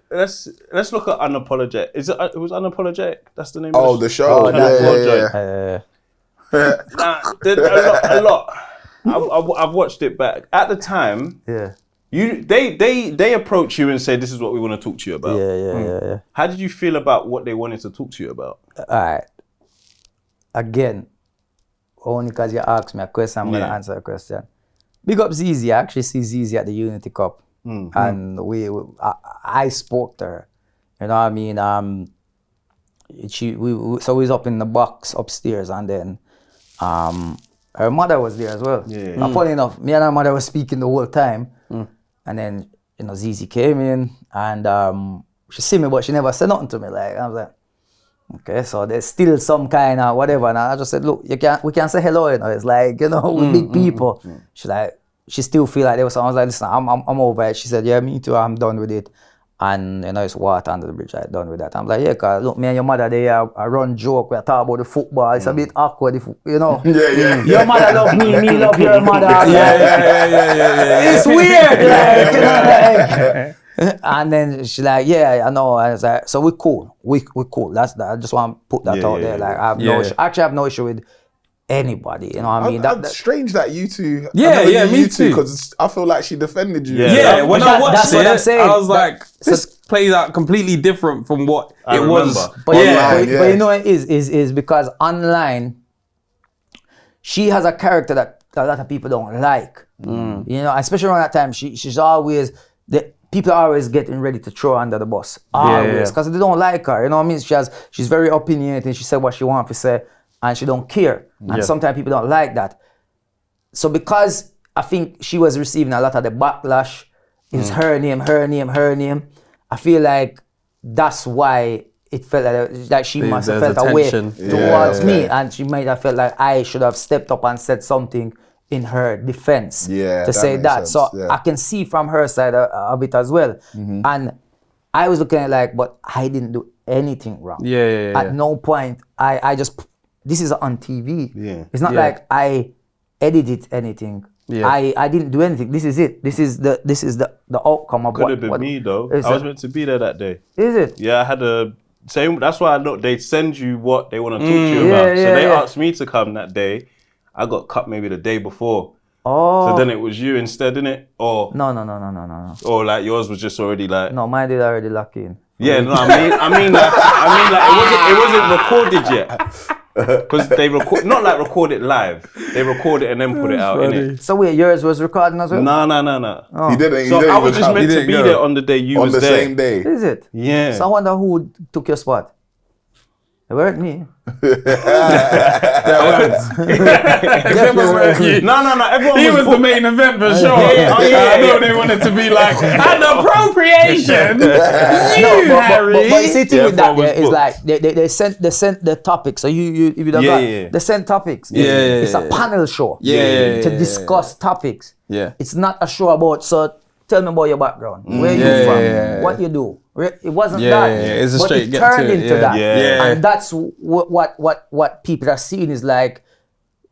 Speaker 4: let's look at Unapologetic. It was Unapologetic? That's the name
Speaker 5: Oh,
Speaker 4: of
Speaker 5: the show.
Speaker 4: A lot. I've watched it back. At the time, they approach you and say, this is what we want to talk to you about.
Speaker 2: Yeah.
Speaker 4: How did you feel about what they wanted to talk to you about?
Speaker 2: All right. Again, only because you asked me a question, I'm going to answer a question. Big up Zizi. I actually see Zizi at the Unity Cup. And I spoke to her. You know what I mean? So we was up in the box upstairs, and then her mother was there as well. And funny enough, me and her mother were speaking the whole time. And then, Zizi came in and she see me, but she never said nothing to me. Like, I was like, okay, so there's still some kind of whatever. And I just said, look, we can't say hello, It's like, we're big people. She's like, she still feel like there was something. I was like, listen, I'm over it. She said, yeah, me too, I'm done with it. And it's water under the bridge, I'm done with that. I'm like, yeah, cause look, me and your mother, I run joke, we talk about the football, it's a bit awkward, Your mother love me love your mother. It's weird, And then she's like, yeah, I know. And I was like, so we're cool. We're cool. That's that. I just want to put that out there. Like, I have no issue. Actually, I have no issue with anybody. You know what I mean?
Speaker 5: That's strange that you two.
Speaker 1: Me too.
Speaker 5: Because I feel like she defended you.
Speaker 1: When I watched
Speaker 2: that's what I'm saying.
Speaker 1: I was like, this plays out completely different from what it was.
Speaker 2: But you know what it is because online, she has a character that a lot of people don't like. Especially around that time, she's always people are always getting ready to throw her under the bus. Always, because they don't like her. You know what I mean? She's very opinionated. She said what she wants to say, and she don't care. And sometimes people don't like that. So because I think she was receiving a lot of the backlash, it was her name. I feel like that's why it felt like she must have felt a way towards me, and she might have felt like I should have stepped up and said something in her defense to say that. Sense. So I can see from her side of it as well. And I was looking at it like, but I didn't do anything wrong. At no point, I just, this is on TV. It's not like I edited anything. I didn't do anything. This is it. This is the outcome of
Speaker 4: Could have been me though. I was meant to be there that day.
Speaker 2: Is it?
Speaker 4: Yeah, I had a same. That's why they send you what they want to talk to you about. So they asked me to come that day. I got cut maybe the day before. So then it was you instead, innit? Or
Speaker 2: no.
Speaker 4: Or like yours was just already like.
Speaker 2: No, mine did already lock in.
Speaker 4: Yeah, no, I mean like it wasn't recorded yet. Because they not like record it live. They record it and then put it out, innit?
Speaker 2: So wait, yours was recording as well?
Speaker 4: No.
Speaker 5: He didn't.
Speaker 4: So I was just meant to be there on the day you was there.
Speaker 5: On the same day.
Speaker 2: Is it?
Speaker 4: Yeah.
Speaker 2: So I wonder who took your spot. It weren't me.
Speaker 4: No. Everyone
Speaker 1: He was the main event for sure. I know they wanted to be like an appropriation.
Speaker 2: But you see, the thing with that
Speaker 4: was
Speaker 2: is like they sent the topics. So you if you don't got, they send topics. It's a panel show. To discuss topics.
Speaker 1: Yeah.
Speaker 2: It's not a show about, so tell me about your background. Where you from? What you do? It wasn't that.
Speaker 1: It's a
Speaker 2: but
Speaker 1: straight
Speaker 2: it
Speaker 1: get
Speaker 2: turned
Speaker 1: to it.
Speaker 2: into that. And that's what people are seeing is like,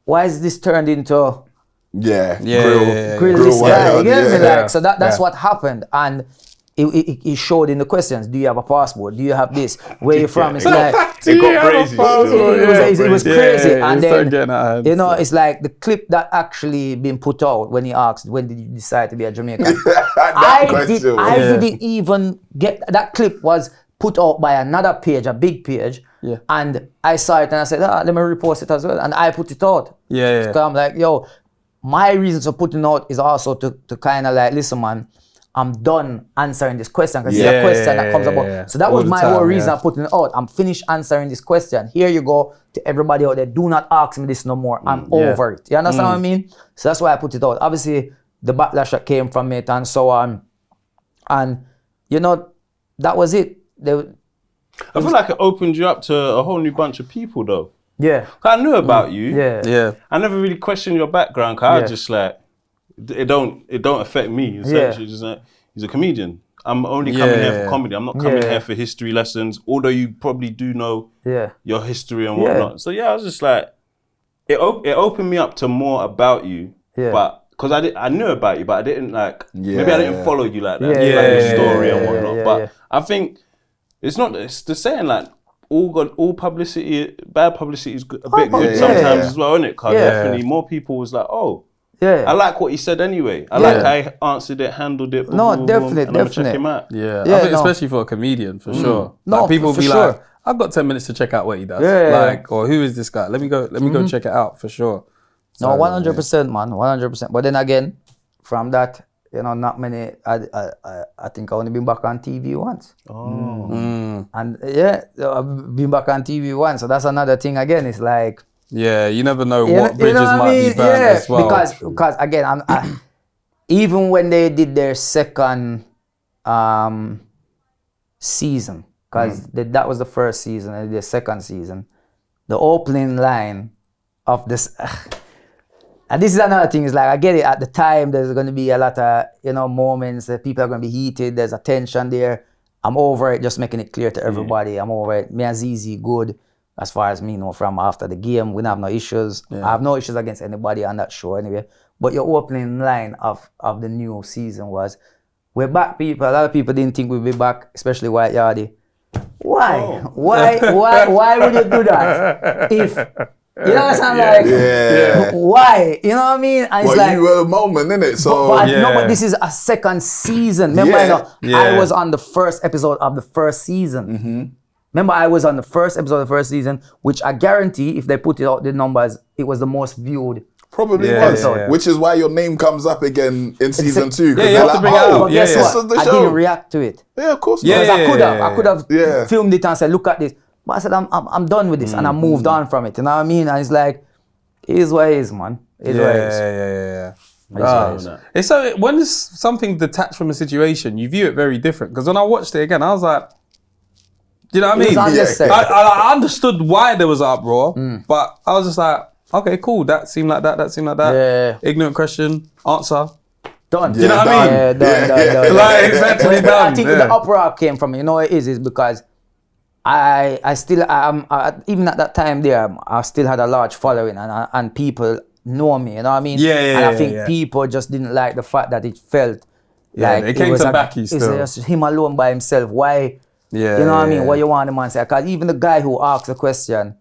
Speaker 2: why is this turned into grill this guy? You get me? Like, so that's what happened. And it showed in the questions. Do you have a passport? Do you have this? Where you from? It's like
Speaker 4: it got crazy.
Speaker 2: it was crazy. And then
Speaker 1: then
Speaker 2: it's like the clip that actually been put out when he asked, when did you decide to be a Jamaican? I didn't even get that clip. Was put out by another page, a big page, and I saw it and I said, let me repost it as well, and I put it out. So I'm like, yo, my reasons for putting it out is also to kind of like, listen, man, I'm done answering this question because it's a question that comes about. So that was my whole reason of putting it out. I'm finished answering this question. Here you go to everybody out there. Do not ask me this no more. I'm over it. You understand what I mean? So that's why I put it out. Obviously, the backlash that came from it and so on. And, you know, that was it.
Speaker 4: I feel like it opened you up to a whole new bunch of people, though.
Speaker 2: Yeah.
Speaker 4: I knew about you.
Speaker 2: Yeah.
Speaker 4: I never really questioned your background because I was just like, it don't affect me. Essentially, just like, he's a comedian. I'm only coming here for comedy. I'm not coming here for history lessons. Although you probably do know your history and whatnot. So I was just like, it opened me up to more about you. But because I knew about you, but I didn't like. Maybe I didn't follow you like that, like your story and whatnot. But I think it's the saying like, all publicity, bad publicity is a bit good sometimes as well, isn't it? Because definitely more people was like, oh. I like what he said anyway. I like how I answered it, handled it.
Speaker 2: Definitely.
Speaker 4: I'm gonna check him out.
Speaker 1: I think especially for a comedian, for sure. Like people be like, I've got 10 minutes to check out what he does. Like, or who is this guy? Let me go check it out for sure.
Speaker 2: So, 100%, man, 100%. But then again, from that, you know, not many. I think I only been back on TV once. And I've been back on TV once. So that's another thing. Again, it's like.
Speaker 1: Yeah, you never know what bridges might be burned as well.
Speaker 2: Because again, even when they did their second season, because that was the first season and the second season, the opening line of this, and this is another thing, is like, I get it, at the time there's going to be a lot of, you know, moments that people are going to be heated, there's a tension there. I'm over it, just making it clear to everybody. I'm over it. Me and ZZ good. As far as me know, from after the game, we don't have no issues. I have no issues against anybody on that show anyway. But your opening line of the new season was, we're back, people. A lot of people didn't think we'd be back, especially White Yardie. Why? Why would you do that? If, you know what I'm like, why? You know what I mean? And it's like,
Speaker 5: you were a moment, innit? So,
Speaker 2: but this is a second season. Remember, I was on the first episode of the first season. Remember, I was on the first episode of the first season, which I guarantee, if they put it out the numbers, it was the most viewed.
Speaker 5: Probably was, which is why your name comes up again in season 2.
Speaker 1: Yeah, you have to bring it out.
Speaker 2: But guess what? I didn't react to it.
Speaker 5: Yeah, of course.
Speaker 2: Because I could have filmed it and said, look at this. But I said, I'm done with this, and I moved on from it. You know what I mean? And it's like, it is what it is, man. It is what it is.
Speaker 1: It's so, when there's something detached from a situation, you view it very different. Because when I watched it again, I was like, you know what I mean? I understood why there was an uproar, but I was just like, okay, cool. That seemed like that.
Speaker 2: Yeah.
Speaker 1: Ignorant question, answer.
Speaker 2: Done.
Speaker 1: Do you know what I mean?
Speaker 2: Done.
Speaker 1: Like, it's actually done.
Speaker 2: I think the uproar came from, you know what it is because I still, even at that time there, I still had a large following and people know me, you know what I mean? And I think people just didn't like the fact that it felt like
Speaker 1: it came to back you still.
Speaker 2: It's just him alone by himself. Why? You know what I mean? What you want the man to say? Because even the guy who asked the question,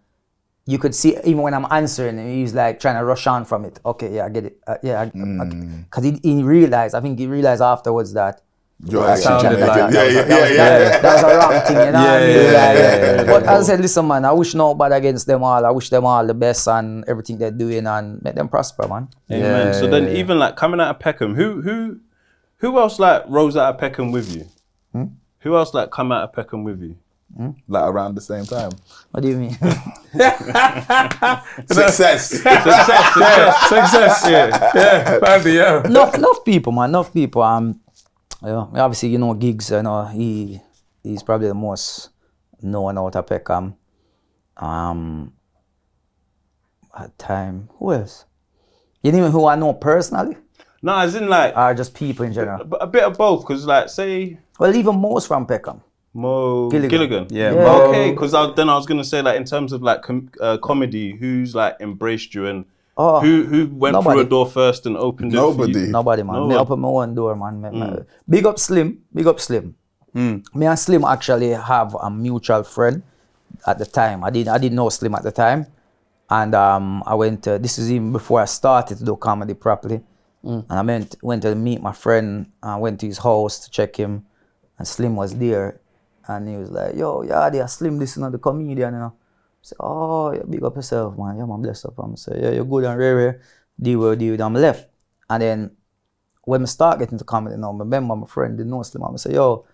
Speaker 2: you could see, even when I'm answering, he's like trying to rush on from it. Okay, I get it. Because he realized, I think he realized afterwards that
Speaker 5: you're actually
Speaker 2: that was a wrong thing, you know what I mean? But as I said, listen, man, I wish no bad against them all. I wish them all the best and everything they're doing and make them prosper, man.
Speaker 4: Amen. So then even like coming out of Peckham, who else like rose out of Peckham with you? Who else like come out of Peckham with you?
Speaker 5: Like around the same time.
Speaker 2: What do you mean?
Speaker 5: Success.
Speaker 1: Success. Yeah. Fancy, yeah.
Speaker 2: Enough people, man. Enough people. You know, obviously, you know, Gigs. You know, he's probably the most known out of Peckham. At time, who else? You know who I know personally?
Speaker 4: No, as in like,
Speaker 2: Or just people in general?
Speaker 4: a bit of both, because like, say,
Speaker 2: Well, even most from Peckham.
Speaker 4: Mo
Speaker 2: Gilligan.
Speaker 4: Yeah.
Speaker 2: Yeah.
Speaker 4: Okay, because then I was gonna say like in terms of like comedy, who's like embraced you and who went through a door first and opened it for you?
Speaker 2: Nobody, man. Me open my own door, man. Big up Slim. Me and Slim actually have a mutual friend at the time. I didn't know Slim at the time. And I went to, this is even before I started to do comedy properly. And I went to meet my friend. I went to his house to check him. And Slim was there. And he was like, yo, Yardie, Slim, this is not the comedian, you know. I said, oh, yeah, big up yourself, man. Yeah, man, bless up. I said, yeah, you're good and rare. Deal with I'm left. And then when I start getting to comedy now, I remember my friend didn't know Slim. I said, yo,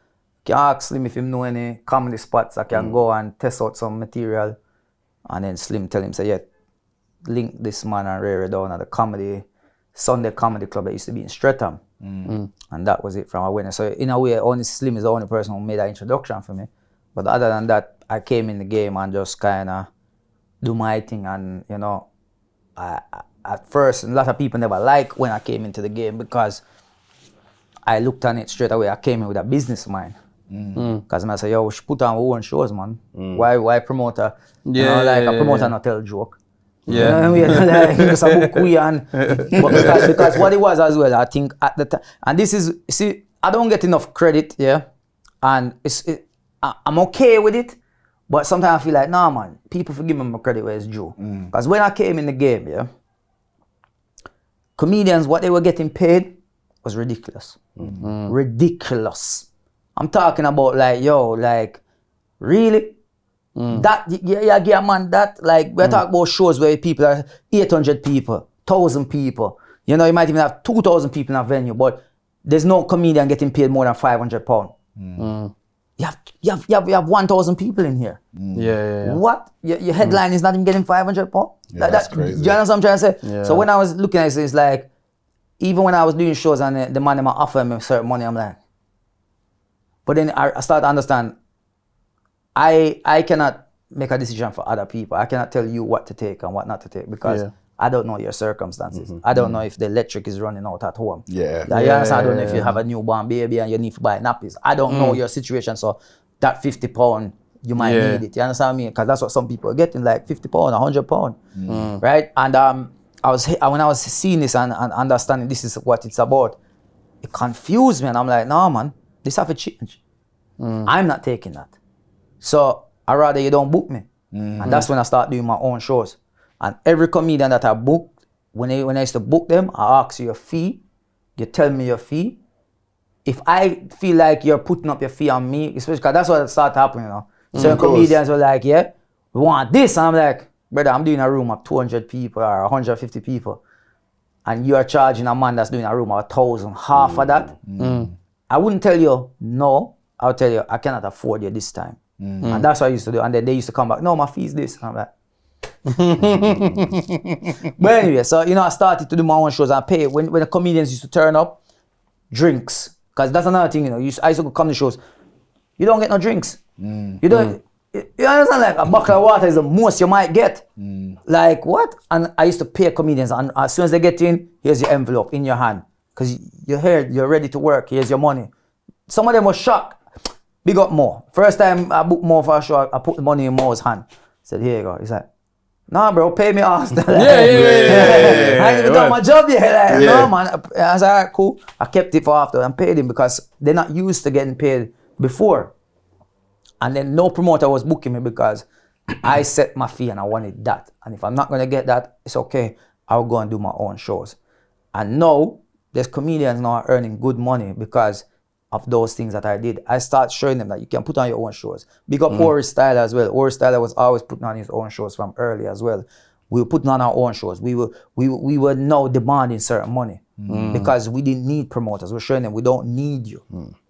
Speaker 2: can I ask Slim if he know any comedy spots I can go and test out some material? And then Slim tell him, say, yeah, link this man and Rare down at the Sunday Comedy Club that used to be in Streatham. And that was it from a winner. So in a way, only Slim is the only person who made that introduction for me. But other than that, I came in the game and just kind of do my thing. And, you know, at first, a lot of people never liked when I came into the game because I looked on it straight away. I came in with a business mind. Because I say, yo, we should put on our own shows, man. Why promoter? You know, like a promoter not tell joke. Yeah. You know, like, just a book we and but because what it was as well, I think at the time, and this is, see, I don't get enough credit, yeah, and I'm okay with it, but sometimes I feel like, nah, man, people forgive me my credit where it's due. Because when I came in the game, yeah, comedians, what they were getting paid was ridiculous. Ridiculous. I'm talking about like, yo, like, really? That, yeah, man, that, like, we're talking about shows where people are 800 people, 1,000 people. You know, you might even have 2,000 people in a venue, but there's no comedian getting paid more than £500. You have 1,000 people in here.
Speaker 1: Yeah.
Speaker 2: What? Your headline is not even getting £500?
Speaker 5: Yeah, that's crazy.
Speaker 2: Do you know what I'm trying to say?
Speaker 1: Yeah.
Speaker 2: So when I was looking at it, it's like, even when I was doing shows and the man might offer me certain money, I'm like, but then I started to understand, I cannot make a decision for other people. I cannot tell you what to take and what not to take because I don't know your circumstances. I don't know if the electric is running out at home. You understand? I don't know if you have a newborn baby and you need to buy nappies. I don't know your situation, so that £50, you might need it. You understand what I mean? Because that's what some people are getting, like £50, £100, right? And when I was seeing this and understanding this is what it's about, it confused me, and I'm like, no, man, this have to change. I'm not taking that. So I rather you don't book me. And that's when I start doing my own shows. And every comedian that I booked, when I used to book them, I ask you your fee. You tell me your fee. If I feel like you're putting up your fee on me, especially because that's what started happening, you know. Certain comedians were like, yeah, we want this. And I'm like, brother, I'm doing a room of 200 people or 150 people. And you're charging a man that's doing a room of 1,000, half of that. I wouldn't tell you no. I'll tell you, I cannot afford you this time. And that's what I used to do. And then they used to come back, no, my fee's this. And I'm like, but anyway, so, you know, I started to do my own shows and I pay. When the comedians used to turn up, drinks. Because that's another thing, you know. I used to come to shows. You don't get no drinks. You don't, you understand? Like, a bottle of water is the most you might get. Like, what? And I used to pay comedians. And as soon as they get in, here's your envelope in your hand. Because you're here, you're ready to work. Here's your money. Some of them were shocked. Big up Mo. First time I booked Mo for a show, I put the money in Mo's hand. Said, here you go. He's like, nah, bro, pay me off. I ain't even done my job yet. Like, no, man. I was like, all right, cool. I kept it for after and paid him because they're not used to getting paid before. And then no promoter was booking me because I set my fee and I wanted that. And if I'm not going to get that, it's okay. I'll go and do my own shows. And now, there's comedians now earning good money because of those things that I did. I start showing them that you can put on your own shows. Big up Ori Styler as well. Ori Styler was always putting on his own shows from early as well. We were putting on our own shows. We were now demanding certain money because we didn't need promoters. We're showing them we don't need you.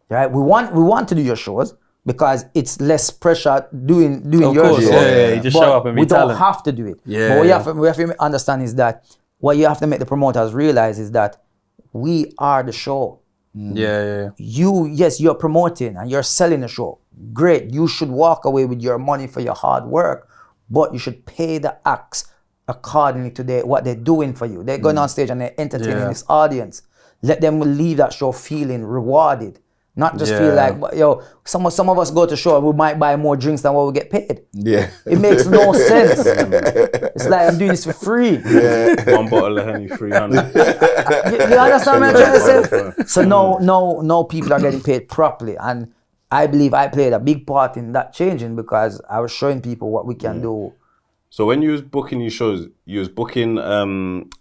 Speaker 2: Right? We want to do your shows, because it's less pressure doing
Speaker 1: Of
Speaker 2: your
Speaker 1: course,
Speaker 2: show.
Speaker 1: you just
Speaker 2: But
Speaker 1: show up and be
Speaker 2: we don't
Speaker 1: talent.
Speaker 2: have to do it.
Speaker 1: Yeah.
Speaker 2: But what we have to understand is that what you have to make the promoters realize is that we are the show.
Speaker 1: Yeah.
Speaker 2: You're promoting and you're selling the show. Great. You should walk away with your money for your hard work, but you should pay the acts accordingly to what they're doing for you. They're going on stage and they're entertaining this audience. Let them leave that show feeling rewarded. Not just feel like, some of us go to show and we might buy more drinks than what we get paid.
Speaker 5: Yeah.
Speaker 2: It makes no sense. It's like I'm doing this for free.
Speaker 4: One bottle of Henny, 300.
Speaker 2: You understand what I'm trying to say? So no people are getting paid properly. And I believe I played a big part in that changing because I was showing people what we can do.
Speaker 4: So when you was booking these shows, you was booking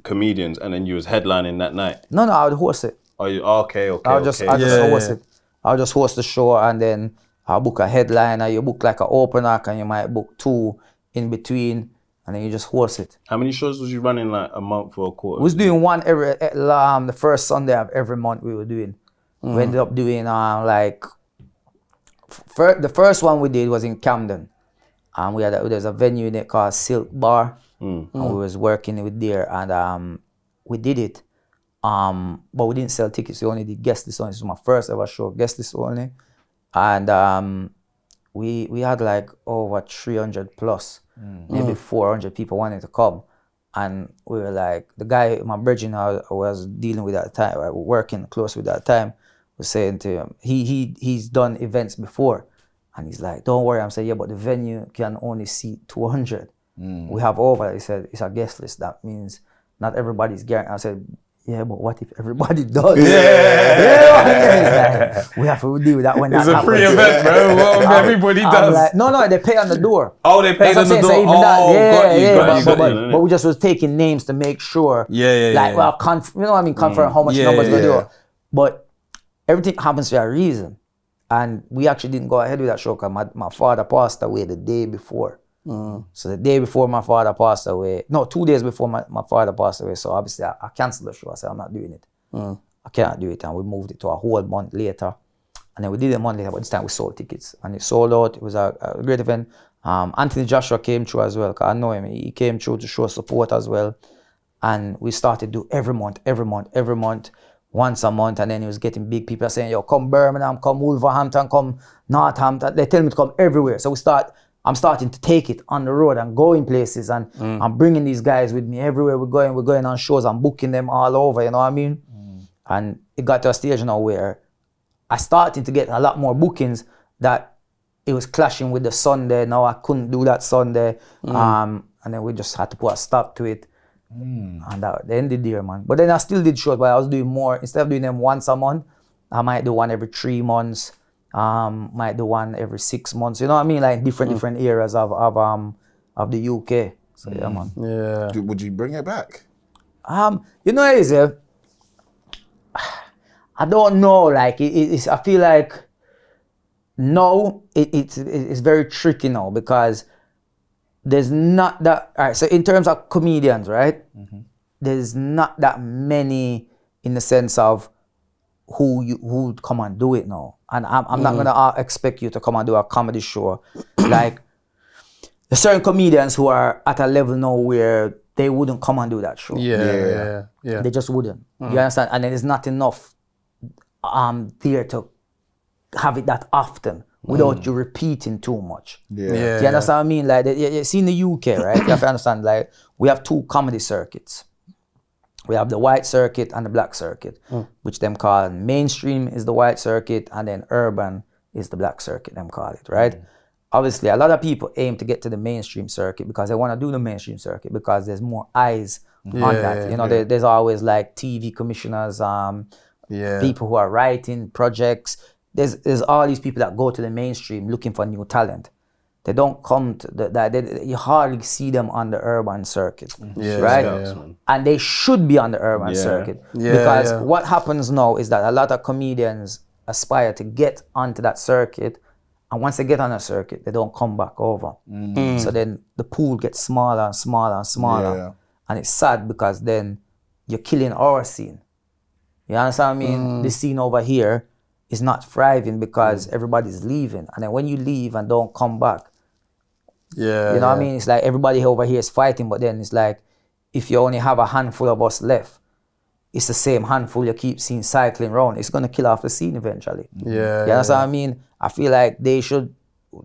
Speaker 4: comedians and then you was headlining that night?
Speaker 2: No, I would host it.
Speaker 4: Okay.
Speaker 2: I'll just host it. I'll just host the show and then I'll book a headliner. You book like an opener and you might book 2 in between and then you just host it.
Speaker 4: How many shows was you running, like a month or a quarter?
Speaker 2: We was doing one every the first Sunday of every month we were doing. We ended up doing the first one we did was in Camden. And there's a venue in it called Silk Bar. And we was working with there and we did it. But we didn't sell tickets. We only did guest list only. This was my first ever show, guest list only. And we had like over 300 plus, maybe 400 people wanting to come. And we were like, the guy, my brethren I was dealing with at the time, working close with at the time, was saying to him, he's done events before. And he's like, don't worry. I'm saying, yeah, but the venue can only seat 200. We have over, he said, it's a guest list. That means not everybody's guaranteed. I said, yeah, but what if everybody does? Like, we have to deal with that when
Speaker 1: It's
Speaker 2: that
Speaker 1: a free
Speaker 2: happens.
Speaker 1: event, bro. Well, everybody does.
Speaker 2: Like, no, they pay on the door.
Speaker 1: Oh, they paid on
Speaker 2: That's
Speaker 1: the
Speaker 2: what I'm
Speaker 1: door.
Speaker 2: saying. So even that,
Speaker 1: Got you.
Speaker 2: but we just was taking names to make sure. Like, well, you know what I mean? Confirm how much numbers we're doing. But everything happens for a reason. And we actually didn't go ahead with that show because my father passed away the day before. So the day before my father passed away, 2 days before my father passed away, so obviously I canceled the show. I said, I'm not doing it. I cannot do it. And we moved it to a whole month later. And then we did it a month later, but this time we sold tickets. And it sold out. It was a great event. Anthony Joshua came through as well, because I know him. He came through to show support as well. And we started to do every month, once a month. And then he was getting big people saying, yo, come Birmingham, come Wolverhampton, come Northampton. They tell me to come everywhere. So I'm starting to take it on the road and going places, and I'm bringing these guys with me everywhere we're going on shows. I'm booking them all over, you know what I mean? And it got to a stage now where I started to get a lot more bookings that it was clashing with the Sunday. Now I couldn't do that Sunday. And then we just had to put a stop to it. And that ended there, man. But then I still did shows, but I was doing more. Instead of doing them once a month, I might do one every 3 months. Might do one every 6 months. You know what I mean? Like different areas of the UK. So yeah, man.
Speaker 1: Yeah.
Speaker 5: Would you bring it back?
Speaker 2: You know, I don't know. Like it's. I feel like no, it's very tricky now because there's not that. All right. So in terms of comedians, right? There's not that many in the sense of who come and do it now. And I'm not gonna expect you to come and do a comedy show. Like there's certain comedians who are at a level now where they wouldn't come and do that show.
Speaker 1: Yeah.
Speaker 2: They just wouldn't. You understand? And then there's not enough there to have it that often without you repeating too much. Do you understand what I mean? Like you see in the UK, right? You have to understand, like we have 2 comedy circuits. We have the white circuit and the black circuit, which them call mainstream is the white circuit and then urban is the black circuit, them call it, right? Obviously, a lot of people aim to get to the mainstream circuit because they want to do the mainstream circuit because there's more eyes on that. You know, there's always like TV commissioners, people who are writing projects. There's all these people that go to the mainstream looking for new talent. They don't come to you hardly see them on the urban circuit, right? And they should be on the urban circuit because what happens now is that a lot of comedians aspire to get onto that circuit, and once they get on a circuit, they don't come back over. So then the pool gets smaller and smaller and smaller, and it's sad because then you're killing our scene. You understand what I mean? This scene over here is not thriving because everybody's leaving. And then when you leave and don't come back, you know what I mean? It's like everybody over here is fighting, but then it's like, if you only have a handful of us left, it's the same handful you keep seeing cycling around. It's going to kill off the scene eventually.
Speaker 1: Yeah.
Speaker 2: You know what I mean? I feel like they should,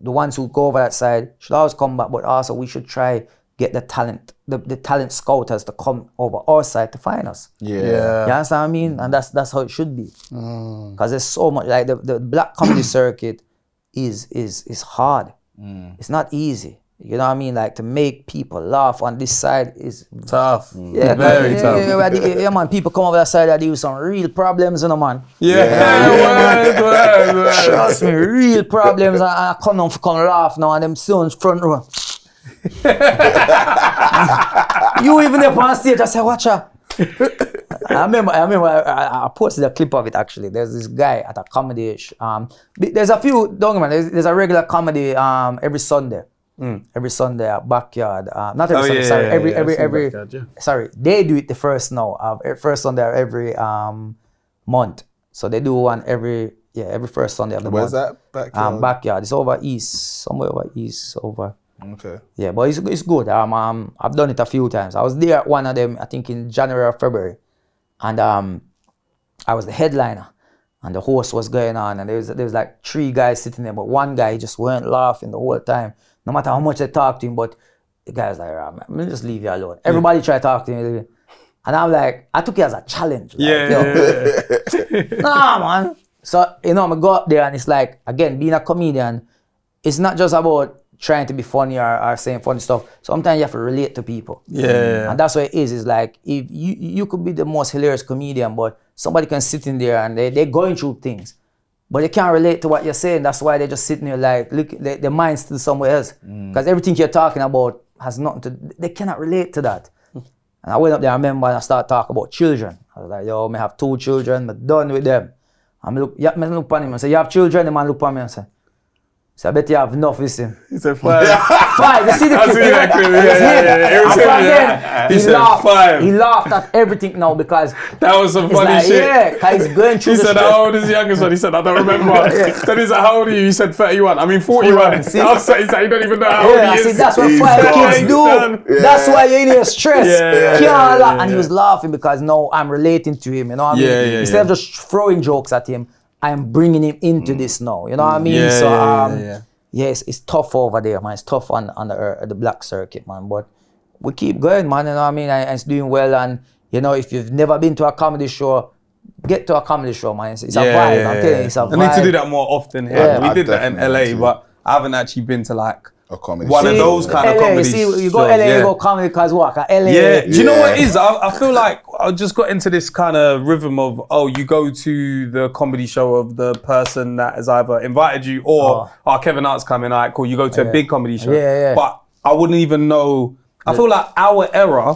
Speaker 2: the ones who go over that side should always come back, but also we should try get the talent, the talent scouters to come over our side to find us.
Speaker 1: Yeah.
Speaker 2: You understand what I mean? And that's how it should be. Because there's so much, like the black comedy circuit is hard. It's not easy. You know what I mean? Like to make people laugh on this side is
Speaker 1: tough.
Speaker 2: Yeah,
Speaker 1: very tough.
Speaker 2: Yeah, man. People come over that side that deal with some real problems, you know, man. Trust me, real problems. I come down for come laugh now, and them sons front row. You even there on stage, I say, watch out. I remember I posted a clip of it actually. There's this guy at a comedy. There's a few, don't get me wrong, there's a regular comedy every Sunday. Every Sunday at Backyard. Not every Sunday, every sorry, they do it the first Sunday of every month. So they do one every first Sunday of the
Speaker 5: Where's
Speaker 2: month.
Speaker 5: that? Backyard?
Speaker 2: Backyard. It's over east, somewhere over east, over.
Speaker 5: Okay.
Speaker 2: Yeah, but it's good. I've done it a few times. I was there at one of them, I think in January or February, and I was the headliner, and the host was going on, and there was like 3 guys sitting there, but one guy just weren't laughing the whole time, no matter how much they talked to him. But the guy was like, "I'm gonna just leave you alone." Everybody tried to talk to him, and I'm like, I took it as a challenge. Like, nah, man. So I go up there, and it's like, again, being a comedian, it's not just about trying to be funny or saying funny stuff. Sometimes you have to relate to people. And that's what it is. It's like, if you could be the most hilarious comedian, but somebody can sit in there and they're going through things, but they can't relate to what you're saying. That's why they're just sitting there like, look, their mind's still somewhere else. Because everything you're talking about has nothing to, they cannot relate to that. And I went up there, I remember, and I started talking about children. I was like, yo, I have 2 children, I'm done with them. I look at him and say, you have children? The man look at me and say, so I bet you have enough with him.
Speaker 1: He said 5.
Speaker 2: 5. You see the clip?
Speaker 1: He said 5.
Speaker 2: He laughed at everything now because
Speaker 1: that was some funny
Speaker 2: like,
Speaker 1: shit.
Speaker 2: Yeah, because he's going through
Speaker 1: He said, how old is the youngest one? He said, I don't remember. Then he said, how old are you? He said 31. I mean 41.
Speaker 2: See?
Speaker 1: I was saying, you don't even know how old he is.
Speaker 2: See, that's what 5 kids do. That's why you're in your stress. And he was laughing because now I'm relating to him. You know what I mean? Instead of just throwing jokes at him, I'm bringing him into this now. You know what I mean? It's tough over there, man. It's tough on the black circuit, man. But we keep going, man. You know what I mean? And it's doing well. And you know, if you've never been to a comedy show, get to a comedy show, man. It's a vibe. I'm telling you, it's a vibe.
Speaker 1: I need to do that more often here. We did that in LA, but I haven't actually been to like
Speaker 5: a comedy
Speaker 1: one of those kind of comedy shows.
Speaker 2: You go LA, you go comedy because what? LA.
Speaker 1: Yeah. Do you know what it is? I feel like I just got into this kind of rhythm of, you go to the comedy show of the person that has either invited you or, Kevin Hart's coming, all right, cool, you go to a big comedy show. But I wouldn't even know. I feel like our era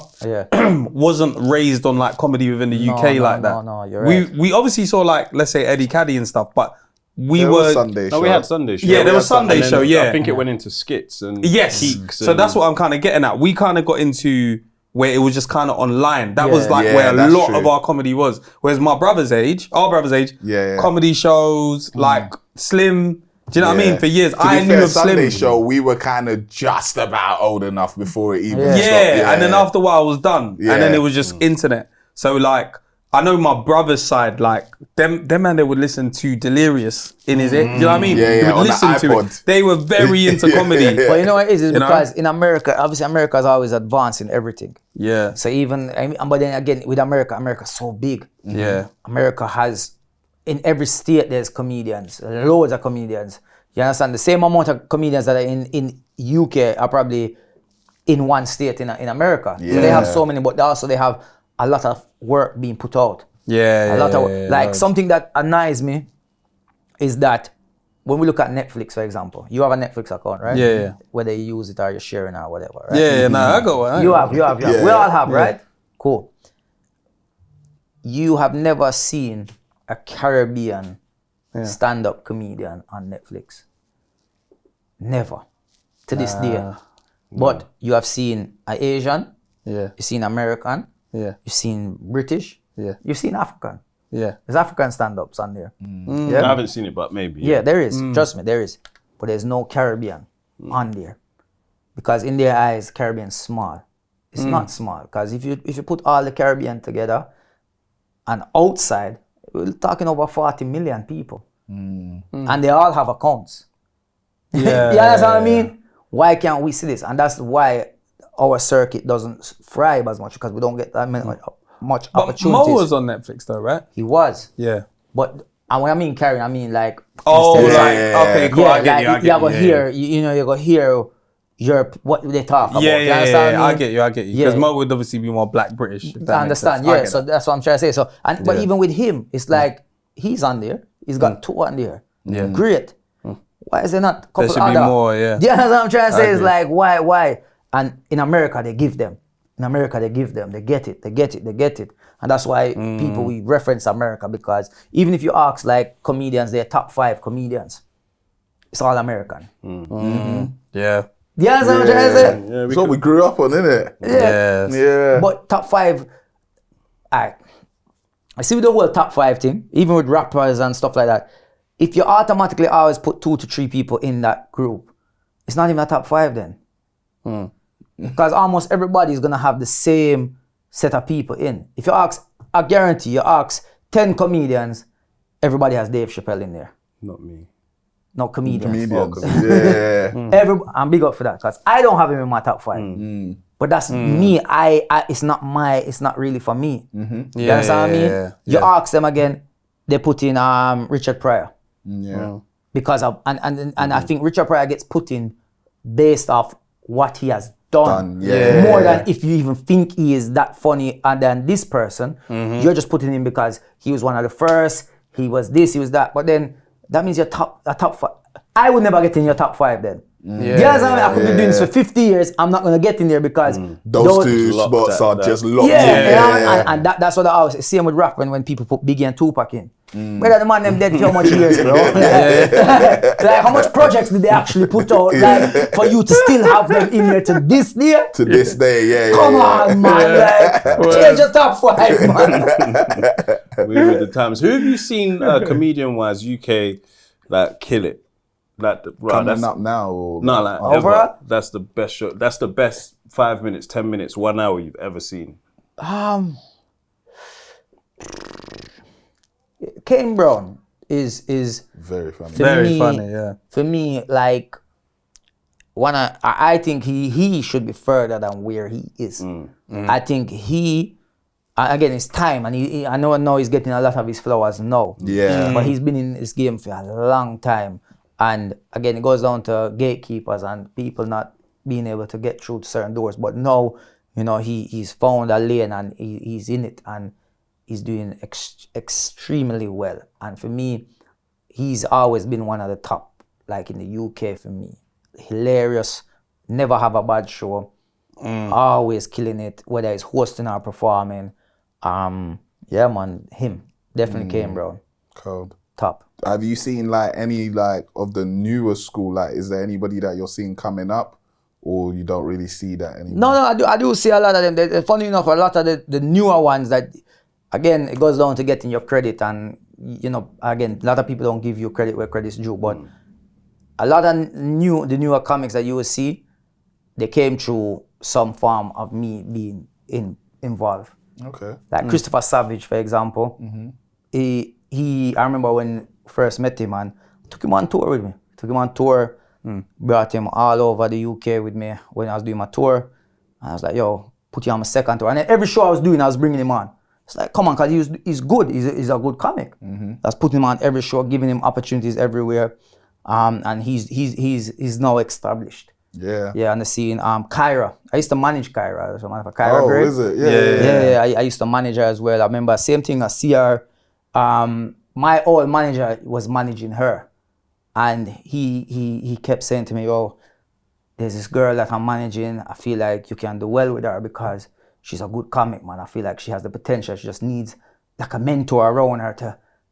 Speaker 1: wasn't raised on like comedy within the UK like that.
Speaker 2: No, you're right.
Speaker 1: We obviously saw like, let's say Eddie Caddy and stuff, but we
Speaker 5: Sunday show.
Speaker 4: No, we had Sunday show.
Speaker 1: Yeah, there was Sunday show,
Speaker 4: I think it went into skits and peaks.
Speaker 1: So that's what I'm kind of getting at. We kind of got into where it was just kind of online. That was like where a lot of our comedy was. Whereas our brother's age, comedy shows, like Slim, do you know what I mean? For years, I knew of Slim.
Speaker 5: Sunday show, we were kind of just about old enough before it even stopped.
Speaker 1: And then after a while, it was done. And then it was just internet. So like, I know my brother's side, like, them man, they would listen to Delirious in his ear. You know what I mean? They would listen to it. They were very into comedy.
Speaker 2: But you know what it is? It's because in America, obviously America is always advancing everything.
Speaker 1: Yeah.
Speaker 2: So even, but then again, with America's so big.
Speaker 1: Yeah.
Speaker 2: America has, in every state, there's comedians, loads of comedians. You understand? The same amount of comedians that are in UK are probably in one state in America. So they have so many, but also they have a lot of work being put out. Something that annoys me is that when we look at Netflix, for example, you have a Netflix account, right?
Speaker 1: Yeah.
Speaker 2: Whether you use it or you're sharing or whatever, right?
Speaker 1: I got one.
Speaker 2: You have. We all have, right? Cool. You have never seen a Caribbean stand-up comedian on Netflix. Never. To this day. But you have seen an Asian.
Speaker 1: Yeah.
Speaker 2: You've seen American.
Speaker 1: Yeah.
Speaker 2: You've seen British.
Speaker 1: Yeah.
Speaker 2: You've seen African.
Speaker 1: Yeah.
Speaker 2: There's African stand-ups on there.
Speaker 4: I
Speaker 2: Yeah.
Speaker 4: haven't seen it, but maybe.
Speaker 2: Yeah, there is. Trust me, there is. But there's no Caribbean on there. Because in their eyes, Caribbean's small. It's not small. Because if you put all the Caribbean together and outside, we're talking over 40 million people. And they all have accounts.
Speaker 1: Yeah.
Speaker 2: You understand what I mean? Why can't we see this? And that's why our circuit doesn't thrive as much, because we don't get that much
Speaker 1: But
Speaker 2: opportunities.
Speaker 1: Mo was on Netflix though, right?
Speaker 2: He was.
Speaker 1: Yeah.
Speaker 2: But and when I mean carrying, I mean like.
Speaker 1: Oh,
Speaker 2: instead of
Speaker 1: like, okay, cool.
Speaker 2: yeah,
Speaker 1: I get you. I
Speaker 2: like
Speaker 1: get
Speaker 2: you go
Speaker 1: you.
Speaker 2: hear, you know, you go hear what they talk about.
Speaker 1: Yeah,
Speaker 2: You
Speaker 1: yeah,
Speaker 2: understand
Speaker 1: yeah.
Speaker 2: what
Speaker 1: I get you. I get you.
Speaker 2: Yeah.
Speaker 1: Because Mo would obviously be more Black British. if that
Speaker 2: I
Speaker 1: makes
Speaker 2: understand,
Speaker 1: sense. I
Speaker 2: yeah.
Speaker 1: get
Speaker 2: So
Speaker 1: that.
Speaker 2: that's what I'm trying to say. So, but
Speaker 1: Yeah.
Speaker 2: even with him, it's like he's on there. He's got 2 on there.
Speaker 1: Yeah.
Speaker 2: Great. Why is there not a couple
Speaker 1: There should be
Speaker 2: other?
Speaker 1: more, yeah.
Speaker 2: Do you understand what I'm trying to say? It's
Speaker 1: agree.
Speaker 2: like, why? And in America, they give them. In America, they give them. They get it. And that's why people, we reference America, because even if you ask like comedians, their top 5 comedians, it's all American.
Speaker 1: Yeah.
Speaker 2: Do you understand what I'm trying to say?
Speaker 4: Yeah,
Speaker 5: That's what we grew up on, innit?
Speaker 1: Yes.
Speaker 5: Yeah.
Speaker 2: But top 5, I see with the whole top 5 thing, even with rappers and stuff like that, if you automatically always put 2 to 3 people in that group, it's not even a top 5 then. Because almost everybody is going to have the same set of people in. If you ask, I guarantee you ask 10 comedians, everybody has Dave Chappelle in there.
Speaker 4: Not me.
Speaker 2: No comedians.
Speaker 5: Yeah.
Speaker 2: I'm big up for that, because I don't have him in my top 5. But that's me. It's not really for me. You understand what I mean?
Speaker 1: yeah,
Speaker 2: You
Speaker 1: yeah.
Speaker 2: ask them again, they put in Richard Pryor.
Speaker 5: Yeah.
Speaker 2: Because of and I think Richard Pryor gets put in based off what he has done.
Speaker 5: Yeah.
Speaker 2: More than if you even think he is that funny and then this person, you're just putting him because he was one of the first, he was this, he was that. But then that means your top 5. I would never get in your top 5 then.
Speaker 1: Yeah.
Speaker 2: You understand? I could be doing this for 50 years. I'm not gonna get in there because
Speaker 5: Those 2
Speaker 4: locked
Speaker 5: spots
Speaker 4: at
Speaker 5: are
Speaker 4: that.
Speaker 5: just locked
Speaker 2: yeah,
Speaker 5: in.
Speaker 2: you know, and that's what I always say. Same with rap when people put Biggie and Tupac in. Whether the man them dead for how much years, bro? Like how much projects did they actually put out? Like for you to still have them in here to this day?
Speaker 5: To this day, yeah.
Speaker 2: Come on, man! Like, change your top 5, man.
Speaker 4: We were the times. Who have you seen comedian-wise UK like kill it? Like
Speaker 5: Coming up now. Or
Speaker 4: No, like
Speaker 2: Overall?
Speaker 4: ever. That's the best show. That's the best 5 minutes, 10 minutes, 1 hour you've ever seen.
Speaker 2: Kane Brown is
Speaker 5: very funny.
Speaker 2: for
Speaker 1: Very
Speaker 2: me,
Speaker 1: funny, yeah.
Speaker 2: For me, like I think he should be further than where he is. I think again, it's time, and I know he's getting a lot of his flowers now.
Speaker 5: Yeah.
Speaker 2: But he's been in this game for a long time, and again, it goes down to gatekeepers and people not being able to get through to certain doors. But now, you know, he's found a lane and he's in it, and he's doing extremely well. And for me, he's always been one of the top, like in the UK for me. Hilarious, never have a bad show, always killing it, whether it's hosting or performing. Yeah, man, him definitely came, bro.
Speaker 5: Cold.
Speaker 2: Top.
Speaker 5: Have you seen like any like of the newer school? Like, is there anybody that you're seeing coming up, or you don't really see that anymore?
Speaker 2: No, I do see a lot of them. Funny enough, a lot of the newer ones that, again, it goes down to getting your credit, and you know, again, a lot of people don't give you credit where credit's due, but a lot of the newer comics that you will see, they came through some form of me being involved.
Speaker 5: Okay.
Speaker 2: Like Christopher Savage, for example. I remember when I first met him, and took him on tour with me. Brought him all over the UK with me when I was doing my tour. And I was like, yo, put you on my second tour. And then every show I was doing, I was bringing him on. It's like, come on, because he's good. He's a good comic. I was putting him on every show, giving him opportunities everywhere. And he's now established.
Speaker 5: Yeah.
Speaker 2: Yeah, on the scene. Kyra. I used to manage Kyra. Kyra
Speaker 5: Oh,
Speaker 2: Gray.
Speaker 5: is it? Yeah.
Speaker 2: Yeah, I used to manage her as well. I remember same thing as CR. My old manager was managing her, and he kept saying to me, "Oh, there's this girl that I'm managing. I feel like you can do well with her because she's a good comic, man. I feel like she has the potential. She just needs like a mentor around her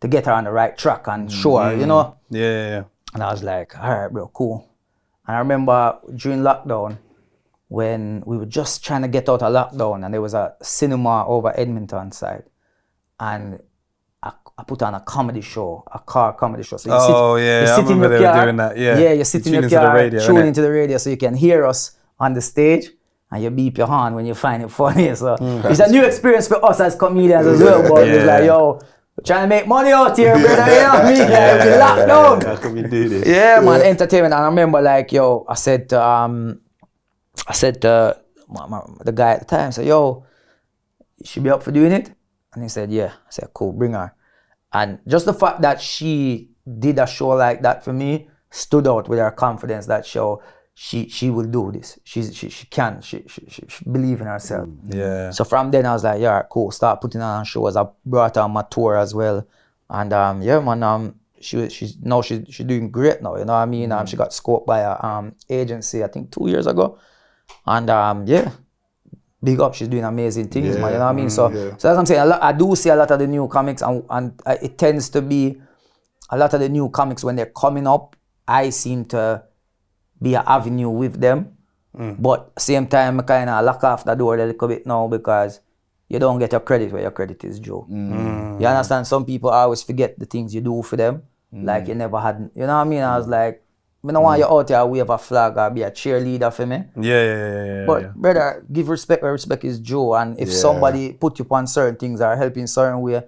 Speaker 2: to get her on the right track and show her, you know."
Speaker 1: Yeah.
Speaker 2: And I was like, all right, bro, cool. And I remember during lockdown, when we were just trying to get out of lockdown, and there was a cinema over Edmonton side, and a I put on a comedy show, a car comedy show. So
Speaker 1: I remember they were doing that. Yeah,
Speaker 2: you sit in your car, tune into the radio so you can hear us on the stage, and you beep your horn when you find it funny. So it's a new experience for us as comedians as well. But it's like, yo, we're trying to make money out here, brother. You know what I mean? Like, we locked down.
Speaker 4: How can we do this?
Speaker 2: Yeah, man, entertainment. And I remember, like, yo, I said to the guy at the time, I said, yo, you should be up for doing it? And he said, yeah. I said, cool, bring her. And just the fact that she did a show like that for me stood out with her confidence that show she will do this. She can. She believe in herself.
Speaker 1: Yeah.
Speaker 2: So from then I was like, yeah, cool. Start putting on shows. I brought her on my tour as well. And yeah, man, she's doing great now. You know what I mean? She got scoped by a agency, I think 2 years ago. And yeah. Big up, she's doing amazing things, man. You know what I mean? So that's what I'm saying. I do see a lot of the new comics, and it tends to be a lot of the new comics when they're coming up. I seem to be an avenue with them, but same time, I kind of lock off the door a little bit now because you don't get your credit where your credit is due. You understand? Some people always forget the things you do for them, like you never had. You know what I mean? I was like, I don't want you out here wave a flag or be a cheerleader for me. But brother, give respect where respect is due. And if somebody put you on certain things or help in certain way,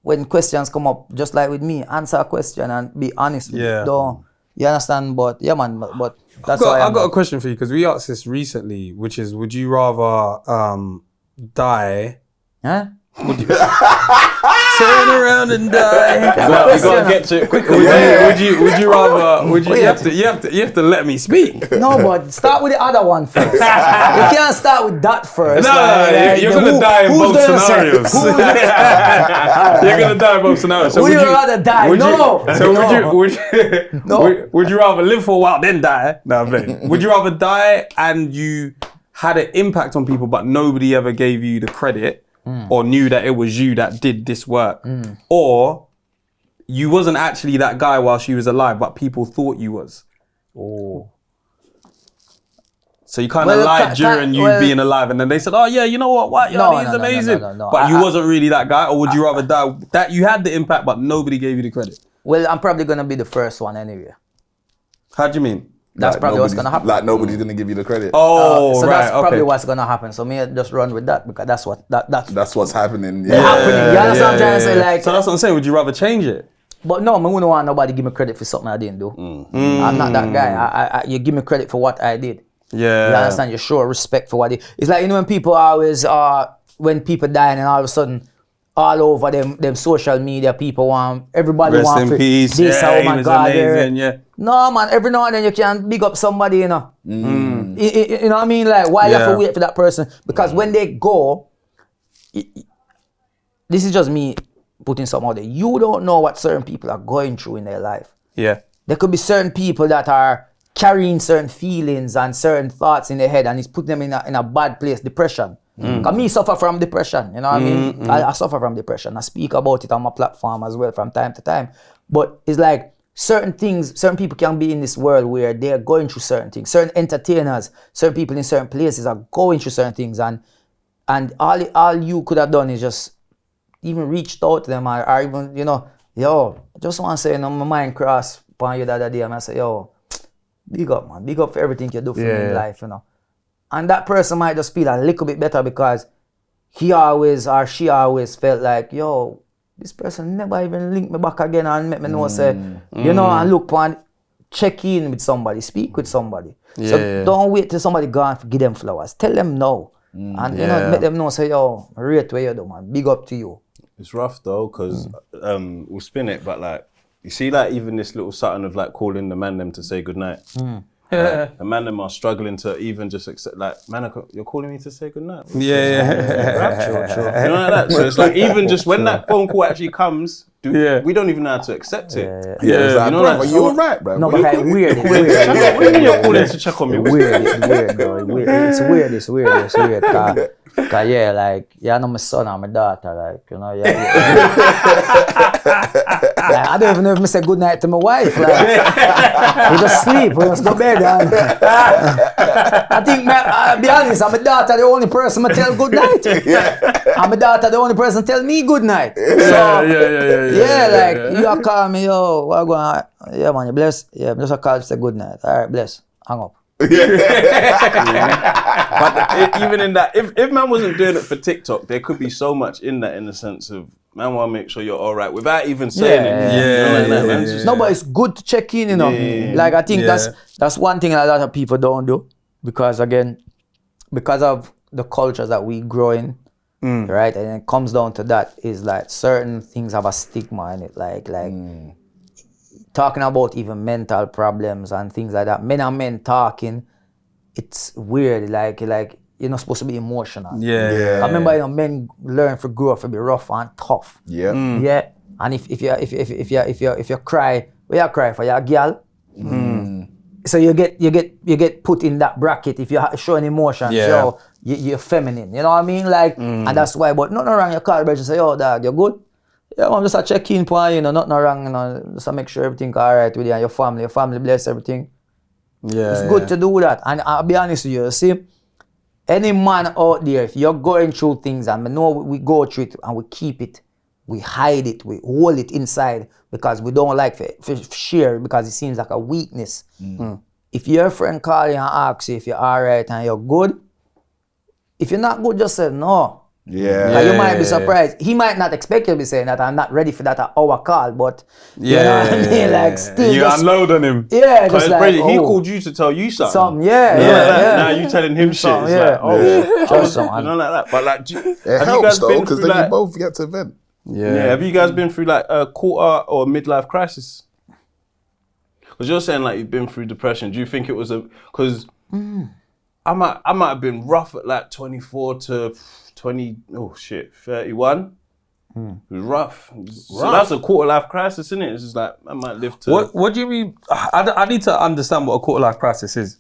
Speaker 2: when questions come up, just like with me, answer a question and be honest with it. Don't, you understand? But yeah, man. But that's why
Speaker 1: I've got a question for you because we asked this recently, which is, would you rather die?
Speaker 2: Huh?
Speaker 1: Turn around and die.
Speaker 4: You gotta get to it quickly.
Speaker 1: Would you rather? You have to let me speak.
Speaker 2: No, but start with the other one first. You can't start with that first.
Speaker 1: You're gonna die in both scenarios. You're gonna die in both scenarios. So
Speaker 2: would you rather die?
Speaker 1: Would you rather live for a while then die? No, I'm playing. Would you rather die and you had an impact on people, but nobody ever gave you the credit? Or knew that it was you that did this work, or you wasn't actually that guy while she was alive, but people thought you was. So you kind of lied during you being alive, and then they said, "Oh yeah, you know what? He's amazing."
Speaker 2: No.
Speaker 1: But you wasn't really that guy, or would you rather die that you had the impact, but nobody gave you the credit?
Speaker 2: Well, I'm probably gonna be the first one anyway.
Speaker 1: How do you mean?
Speaker 2: That's probably what's gonna happen.
Speaker 5: Like nobody's gonna give you the credit.
Speaker 1: Oh,
Speaker 2: so
Speaker 1: right.
Speaker 2: that's probably what's gonna happen. So me just run with that because that's
Speaker 5: what's happening.
Speaker 2: happening. You understand what I'm trying to say? Like,
Speaker 1: so that's what I'm saying. Would you rather change it?
Speaker 2: But no, I wouldn't want nobody give me credit for something I didn't do. I'm not that guy. You give me credit for what I did.
Speaker 1: Yeah.
Speaker 2: You understand? You show respect for what it. It's like, you know, when people always when people die and all of a sudden all over them social media, people want everybody
Speaker 1: Rest
Speaker 2: want
Speaker 1: in
Speaker 2: for
Speaker 1: peace.
Speaker 2: this. Oh my God!
Speaker 1: Amazing,
Speaker 2: No man, every now and then you can big up somebody, you know. You know what I mean? Like, why you have to wait for that person? Because when they go, this is just me putting something out there. You don't know what certain people are going through in their life.
Speaker 1: Yeah.
Speaker 2: There could be certain people that are carrying certain feelings and certain thoughts in their head, and it's putting them in a bad place, depression. Because me suffer from depression, you know what I mean? I suffer from depression. I speak about it on my platform as well from time to time. But it's like certain things, certain people can be in this world where they're going through certain things. Certain entertainers, certain people in certain places are going through certain things, and all you could have done is just even reached out to them or even, you know, yo, I just want to say, you know, my mind crossed upon you the other day, and I say, yo, big up, man. Big up for everything you do for me in life, you know. And that person might just feel a little bit better because he always or she always felt like, yo, this person never even linked me back again and make me know, say, you know, and look and check in with somebody, speak with somebody. So don't wait till somebody gone to give them flowers. Tell them no. And, you know, make them know, say, yo, rate where you do, man. Big up to you.
Speaker 4: It's rough though, because we'll spin it, but like, you see, like, even this little something of like calling the man them to say goodnight. The man them are struggling to even just accept, like, man, you're calling me to say goodnight.
Speaker 1: Yeah.
Speaker 4: You know, like that. So it's like, even just when that phone call actually comes, we don't even know how to accept it.
Speaker 5: It's like,
Speaker 4: You know,
Speaker 5: bro,
Speaker 4: like,
Speaker 5: are you alright, bro?
Speaker 2: No, but like weird. It's
Speaker 4: What do you mean you're calling to check on me?
Speaker 2: It's weird, though. It's weird. Cause yeah, like, yeah, I know my son and my daughter, like, you know, like, I don't even know if I say good night to my wife, like, we just sleep, we just go bed, and I think, I'll be honest, I'm my daughter the only person I tell good night. And my daughter the only person tell me good night. Like, you call me, yo, what going on? Yeah, man, you bless? Yeah, I'm just a call to say good night. All right, bless. Hang up.
Speaker 4: But even in that, if man wasn't doing it for TikTok, there could be so much in that, in the sense of man want to make sure you're all right without even saying it.
Speaker 2: No, but it's good to check in, you know. Like, I think that's one thing a lot of people don't do, because again, because of the cultures that we grow in, right? And it comes down to that, is like certain things have a stigma in it, like talking about even mental problems and things like that. Men and men talking, it's weird. Like you're not supposed to be emotional. I remember, you know, men learn to grow up to be rough and tough. And if you cry, well, you cry for your girl. So you get put in that bracket if you're showing emotion. So you're feminine. You know what I mean? Like, and that's why. But nothing wrong. You call and say, "Yo, dog, you're good." Yeah, I'm just a check-in point, you know, nothing wrong, you know, just to make sure everything all right with you and your family bless everything. It's good to do that. And I'll be honest with you, see, any man out there, if you're going through things, and we know we go through it and we keep it, we hide it, we hold it inside because we don't like to share, because it seems like a weakness. If your friend calls you and asks you if you're all right and you're good, if you're not good, just say no. You might be surprised. He might not expect you to be saying that. I'm not ready for that at our call, but you know what I mean? Like, still
Speaker 1: you
Speaker 2: just
Speaker 1: unload on him.
Speaker 2: Just like,
Speaker 4: he called you to tell you something. Now you telling him shit. It's like, you know, like that. But like,
Speaker 5: it helps though, because then you both get to vent.
Speaker 4: Have you guys been through like a quarter or midlife crisis? Because you're saying like you've been through depression. Do you think it was because I might have been rough at like 24 to 31. It was rough. So that's a quarter life crisis, isn't it? It's just like I might live to.
Speaker 1: What do you mean? I need to understand what a quarter life crisis is.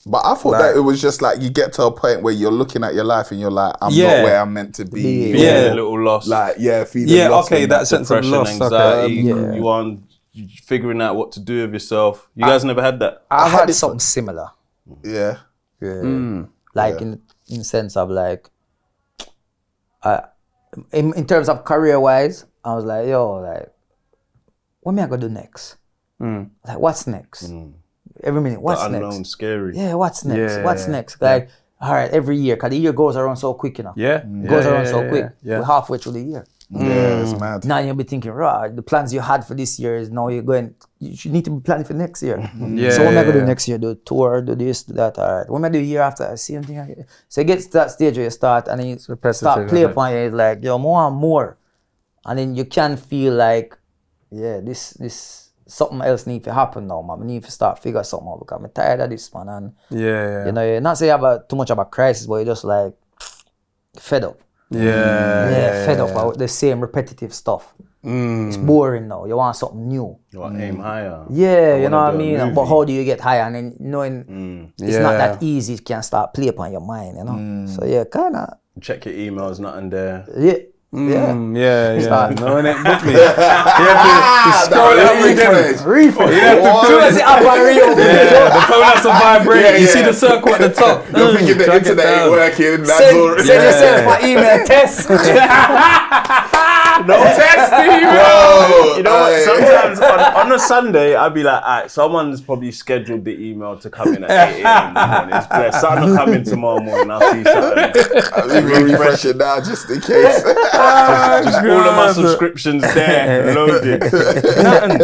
Speaker 5: But I thought that it was just like you get to a point where you're looking at your life and you're like, I'm not where I'm meant to be.
Speaker 4: A little lost.
Speaker 5: Like, feeling lost.
Speaker 1: Okay, that sense of loss,
Speaker 4: anxiety. You aren't figuring out what to do with yourself. You guys never had that?
Speaker 2: I've had something similar. Like in the sense of like, in terms of career-wise, I was like, yo, like, what am I gonna do next? Like, what's next? Every minute, what's
Speaker 4: the
Speaker 2: next?
Speaker 4: unknown, scary.
Speaker 2: Yeah, what's next? What's next? Like, all right, every year, because the year goes around so quick, you know. It goes around so quick. We're halfway through the year.
Speaker 5: It's mad.
Speaker 2: Now you'll be thinking, right, the plans you had for this year is now you should need to be planning for next year. So what am I going to do next year? Do a tour, do this, do that, all right. What am I going to do the year after? Same thing. So it gets to that stage where you start and then you start play upon it. It's like, yo, more and more. And then you can feel like, this something else needs to happen now, man. I need to start figure something out because I'm tired of this, man. And you know, you're not saying you have too much of a crisis, but you're just like fed up. Fed up with the same repetitive stuff. It's boring now. You want something new.
Speaker 4: You want aim higher.
Speaker 2: You know what I mean? But how do you get higher? And then knowing it's not that easy, you can start play upon your mind, you know? So kinda
Speaker 4: check your emails, nothing there.
Speaker 1: Knowing it book me. You have to scroll up again.
Speaker 2: Refresh.
Speaker 1: You have to
Speaker 2: do it up and reopen.
Speaker 1: the phone has to vibrate. You see the circle at the top.
Speaker 5: You're thinking the internet ain't working.
Speaker 2: Send yourself an email test.
Speaker 4: No testing, bro. You know what? Sometimes on a Sunday, I'd be like, alright, someone's probably scheduled the email to come in at 8 a.m. in the morning. It's blessed. Something will come in tomorrow morning. I'll see something.
Speaker 5: I'll even refresh it now just in case.
Speaker 4: Just all of my subscriptions there, loaded. Nothing.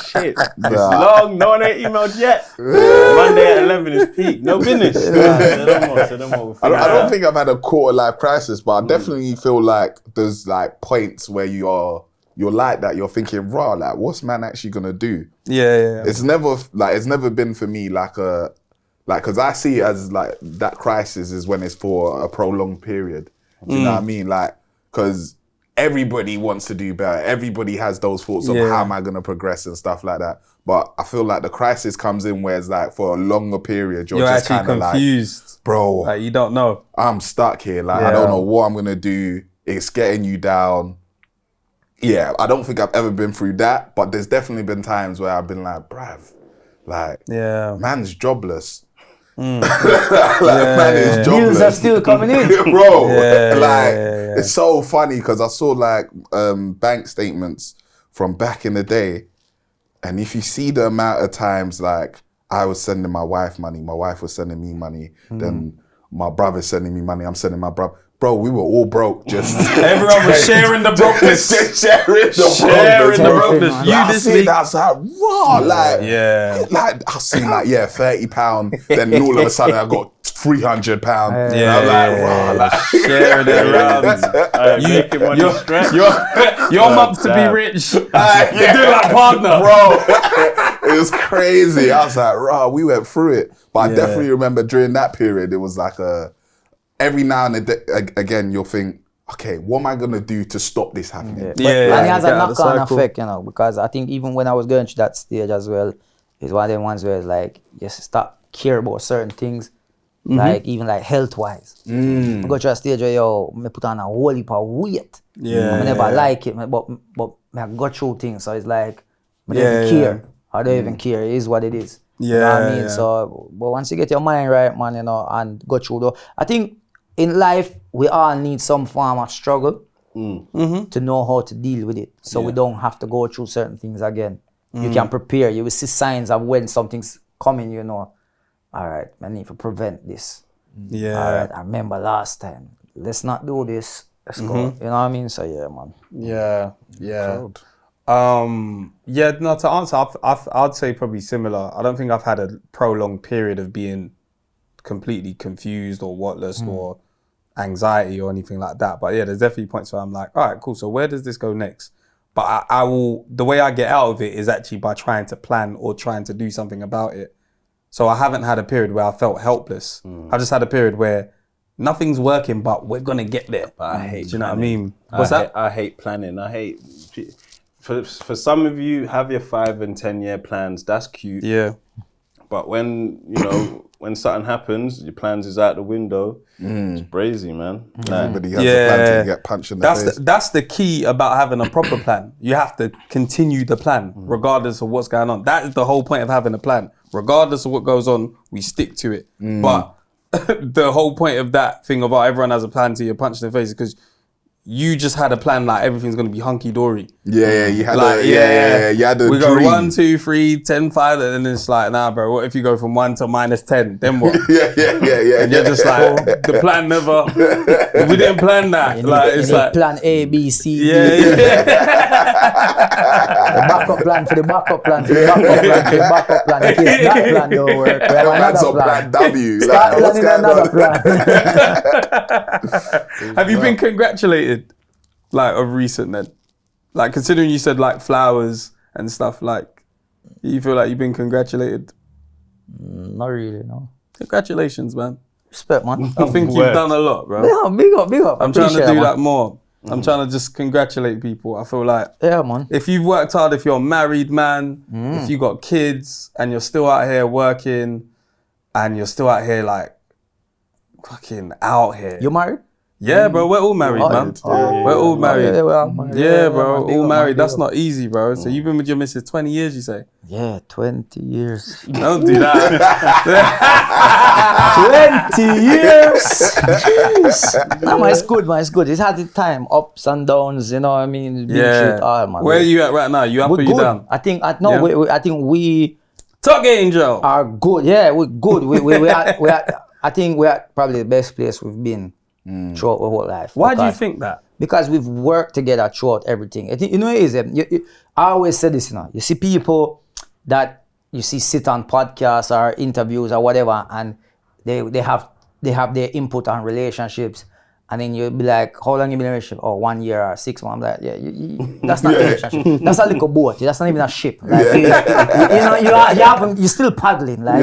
Speaker 4: Shit. It's long. No one ain't emailed yet. Monday at 11 is peak. No business. Say no more.
Speaker 5: I don't think I've had a quarter life crisis, but I definitely feel like there's like points where you're like that. You're thinking, raw, like what's man actually gonna do? It's never been for me because I see it as like that crisis is when it's for a prolonged period. Do you know what I mean? Like, because everybody wants to do better. Everybody has those thoughts of how am I going to progress and stuff like that. But I feel like the crisis comes in where it's like for a longer period, you're just kind of
Speaker 1: confused.
Speaker 5: Like, bro,
Speaker 1: like you don't know.
Speaker 5: I'm stuck here. Like, I don't know what I'm going to do. It's getting you down. Yeah, I don't think I've ever been through that, but there's definitely been times where I've been like, bruv, like, man's jobless. Man is jobless.
Speaker 2: Bills are still coming in.
Speaker 5: Bro, it's so funny because I saw like bank statements from back in the day, and if you see the amount of times like I was sending my wife money, my wife was sending me money, then my brother's sending me money, I'm sending my brother. Bro, we were all broke. Just
Speaker 1: everyone was sharing the brokenness.
Speaker 5: sharing the brokenness.
Speaker 1: You this week,
Speaker 5: I was like, raw, like I seen like £30. Then all of a sudden I got £300.
Speaker 1: Yeah,
Speaker 5: I'm like, raw,
Speaker 1: sharing it around. You're meant to be rich. You do like partner,
Speaker 5: bro. It was crazy. I was like, raw, we went through it. But I definitely remember during that period, it was like every now and again, you'll think, okay, what am I going to do to stop this happening?
Speaker 2: And it has a knock-on effect, you know, because I think even when I was going through that stage as well, it's one of them ones where it's like, just stop care about certain things, like even like health-wise. I go through a stage where, I put on a whole heap of weight. I never like it, but I go through things, so it's like, I don't even care. I don't even care. It is what it is. You know what I mean? So, but once you get your mind right, man, you know, and go through though, I think in life, we all need some form of struggle to know how to deal with it. So we don't have to go through certain things again. You can prepare. You will see signs of when something's coming, you know. All right, I need to prevent this. All right, I remember last time. Let's not do this. Let's go. You know what I mean? So yeah, man.
Speaker 1: No, to answer, I'd say probably similar. I don't think I've had a prolonged period of being completely confused or whatless or anxiety or anything like that. But yeah, there's definitely points where I'm like, all right, cool. So where does this go next? But I will, the way I get out of it is actually by trying to plan or trying to do something about it. So I haven't had a period where I felt helpless. I just had a period where nothing's working, but we're going to get there.
Speaker 4: But I hate
Speaker 1: Do you know
Speaker 4: planning.
Speaker 1: what I mean? What's that?
Speaker 4: I hate planning. I hate... For some of you, have your 5 and 10 year plans. That's cute.
Speaker 1: Yeah.
Speaker 4: But when, you know, when something happens, your plans is out the window. It's brazy, man.
Speaker 5: Everybody has a plan to get punched in the face.
Speaker 1: That's the key about having a proper plan. You have to continue the plan, regardless of what's going on. That is the whole point of having a plan. Regardless of what goes on, we stick to it. But the whole point of that thing of everyone has a plan till you're punched in the face is because you just had a plan like everything's gonna be hunky dory.
Speaker 5: Yeah, you had
Speaker 1: like,
Speaker 5: you had a
Speaker 1: we
Speaker 5: dream.
Speaker 1: go 1, 2, 3, 10, 5, and then it's like, nah, bro. What if you go from 1 to -10? Then what?
Speaker 5: Yeah.
Speaker 1: And you're just like, the plan never. We didn't plan that. It's like
Speaker 2: plan A, B, C, D.
Speaker 1: Yeah.
Speaker 2: The backup plan for the backup plan for the backup plan for the backup plan. In case that plan don't work, we have another plan.
Speaker 5: W.
Speaker 2: Start
Speaker 5: What's
Speaker 2: planning
Speaker 5: going
Speaker 2: another
Speaker 5: on?
Speaker 2: plan.
Speaker 1: Have you been congratulated, like, of recent then? Like, considering you said, like, flowers and stuff, like, you feel like you've been congratulated?
Speaker 2: Not really, no.
Speaker 1: Congratulations, man.
Speaker 2: Respect, man.
Speaker 1: I think you've done a lot, bro.
Speaker 2: Yeah, big up.
Speaker 1: I'm trying to
Speaker 2: Appreciate
Speaker 1: do
Speaker 2: it,
Speaker 1: that
Speaker 2: man.
Speaker 1: more. I'm trying to just congratulate people. I feel like
Speaker 2: Yeah, man.
Speaker 1: if you've worked hard, if you're a married man, if you got kids and you're still out here working and you're still out here like fucking out here.
Speaker 2: You married?
Speaker 1: Yeah, bro, we're all married, man. We're all married.
Speaker 2: Yeah, we are married.
Speaker 1: Yeah, bro,
Speaker 2: Big
Speaker 1: all
Speaker 2: up,
Speaker 1: married.
Speaker 2: man,
Speaker 1: That's
Speaker 2: big up.
Speaker 1: not easy, bro. So you've been with your missus 20 years, you say?
Speaker 2: Yeah, 20 years.
Speaker 1: Don't do that.
Speaker 2: 20 years! Jeez. No, man, it's good, man. It's good. It's had its time, ups and downs, you know what I mean? Big shit, all, man.
Speaker 1: Where are you at right now? You up
Speaker 2: We're
Speaker 1: or you
Speaker 2: good.
Speaker 1: down?
Speaker 2: I think, I think we
Speaker 1: Tuck Angel.
Speaker 2: are good. Yeah, we're good. I think we're at probably the best place we've been throughout our whole life.
Speaker 1: Why do you think that?
Speaker 2: Because we've worked together throughout everything. I think, you know, it is. I always say this, you know. You see people that you see sit on podcasts or interviews or whatever, and they have their input on relationships, And then you'll be like, how long you been in a relationship? Oh, 1 year or 6 months. I'm like, yeah, that's not a relationship. That's a little boat. That's not even a ship. Like, you're still paddling. Like,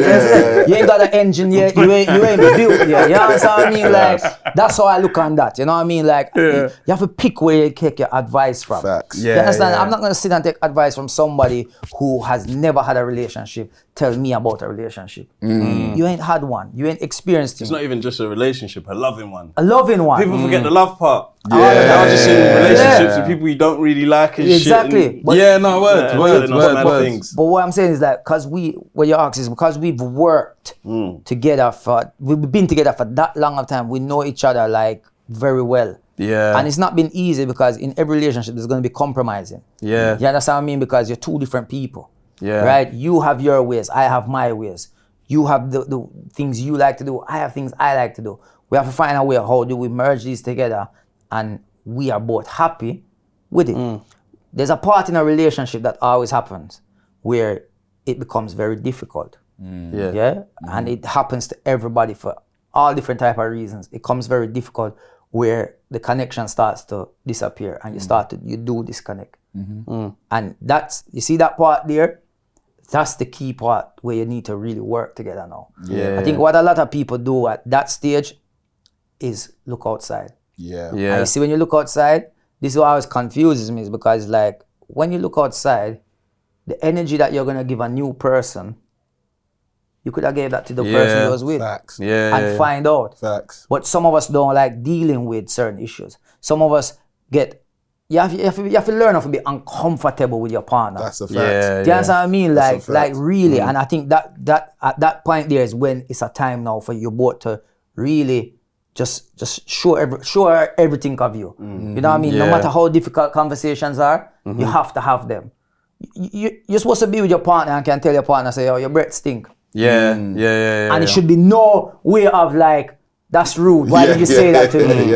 Speaker 2: you ain't got an engine yet. You ain't built yet. You know what I mean? Like, that's how I look on that. You know what I mean? Like, you have to pick where you take your advice from.
Speaker 5: Facts.
Speaker 2: You understand? I'm not going to sit and take advice from somebody who has never had a relationship. Tell me about a relationship. You ain't had one. You ain't experienced it.
Speaker 4: It's not even just a relationship, a loving one.
Speaker 2: A loving one.
Speaker 4: People forget the love part.
Speaker 5: Yeah.
Speaker 4: Now just in relationships with people you don't really like and
Speaker 2: Exactly.
Speaker 4: shit. And,
Speaker 2: But-
Speaker 1: words.
Speaker 4: things.
Speaker 2: But what I'm saying is that what you ask is because we've worked together we've been together for that long of time, we know each other like very well.
Speaker 1: Yeah.
Speaker 2: And it's not been easy because in every relationship there's going to be compromising.
Speaker 1: Yeah.
Speaker 2: You understand what I mean? Because you're two different people.
Speaker 1: Yeah.
Speaker 2: Right? You have your ways, I have my ways. You have the things you like to do, I have things I like to do. We have to find a way of how do we merge these together and we are both happy with it. There's a part in a relationship that always happens where it becomes very difficult. And it happens to everybody for all different type of reasons. It comes very difficult where the connection starts to disappear and you do disconnect. And you see that part there? That's the key part where you need to really work together now. I think what a lot of people do at that stage is look outside. And you see, when you look outside, this is what always confuses me, is because like when you look outside, the energy that you're gonna give a new person, you could have gave that to the person you was with.
Speaker 5: Facts.
Speaker 2: Find out.
Speaker 5: Facts.
Speaker 2: But some of us don't like dealing with certain issues. Some of us you have to learn how to be uncomfortable with your partner.
Speaker 5: That's a fact.
Speaker 2: Do you understand what I mean? Like really, and I think that at that point there is when it's a time now for you both to really just show everything of you. You know what I mean? No matter how difficult conversations are, you have to have them. You're supposed to be with your partner and can tell your partner, say, oh, your breath stink.
Speaker 1: And
Speaker 2: it should be no way of like, that's rude. Why did you say that to me?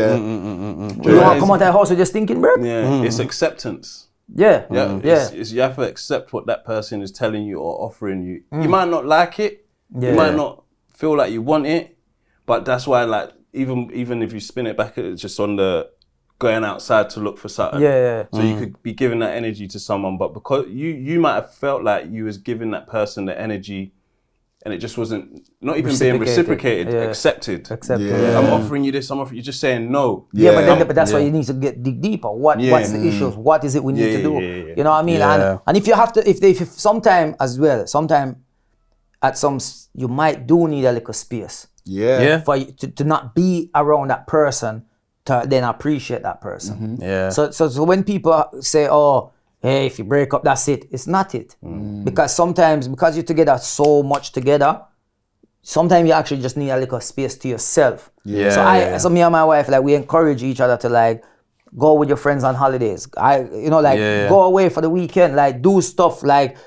Speaker 2: You want to come out of the house with your stinking breath?
Speaker 4: It's acceptance. It's, you have to accept what that person is telling you or offering you. You might not like it. You might not feel like you want it. But that's why, like, even if you spin it back, it's just on the going outside to look for something. So you could be giving that energy to someone, but because you might have felt like you was giving that person the energy, and it just wasn't not even being reciprocated, accepted. I'm offering you this. You're just saying no.
Speaker 2: But that's why you need to dig deeper. What's the issues? What is it we need to do? You know what I mean? And if you have to, if sometime as well, you might do need a little space. For you to not be around that person, to then appreciate that person. So when people say, oh, hey, if you break up, that's it. It's not it. Because sometimes, because you're together so much together, sometimes you actually just need a little space to yourself. So me and my wife, like, we encourage each other to like go with your friends on holidays. Go away for the weekend, like do stuff like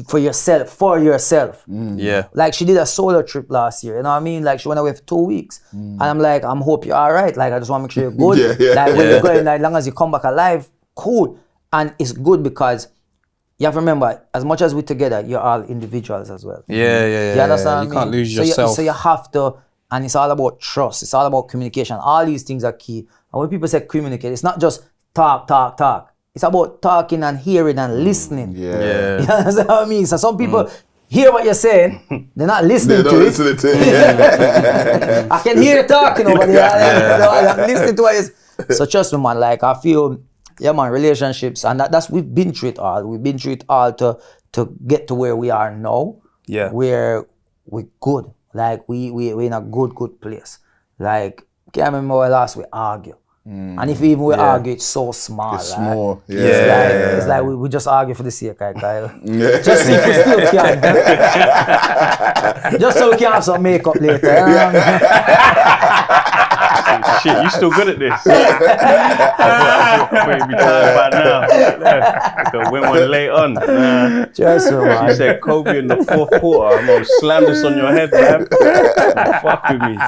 Speaker 2: for yourself. Like she did a solo trip last year, you know what I mean? Like she went away for 2 weeks. And I'm like, I hope you're all right. Like I just want to make sure you're good. Like when you're going, like, as long as you come back alive, cool. And it's good because you have to remember, as much as we're together, you're all individuals as well. You understand?
Speaker 1: You can't lose yourself.
Speaker 2: So you have to, and it's all about trust. It's all about communication. All these things are key. And when people say communicate, it's not just talk. It's about talking and hearing and listening. You understand what I mean? So some people hear what you're saying, they're not listening to it. I can hear you talking over there. I'm listening to what you're. So trust me, man, like I feel, relationships, and that's we've been through it all. We've been through it all to get to where we are now. Where we're good. Like we're in a good place. Like can't remember when last we argue. And if we argue, it's so small.
Speaker 5: It's
Speaker 2: like,
Speaker 5: small.
Speaker 2: It's like we just argue for the sake, just see if we still can. Just so we can have some makeup later.
Speaker 4: Shit, you still good at this? You'd be tired by now. Go win one late on.
Speaker 2: Just man.
Speaker 4: You said Kobe in the fourth quarter. I'm gonna slam this on your head, man. Fuck with me.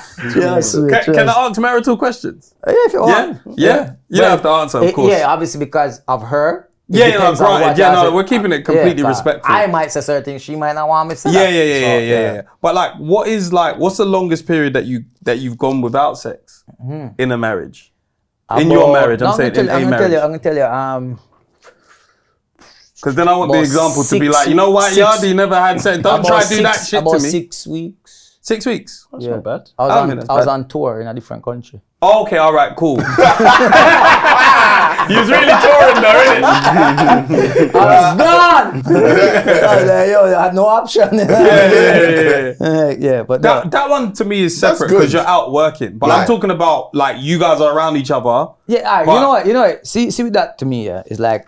Speaker 1: Can I answer marital questions?
Speaker 2: Yeah, if you want.
Speaker 1: You don't have to answer, of course.
Speaker 2: Yeah, obviously because of her.
Speaker 1: We're keeping it completely respectful.
Speaker 2: I might say certain things, she might not want me to say
Speaker 1: that. But like, what's the longest period that you've gone without sex? in a marriage? In your marriage, I'm saying in a marriage.
Speaker 2: I'm gonna tell you.
Speaker 1: Because then I want the
Speaker 2: About
Speaker 1: example to be like, you know what, Yardie never had sex. Don't try to do that shit to
Speaker 2: about
Speaker 1: me.
Speaker 2: 6 weeks.
Speaker 1: 6 weeks.
Speaker 4: That's not bad.
Speaker 2: I was on tour in a different country.
Speaker 1: Oh, okay, all right, cool. You was really touring though, innit?
Speaker 2: I was gone. I was like, yo, I had no option. Yeah, but
Speaker 1: that one to me is separate because you're out working. But I'm talking about like you guys are around each other.
Speaker 2: Yeah, you know what? See with that to me, it's like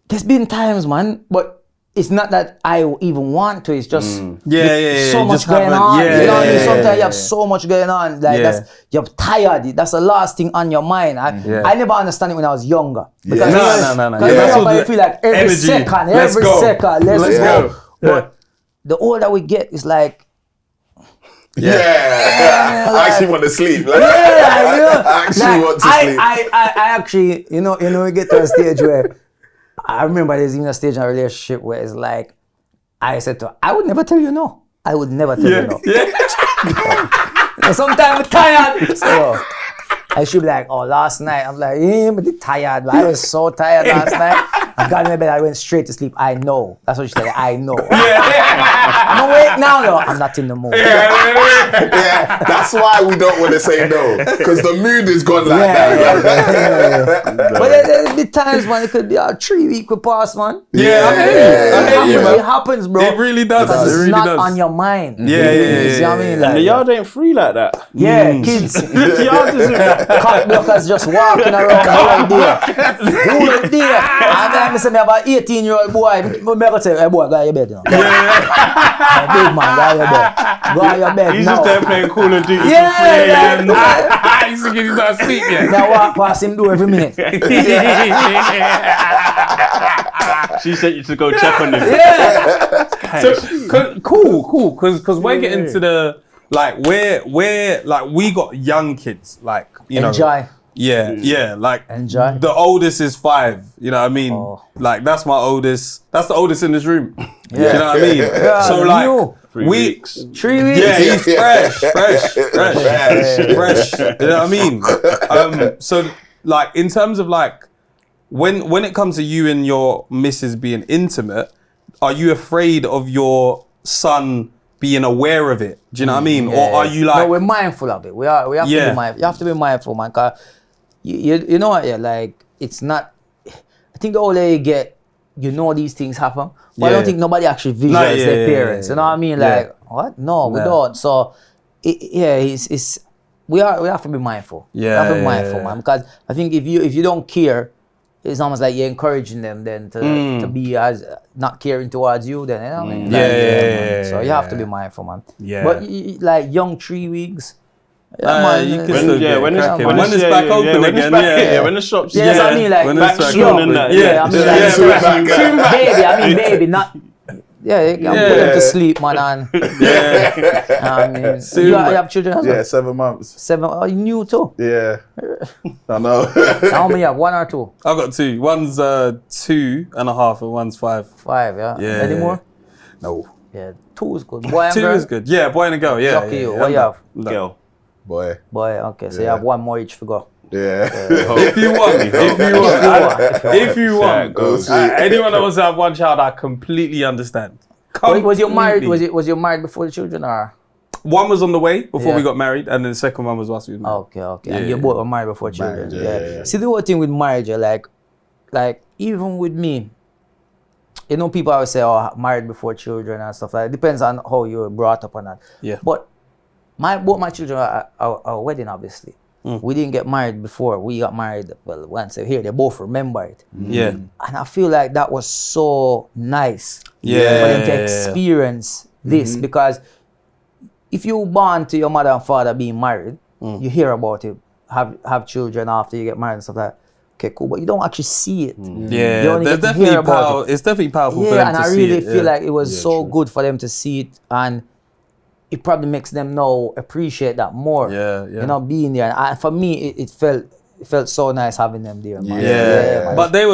Speaker 2: there's been times, man, but it's not that I even want to. It's just so much going on. You know what I mean? Sometimes you have so much going on. Like you're tired. That's the last thing on your mind. I never understand it when I was younger. Because
Speaker 1: No.
Speaker 2: You feel like every second, let's go. But the older we get, it's like.
Speaker 5: I actually want to sleep. Like,
Speaker 2: I
Speaker 5: actually want to sleep.
Speaker 2: I actually, you know, we get to a stage where. I remember there's even a stage in a relationship where it's like, I said to her, I would never tell you no. I would never tell you no. And sometimes I'm tired. So I should be like, oh, last night. I'm like, I'm tired. I was so tired last night. I got in my bed. I went straight to sleep. I know. That's what she said. I know. I'm awake now, though. I'm not in the mood.
Speaker 5: That's why we don't want to say no. Because the mood is gone like that.
Speaker 2: But there's be times, man, it could be a 3 week with pass, man.
Speaker 1: I hear you, man.
Speaker 2: It happens, bro.
Speaker 1: It really does.
Speaker 2: Because
Speaker 1: It
Speaker 2: it's
Speaker 1: really
Speaker 2: not
Speaker 1: does.
Speaker 2: on your mind.
Speaker 1: Yeah.
Speaker 2: You see what I mean?
Speaker 4: And the yard ain't free like that.
Speaker 2: Yeah, kids.
Speaker 4: The yard isn't.
Speaker 2: Cock blockers just walking around all day. Whole day. And then I say, me about 18-year-old boy. I go say, hey boy, go to your bed, you know. Big man, go to your bed. Go to your bed
Speaker 4: He's
Speaker 2: now.
Speaker 4: just there playing Call of Duty for 3
Speaker 2: Yeah,
Speaker 4: a.m.
Speaker 1: He's thinking he's not asleep yet.
Speaker 2: Now walk past him do every minute.
Speaker 4: She sent you to go check on him.
Speaker 1: So, cool. Because we're getting to the, like, we're like, we got young kids, like, you know.
Speaker 2: Enjoy.
Speaker 1: Yeah, like
Speaker 2: Enjoy.
Speaker 1: the oldest is 5, you know what I mean?
Speaker 2: Oh.
Speaker 1: Like that's my oldest, that's the oldest in this room. You
Speaker 2: Yeah.
Speaker 1: know what I mean?
Speaker 2: Yeah,
Speaker 1: So
Speaker 2: you.
Speaker 1: like
Speaker 4: 3 weeks.
Speaker 2: 3 weeks.
Speaker 1: yeah, he's fresh. You know what I mean? So like in terms of like when it comes to you and your missus being intimate, are you afraid of your son being aware of it? Do you know what I mean? Or are you like?
Speaker 2: No, we're mindful of it. We have to be mindful. You have to be mindful, man. Cause you know what? Yeah, like it's not. I think the older you get, you know these things happen, but I don't think nobody actually visualizes their parents. You know what I mean? Like what? No, we don't. So it's we have to be mindful. We have to be mindful, man. Because I think if you don't care, it's almost like you're encouraging them then to be as not caring towards you. Then you know what I mean? Man. So you have to be mindful, man.
Speaker 1: Yeah.
Speaker 2: But like young 3 weeks.
Speaker 1: You can still get
Speaker 4: when it's
Speaker 1: back open again,
Speaker 4: when the shops,
Speaker 2: I mean like
Speaker 1: when it's back
Speaker 2: yo,
Speaker 1: open,
Speaker 2: I mean like baby, I mean baby, not you can put them to sleep, man. And I mean, you have children as well?
Speaker 5: Yeah, 7 months.
Speaker 2: 7. Oh, you new too?
Speaker 5: Yeah. I know.
Speaker 2: How many you have? 1 or 2?
Speaker 1: I've got 2. One's 2.5 and one's 5.
Speaker 2: 5, yeah.
Speaker 1: Yeah.
Speaker 2: Any more?
Speaker 1: No.
Speaker 2: Yeah, 2 is good. Boy and
Speaker 1: 2
Speaker 2: girl?
Speaker 1: is good. Yeah, boy and a girl. Yeah.
Speaker 2: Lucky you. What you have?
Speaker 4: girl.
Speaker 5: Boy.
Speaker 2: Boy, okay. So you have 1 more each to go.
Speaker 5: Yeah.
Speaker 1: If you want, if you want.
Speaker 5: Go see.
Speaker 1: Anyone that wants to have 1 child, I completely understand.
Speaker 2: Was you married? Was you married before the children or?
Speaker 1: 1 was on the way before
Speaker 2: Yeah.
Speaker 1: we got married, and then the second one was whilst we was married.
Speaker 2: Okay. And you both were married before children.
Speaker 5: Married, yeah.
Speaker 2: See the whole thing with marriage, like even with me, you know, people always say, "Oh, married before children" and stuff like that. It depends on how you were brought up on that.
Speaker 1: Yeah.
Speaker 2: But both my children are wedding, obviously. We didn't get married before. We got married, well, once they're here, they both remember it.
Speaker 1: Yeah.
Speaker 2: And I feel like that was so nice for
Speaker 1: Yeah.
Speaker 2: them to experience this, because if you born to your mother and father being married, you hear about it, have children after you get married and stuff like that. Okay, cool, but you don't actually see it.
Speaker 1: Yeah,
Speaker 2: You only
Speaker 1: there's
Speaker 2: get to hear
Speaker 1: definitely
Speaker 2: about
Speaker 1: power. It's definitely powerful for them
Speaker 2: Yeah, and
Speaker 1: to
Speaker 2: I
Speaker 1: see
Speaker 2: really
Speaker 1: it.
Speaker 2: feel like it was so good for them to see it, and it probably makes them now appreciate that more.
Speaker 1: Yeah.
Speaker 2: You know, being there. And for me, it felt so nice having them there, man.
Speaker 1: Yeah.
Speaker 2: man.
Speaker 1: But they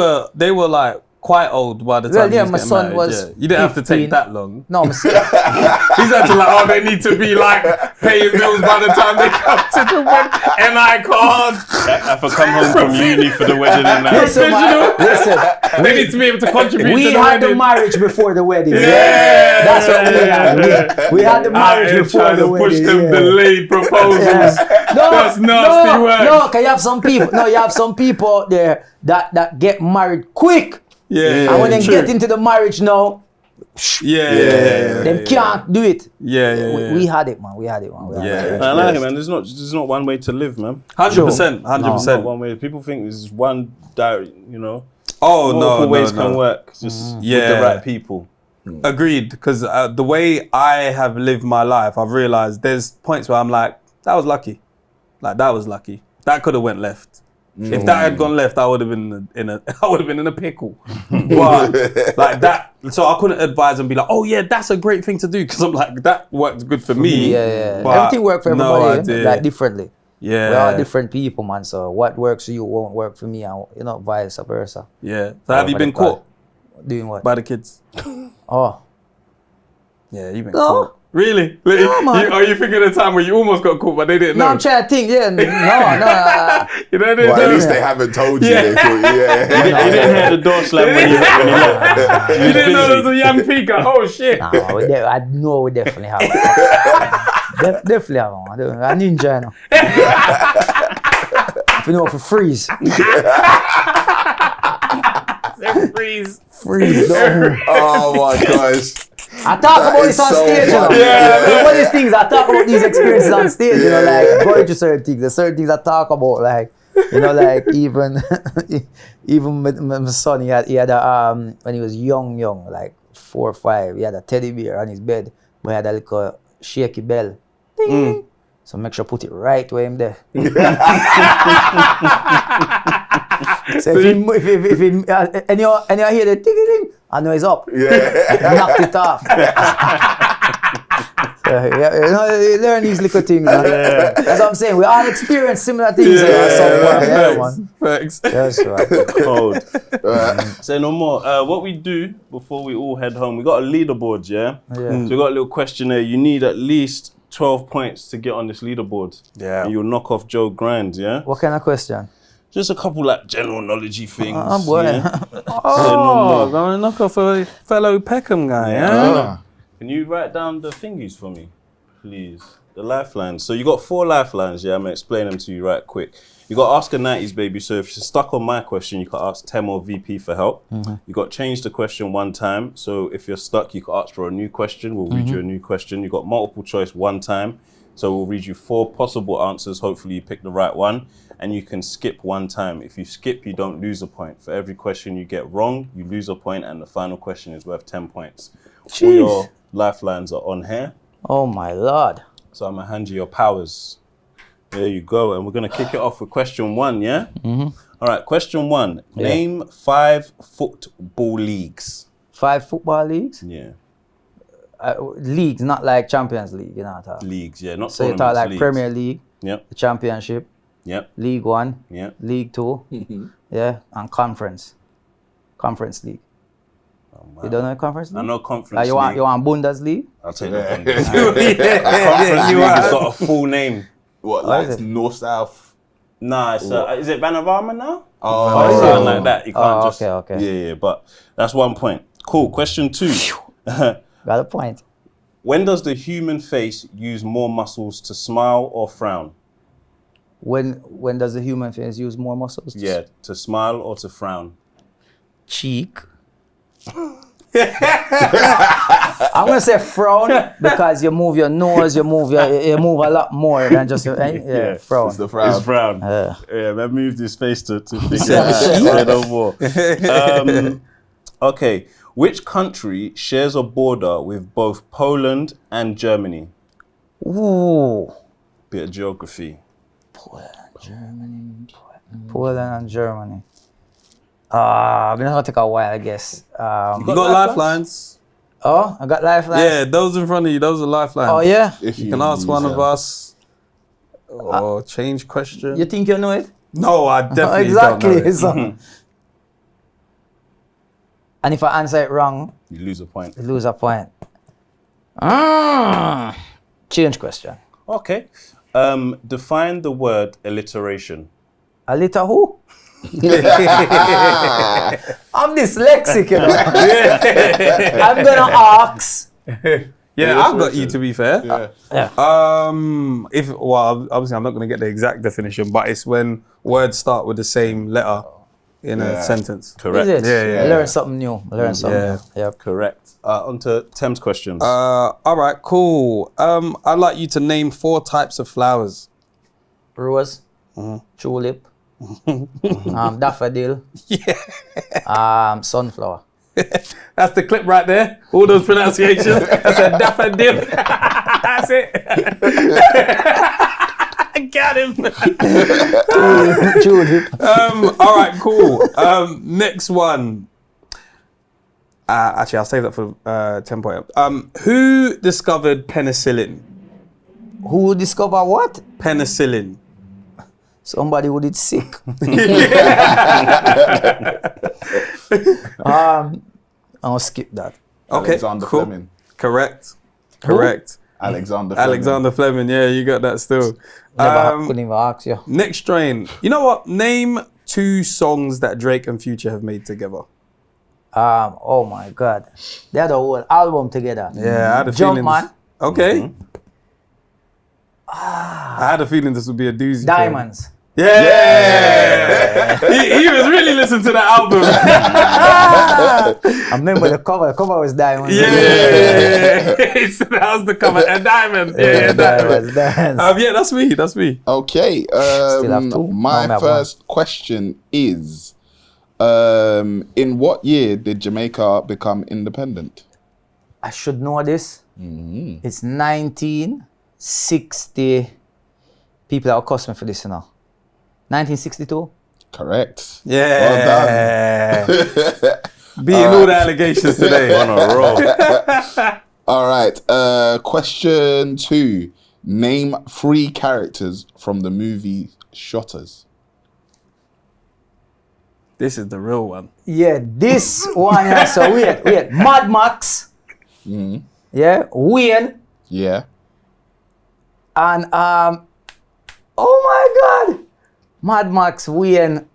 Speaker 1: were like quite old by the time
Speaker 2: Well, yeah,
Speaker 1: he
Speaker 2: my
Speaker 1: getting
Speaker 2: son
Speaker 1: married,
Speaker 2: was
Speaker 1: yeah. You didn't have to
Speaker 2: 15.
Speaker 1: take that long.
Speaker 2: No, my son,
Speaker 1: He's actually like, oh, they need to be like paying bills by the time they come to the wedding. NI card.
Speaker 4: Have to come home from uni for the wedding and that.
Speaker 2: listen,
Speaker 1: They need to be able to contribute
Speaker 2: we
Speaker 1: to the
Speaker 2: had
Speaker 1: wedding.
Speaker 2: the marriage before the wedding.
Speaker 1: Yeah.
Speaker 2: That's what we had. We had the marriage before
Speaker 1: trying
Speaker 2: the
Speaker 1: to push
Speaker 2: wedding.
Speaker 1: them
Speaker 2: yeah.
Speaker 1: delayed proposals. That's nasty work.
Speaker 2: No, because you have some people. No, you have some people out there that get married quick,
Speaker 1: Yeah.
Speaker 2: and when they
Speaker 1: true.
Speaker 2: get into the marriage now,
Speaker 1: Yeah.
Speaker 2: they can't do it.
Speaker 1: Yeah.
Speaker 2: We had it, man. We had it.
Speaker 1: Yeah.
Speaker 4: I like it, man. There's not one way to live, man.
Speaker 1: 100%.
Speaker 4: Not
Speaker 1: 100%.
Speaker 4: one way. People think there's one direct, you know.
Speaker 1: Oh,
Speaker 4: Multiple ways
Speaker 1: no.
Speaker 4: can work. Just with
Speaker 1: Yeah.
Speaker 4: the right people.
Speaker 1: Agreed. Because the way I have lived my life, I've realized there's points where I'm like, that was lucky. Like, that was lucky. That could have went left. If that had gone left, I would have been in a pickle. But like that, so I couldn't advise and be like, oh yeah, that's a great thing to do, because I'm like, that worked good for me.
Speaker 2: Yeah.
Speaker 1: But
Speaker 2: Everything works for
Speaker 1: no
Speaker 2: everybody,
Speaker 1: idea.
Speaker 2: like differently.
Speaker 1: Yeah.
Speaker 2: We're all different people, man. So what works for you won't work for me, and vice versa.
Speaker 1: Yeah. So have you been
Speaker 2: Whatever.
Speaker 1: caught
Speaker 2: Doing what?
Speaker 1: by the kids?
Speaker 2: Oh,
Speaker 1: Yeah, you've been
Speaker 2: No.
Speaker 1: caught. Really?
Speaker 2: man.
Speaker 1: Are you thinking of the time where you almost got caught, but they didn't
Speaker 2: no,
Speaker 1: know?
Speaker 2: I'm trying to think. Yeah, no.
Speaker 1: You know, they
Speaker 5: Well, at
Speaker 1: didn't
Speaker 5: least
Speaker 1: know.
Speaker 5: they haven't told you.
Speaker 1: Yeah.
Speaker 5: They thought, yeah.
Speaker 4: You didn't hear the door slam when you left.
Speaker 1: You didn't know there was a young peaker. Oh shit.
Speaker 2: Nah, I know we definitely have. Definitely have one. A ninja, you know. If you know, for freeze. Freeze. Don't.
Speaker 5: Oh my gosh.
Speaker 2: I talk
Speaker 5: That
Speaker 2: about
Speaker 5: is
Speaker 2: this on
Speaker 5: so
Speaker 2: stage, you know.
Speaker 5: funny. Yeah.
Speaker 2: One of these things, I talk about these experiences on stage, you know, like going to certain things. There's certain things I talk about, like, you know, like even my son, he had a, when he was young, like 4 or 5, he had a teddy bear on his bed, but he had a little shaky bell. Ding. So make sure put it right where him there. So if he and you hear the ding, I know he's up.
Speaker 5: Yeah.
Speaker 2: Knocked it off. So, you learn these little things. That's what I'm saying. We all experience similar things at some point.
Speaker 1: Thanks.
Speaker 2: That's right.
Speaker 4: Cold. Say no more. What we do before we all head home, we got a leaderboard, yeah?
Speaker 2: Yeah.
Speaker 4: So we got a little questionnaire. You need at least 12 points to get on this leaderboard.
Speaker 1: Yeah.
Speaker 4: And you'll knock off Joe Grind, yeah?
Speaker 2: What kind of question?
Speaker 4: Just a couple like general knowledgey things.
Speaker 2: Oh boy.
Speaker 4: Yeah?
Speaker 1: Oh, gonna knock off a fellow Peckham guy, yeah?
Speaker 4: Can you write down the thingies for me, please? The lifelines. So you got 4 lifelines, yeah? I'm gonna explain them to you right quick. You got Ask a 90s baby. So if you're stuck on my question, you can ask Tem or VP for help. You got change the question 1 time. So if you're stuck, you can ask for a new question. We'll read you a new question. You got multiple choice 1 time. So we'll read you 4 possible answers. Hopefully you pick the right one. And you can skip 1 time. If you skip, you don't lose a point. For every question you get wrong, you lose a point, and the final question is worth 10 points. All your lifelines are on here.
Speaker 2: Oh my Lord.
Speaker 4: So I'm gonna hand you your powers. There you go. And we're gonna kick it off with question 1, yeah? All right, question 1.
Speaker 2: Yeah.
Speaker 4: Name 5 football leagues.
Speaker 2: 5 football leagues?
Speaker 4: Yeah,
Speaker 2: Leagues, not like Champions League, you know. Talk.
Speaker 4: leagues, yeah, not
Speaker 2: So you talk
Speaker 4: tournaments,
Speaker 2: like
Speaker 4: leagues.
Speaker 2: Premier League,
Speaker 4: Yep,
Speaker 2: the Championship,
Speaker 4: yep,
Speaker 2: League 1,
Speaker 4: yep.
Speaker 2: League 2, yeah, and Conference League. You don't know Conference League?
Speaker 4: I know conference
Speaker 2: Like
Speaker 4: league.
Speaker 2: you want Bundesliga?
Speaker 4: I'll take the conference league. Conference league has got a full name.
Speaker 5: What,
Speaker 2: is
Speaker 5: like
Speaker 2: it?
Speaker 5: north, south?
Speaker 4: Nah, it's is it Vanavama now?
Speaker 5: Oh,
Speaker 2: is it?
Speaker 4: Something like that. You can't just.
Speaker 2: okay.
Speaker 4: Yeah, but that's 1 point. Cool. Question 2.
Speaker 2: Got a point.
Speaker 4: When does the human face use more muscles to smile or frown?
Speaker 2: When does the human face use more muscles?
Speaker 4: Yeah, to smile or to frown.
Speaker 2: Cheek. I'm gonna say frown because you move your nose, you move a lot more than just your frown.
Speaker 5: It's the frown.
Speaker 4: It's frown. Yeah, man moved his face to think say no more. Okay, which country shares a border with both Poland and Germany?
Speaker 2: Ooh.
Speaker 4: Bit of geography.
Speaker 2: Poland and Germany. I'm gonna take a while, I guess.
Speaker 1: You got lifelines?
Speaker 2: Oh, I got lifelines.
Speaker 1: Yeah, those in front of you, those are lifelines.
Speaker 2: Oh yeah.
Speaker 5: If
Speaker 1: You can ask one
Speaker 5: use
Speaker 1: of
Speaker 5: them.
Speaker 1: us or change question.
Speaker 2: You think you know it?
Speaker 1: No, I definitely
Speaker 2: exactly.
Speaker 1: don't know it.
Speaker 2: So, And if I answer it wrong,
Speaker 4: You lose a point.
Speaker 2: I lose a point. Change question.
Speaker 4: Okay. Define the word alliteration.
Speaker 2: A little who? I'm dyslexic, you know. I'm gonna ask.
Speaker 1: Yeah, I've got you, to be fair.
Speaker 2: Yeah.
Speaker 1: Obviously I'm not going to get the exact definition, but it's when words start with the same letter in a sentence.
Speaker 4: Correct.
Speaker 2: Is it?
Speaker 1: Yeah.
Speaker 2: I learned something new. Yep.
Speaker 4: Correct. On to Thames questions.
Speaker 1: All right, cool. I'd like you to name 4 types of flowers.
Speaker 2: Rose, tulip, daffodil, sunflower.
Speaker 1: That's the clip right there. All those pronunciations. That's a daffodil. That's it. I got him.
Speaker 2: Tulip.
Speaker 1: All right, cool. Next one. Actually, I'll save that for 10 point. Who discovered penicillin?
Speaker 2: Who discovered what?
Speaker 1: Penicillin.
Speaker 2: Somebody who did sick. I'll skip that.
Speaker 1: Okay,
Speaker 5: Alexander
Speaker 1: cool.
Speaker 5: Fleming.
Speaker 1: Correct.
Speaker 5: Alexander
Speaker 1: Fleming. Yeah, you got that still.
Speaker 2: Couldn't even ask you.
Speaker 1: Next train. You know what? Name 2 songs that Drake and Future have made together.
Speaker 2: Oh my God. They had a whole album together.
Speaker 1: Yeah, I had a
Speaker 2: Jump
Speaker 1: feeling.
Speaker 2: Man.
Speaker 1: Okay. I had a feeling this would be a doozy.
Speaker 2: Diamonds.
Speaker 1: Yeah. he was really listening to the album.
Speaker 2: I remember the cover. The cover was Diamonds.
Speaker 1: Yeah. That was the cover. And Diamonds. Yeah,
Speaker 2: Diamonds.
Speaker 1: yeah, that's me.
Speaker 5: Okay.
Speaker 2: Still have 2?
Speaker 5: My
Speaker 2: No, I have
Speaker 5: first question is, in what year did Jamaica become independent?
Speaker 2: I should know this. It's 1960. People are cussing me for this, you know. 1962?
Speaker 5: Correct.
Speaker 1: Yeah. Well done. Beating all the allegations today.
Speaker 4: On a roll.
Speaker 5: All right. Question 2. Name 3 characters from the movie Shutters.
Speaker 1: This is the real one.
Speaker 2: Yeah, this one. Yeah, so wait. Mad Max. Yeah, Wayne.
Speaker 5: Yeah.
Speaker 2: And oh my God, Mad Max, Wayne,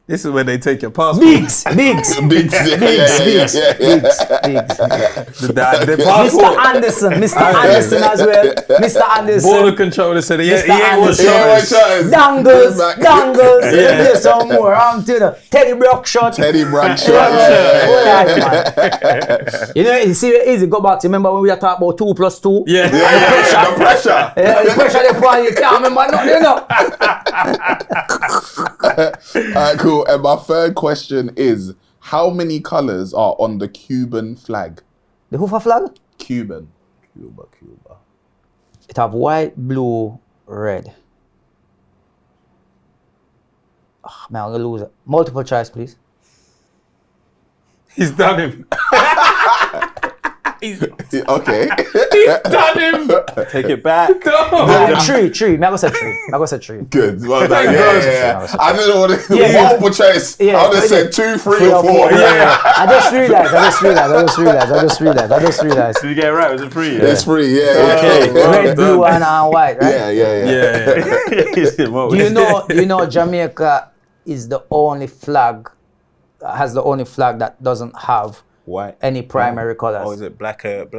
Speaker 1: This is when they take your passport.
Speaker 2: Biggs.
Speaker 5: Biggs.
Speaker 1: The passport.
Speaker 2: Mr. Anderson as well. Mr. Anderson.
Speaker 1: Border controller said he
Speaker 2: Mr.
Speaker 1: ain't was
Speaker 2: Anderson.
Speaker 1: shutters.
Speaker 2: Dangles.
Speaker 1: Yeah.
Speaker 2: There's some more. I'm telling you, Teddy Brock shot.
Speaker 5: Teddy Bradshaw.
Speaker 2: You know, you see, easy go back to remember when we were talking about 2 + 2.
Speaker 1: Yeah.
Speaker 5: The pressure.
Speaker 2: Yeah, the pressure they put on you can't remember nothing, you know.
Speaker 5: All right, cool. And my third question is, how many colors are on the Cuban flag?
Speaker 2: The Hoover flag?
Speaker 5: Cuban.
Speaker 4: Cuba.
Speaker 2: It have white, blue, red. Oh, man, I'm gonna lose it. Multiple choice, please.
Speaker 1: He's done him.
Speaker 5: Okay.
Speaker 1: He's done him.
Speaker 4: Take it back.
Speaker 2: Tree. I go say tree.
Speaker 5: Good. Well done.
Speaker 1: Thank
Speaker 5: Yeah. I didn't want to multiple choice.
Speaker 2: Yeah,
Speaker 5: I would have said 2, 3, or 4.
Speaker 1: Yeah.
Speaker 2: I just realized.
Speaker 4: Did you get it right? Was it 3?
Speaker 5: It's 3. Yeah.
Speaker 4: Okay.
Speaker 2: Red, blue, and white, right?
Speaker 5: Yeah.
Speaker 2: Do you know Jamaica is the only flag, has the only flag that doesn't have
Speaker 4: White.
Speaker 2: any primary colors.
Speaker 4: Oh, is it black?
Speaker 2: It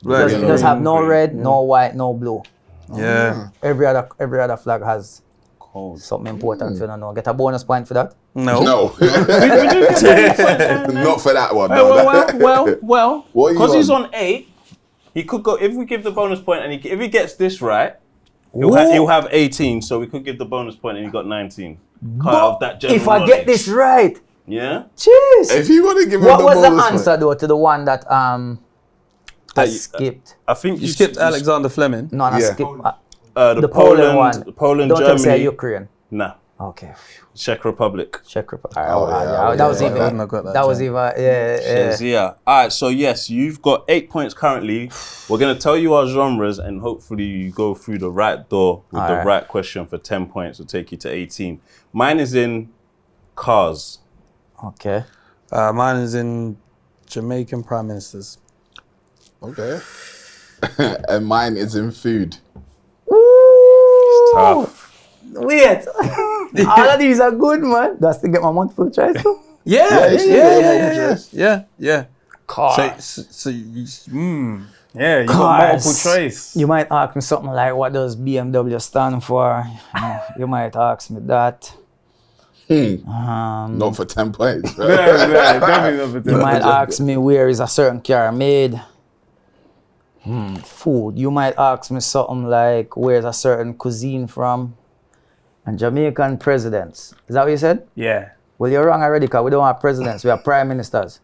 Speaker 2: does have no red, no white, no blue.
Speaker 1: Yeah.
Speaker 2: Every other flag has
Speaker 4: Cold.
Speaker 2: something important for you to know. Get a bonus point for that.
Speaker 1: No.
Speaker 5: No. Not for that one. No.
Speaker 4: Well.
Speaker 5: What are you
Speaker 4: Because he's
Speaker 5: on?
Speaker 4: on 8, he could go. If we give the bonus point and if he gets this right, he'll have 18. So we could give the bonus point and he got 19. Cut off that general
Speaker 2: If I get
Speaker 4: knowledge.
Speaker 2: this right,
Speaker 4: Yeah.
Speaker 2: jeez.
Speaker 5: If you want to give him
Speaker 2: What
Speaker 5: the
Speaker 2: was the
Speaker 5: bonus
Speaker 2: answer though to the one that I skipped?
Speaker 4: I think
Speaker 1: You skipped Alexander Fleming.
Speaker 2: No, I
Speaker 5: Yeah.
Speaker 2: skipped
Speaker 4: the
Speaker 2: Poland one.
Speaker 4: Poland,
Speaker 2: Don't
Speaker 4: Germany.
Speaker 2: say Ukraine.
Speaker 4: Nah.
Speaker 2: Okay.
Speaker 4: Czech Republic.
Speaker 2: Czech Republic.
Speaker 5: That was even.
Speaker 1: I wouldn't have got that.
Speaker 2: That was even. Yeah.
Speaker 4: Yeah. All right. So yes, you've got 8 points currently. We're gonna tell you our genres, and hopefully you go through the right door with the
Speaker 2: Alright.
Speaker 4: right question for 10 points. Will take you to 18. Mine is in cars.
Speaker 2: Okay.
Speaker 1: Mine is in Jamaican prime ministers.
Speaker 5: Okay. And mine is in food.
Speaker 4: Tough.
Speaker 2: Wait. All of these are good, man. Do I still get my multiple choice too?
Speaker 1: Yeah.
Speaker 2: Cars.
Speaker 1: So yeah, you got multiple choice.
Speaker 2: You might ask me something like, what does BMW stand for? You might ask me that.
Speaker 5: Not for 10 points. Bro.
Speaker 1: Definitely not for
Speaker 2: You might ask me, where is a certain car made? Food. You might ask me something like, where's a certain cuisine from? And Jamaican presidents. Is that what you said?
Speaker 1: Yeah.
Speaker 2: Well, you're wrong already, because we don't have presidents. We have prime ministers.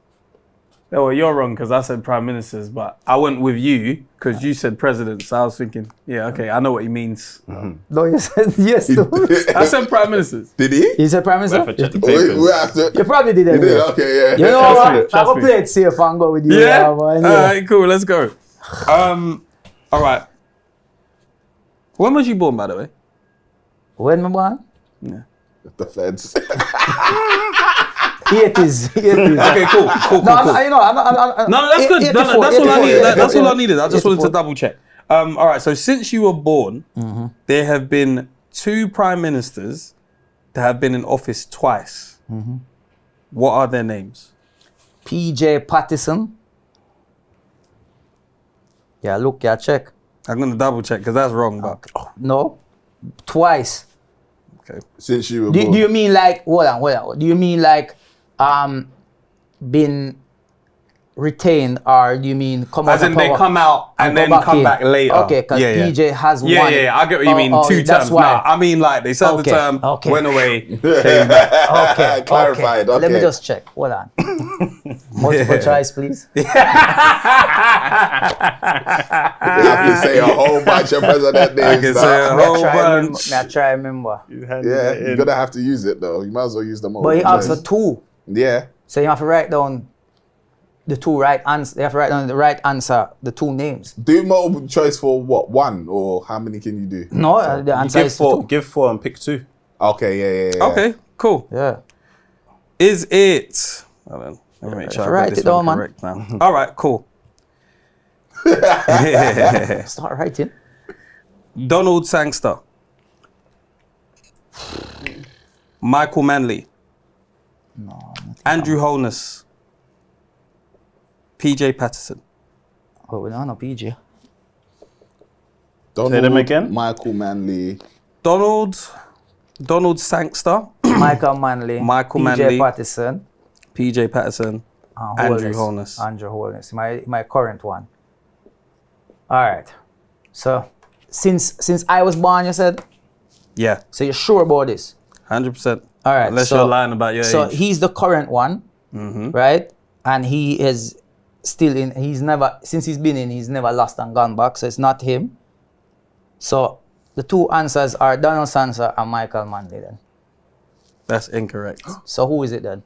Speaker 1: Oh, well, you're wrong because I said prime ministers, but I went with you because you said presidents. So I was thinking, yeah, okay, I know what he means.
Speaker 2: No, you said yes to
Speaker 1: I said prime ministers.
Speaker 5: Did he?
Speaker 2: You said prime minister?
Speaker 4: Check the papers.
Speaker 5: We have to.
Speaker 2: You probably did
Speaker 5: He
Speaker 2: it.
Speaker 5: did. Okay, yeah.
Speaker 2: You know
Speaker 1: Trust
Speaker 2: what?
Speaker 1: me,
Speaker 2: I'm
Speaker 1: trust
Speaker 2: going to
Speaker 1: me.
Speaker 2: play it safe and go with you.
Speaker 1: Yeah?
Speaker 2: Man.
Speaker 1: All right, cool, let's go. All right. When was you born, by the way?
Speaker 2: When am I born?
Speaker 5: The feds.
Speaker 2: 80s.
Speaker 1: Okay, cool.
Speaker 2: No, I'm not.
Speaker 1: No, that's good. No, that's all I needed. That's all I needed. I just wanted to
Speaker 2: 84.
Speaker 1: double check. All right, so since you were born, there have been 2 prime ministers that have been in office twice. What are their names?
Speaker 2: PJ Patterson. Yeah, look, yeah, check.
Speaker 1: I'm going to double check because that's wrong, but
Speaker 2: No, twice.
Speaker 1: okay.
Speaker 5: Since you were
Speaker 2: Do
Speaker 5: born.
Speaker 2: you mean like, hold on. Do you mean like, been retained, or do you mean come out
Speaker 1: As in
Speaker 2: of
Speaker 1: they
Speaker 2: power
Speaker 1: come out and
Speaker 2: go
Speaker 1: then
Speaker 2: back
Speaker 1: come
Speaker 2: in?
Speaker 1: back later.
Speaker 2: Okay, because PJ has
Speaker 1: Yeah,
Speaker 2: one.
Speaker 1: I get what you mean. 2
Speaker 2: that's
Speaker 1: terms.
Speaker 2: why.
Speaker 1: Nah, I mean like they served
Speaker 2: Okay,
Speaker 1: the term,
Speaker 2: okay.
Speaker 1: went away, came back.
Speaker 2: Okay,
Speaker 5: Clarified,
Speaker 2: okay. Let me
Speaker 5: okay.
Speaker 2: just check. Hold on. Multiple choice, please.
Speaker 5: You have to say a whole bunch of president names.
Speaker 1: can
Speaker 5: now.
Speaker 1: say a whole bunch.
Speaker 2: May I try remember.
Speaker 5: Yeah, you're gonna have to use it though. You might as well use them all.
Speaker 2: But he asked for 2.
Speaker 5: Yeah.
Speaker 2: So you have to write down the 2 right answers. You have to write down the right answer, the 2 names.
Speaker 5: Do multiple choice for what? 1 or how many can you do?
Speaker 2: No, the answer
Speaker 4: Give
Speaker 2: is
Speaker 4: 4,
Speaker 2: 2.
Speaker 4: give 4 and pick 2.
Speaker 5: Okay, yeah.
Speaker 1: Okay, cool.
Speaker 2: Yeah.
Speaker 1: Is it? Hold on. Let me make sure I
Speaker 2: Write
Speaker 1: got this
Speaker 2: it down,
Speaker 1: one
Speaker 2: man.
Speaker 1: correct now. All right, cool.
Speaker 2: Start writing.
Speaker 1: Donald Sangster. Michael Manley.
Speaker 2: No.
Speaker 1: Andrew Holness. PJ Patterson.
Speaker 2: Oh, we don't know PJ.
Speaker 5: Donald,
Speaker 4: Say them again?
Speaker 5: Michael Manley.
Speaker 1: Donald Sangster.
Speaker 2: Michael Manley.
Speaker 1: Michael
Speaker 2: PJ
Speaker 1: Manley.
Speaker 2: Patterson.
Speaker 1: PJ Patterson. Andrew Holness.
Speaker 2: Andrew Holness. My current one. All right. So, since I was born, you said?
Speaker 1: Yeah,
Speaker 2: So you're sure about this?
Speaker 1: 100%.
Speaker 2: All right.
Speaker 1: Unless
Speaker 2: so,
Speaker 1: you're lying about your
Speaker 2: So
Speaker 1: age.
Speaker 2: he's the current one, right? And he is still in. He's never, since he's been in, he's never lost and gone back. So it's not him. So the 2 answers are Donald Sansa and Michael Manley then.
Speaker 1: That's incorrect.
Speaker 2: So who is it then?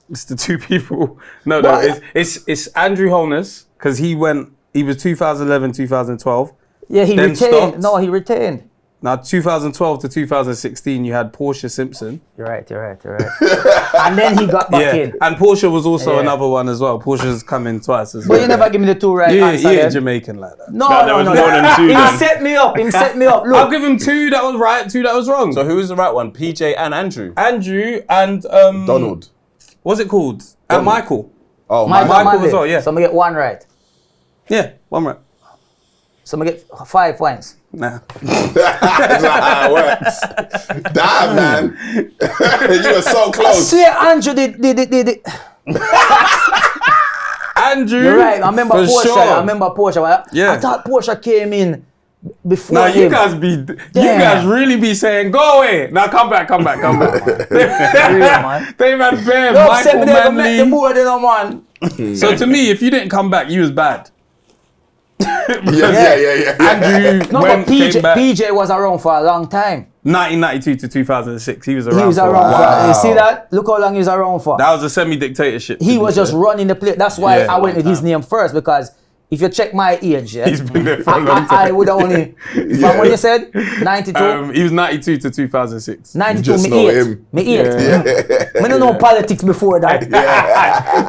Speaker 1: It's the 2 people. No,
Speaker 5: What?
Speaker 1: it's Andrew Holness because he was 2011, 2012.
Speaker 2: Yeah, he
Speaker 1: Then
Speaker 2: retained.
Speaker 1: stopped.
Speaker 2: No, he retained.
Speaker 1: Now, 2012 to 2016, you had Portia Simpson.
Speaker 2: You're right. And then he got back in.
Speaker 1: And Portia was also
Speaker 2: Yeah.
Speaker 1: another one as well. Portia's come in twice as
Speaker 2: But
Speaker 1: well.
Speaker 2: you never give me the 2 right
Speaker 1: You
Speaker 2: answers.
Speaker 1: ain't
Speaker 2: then.
Speaker 1: Jamaican like that.
Speaker 2: No.
Speaker 4: there was more than 2
Speaker 2: He
Speaker 4: then.
Speaker 2: set me up. Look.
Speaker 1: I'll give him 2 that was right, 2 that was wrong.
Speaker 4: So who was the right one? PJ and Andrew.
Speaker 1: Andrew and
Speaker 5: Donald.
Speaker 1: what's it called? And Michael.
Speaker 5: Oh,
Speaker 2: Michael
Speaker 1: Michael
Speaker 2: Manley.
Speaker 1: as well, yeah.
Speaker 2: So I'm going to get 1 right.
Speaker 1: Yeah, one right.
Speaker 2: So I'm going to get 5 points.
Speaker 1: Nah.
Speaker 5: That's not how it works. Damn, man. You were so
Speaker 2: I
Speaker 5: close.
Speaker 2: swear Andrew did.
Speaker 1: Andrew.
Speaker 2: You're right. I remember
Speaker 1: for
Speaker 2: Portia.
Speaker 1: Sure.
Speaker 2: I remember Portia.
Speaker 1: Yeah.
Speaker 2: I thought Portia came in before
Speaker 1: Now
Speaker 2: him.
Speaker 1: you guys really be saying, go away. Now come back.
Speaker 2: Real, man.
Speaker 1: They've had bare
Speaker 2: Don't send
Speaker 1: Michael
Speaker 2: me there to make the
Speaker 1: Manley.
Speaker 2: board, you know, man.
Speaker 1: So to me, if you didn't come back, you was bad.
Speaker 5: Yeah.
Speaker 1: Andrew
Speaker 2: No,
Speaker 1: went,
Speaker 2: but
Speaker 1: came back.
Speaker 2: PJ was around for a long time.
Speaker 1: 1992 to 2006, he was around.
Speaker 2: He was
Speaker 1: for a
Speaker 2: around
Speaker 1: while.
Speaker 2: for. You see that? Look how long he was around for.
Speaker 1: That was a semi-dictatorship. to
Speaker 2: He
Speaker 1: be
Speaker 2: was just
Speaker 1: fair.
Speaker 2: running the place. That's why
Speaker 1: Yeah.
Speaker 2: I went with his name first, because if you check my age, yeah,
Speaker 1: He's been there for a long
Speaker 2: I
Speaker 1: time.
Speaker 2: would only, from when you said 92,
Speaker 1: He was 92 to 2006.
Speaker 2: 92,
Speaker 5: just
Speaker 2: me
Speaker 5: know
Speaker 2: 8.
Speaker 5: him.
Speaker 2: Me 8. I don't know politics before that.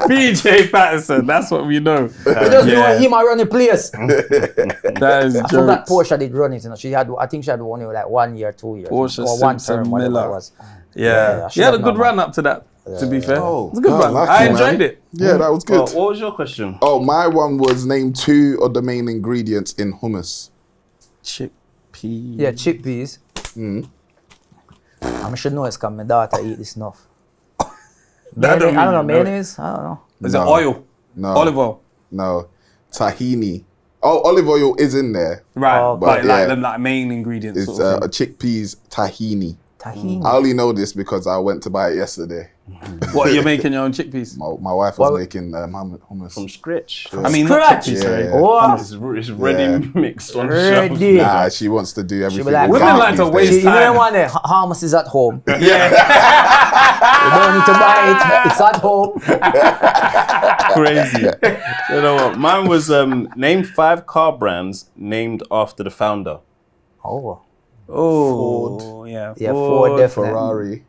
Speaker 1: BJ Patterson, that's what we know.
Speaker 2: I just know him I run the place.
Speaker 1: That is
Speaker 2: I forgot
Speaker 1: jokes.
Speaker 2: Portia did run it. You know, I think she had only like 1 year, 2 years,
Speaker 1: Portia
Speaker 2: or one
Speaker 1: Simpson
Speaker 2: term, whatever
Speaker 1: Miller.
Speaker 2: it was.
Speaker 1: Yeah,
Speaker 2: she
Speaker 1: he had a
Speaker 2: had
Speaker 1: good
Speaker 2: no
Speaker 1: run up to that, to be fair.
Speaker 5: Oh,
Speaker 1: It's a good run.
Speaker 5: lucky,
Speaker 1: I
Speaker 5: man.
Speaker 1: enjoyed it.
Speaker 5: Yeah, that was good.
Speaker 4: What was your question?
Speaker 5: Oh, my one was name 2 of the main ingredients in hummus.
Speaker 1: Chickpea.
Speaker 2: Yeah, chickpeas. I should know it's because my daughter eat this enough.
Speaker 1: That
Speaker 2: Mayonnaise, I don't know,
Speaker 1: mean you know it.
Speaker 2: mayonnaise? I don't know.
Speaker 1: Is
Speaker 5: No.
Speaker 1: it oil?
Speaker 5: No.
Speaker 1: Olive oil.
Speaker 5: No. Tahini. Oh, olive oil is in there.
Speaker 1: Right,
Speaker 2: Oh,
Speaker 1: but
Speaker 5: but
Speaker 1: like
Speaker 5: yeah.
Speaker 1: the main ingredients.
Speaker 5: It's
Speaker 1: Sort of
Speaker 5: a chickpeas tahini.
Speaker 2: Tahini.
Speaker 5: I only know this because I went to buy it yesterday.
Speaker 1: thing. What, you're making your own chickpeas?
Speaker 5: My wife was
Speaker 2: What?
Speaker 5: making hummus.
Speaker 4: From scratch.
Speaker 1: I mean, not
Speaker 2: Scratch.
Speaker 1: chickpeas, sorry.
Speaker 5: Yeah.
Speaker 2: Oh,
Speaker 4: It's ready
Speaker 5: Yeah.
Speaker 4: mixed on the
Speaker 2: Ready.
Speaker 4: shelf.
Speaker 5: Nah, she wants to do everything.
Speaker 2: like,
Speaker 5: with
Speaker 1: Women
Speaker 5: that
Speaker 1: like to
Speaker 5: these
Speaker 1: waste
Speaker 5: days.
Speaker 2: you know
Speaker 1: time.
Speaker 2: one there, hummus is at home. You
Speaker 1: Yeah.
Speaker 2: don't need to buy it, it's at home.
Speaker 4: Crazy. You know what? Mine was name 5 car brands named after the founder.
Speaker 2: Oh,
Speaker 1: Oh, yeah.
Speaker 2: yeah, Ford definitely.
Speaker 5: Ferrari.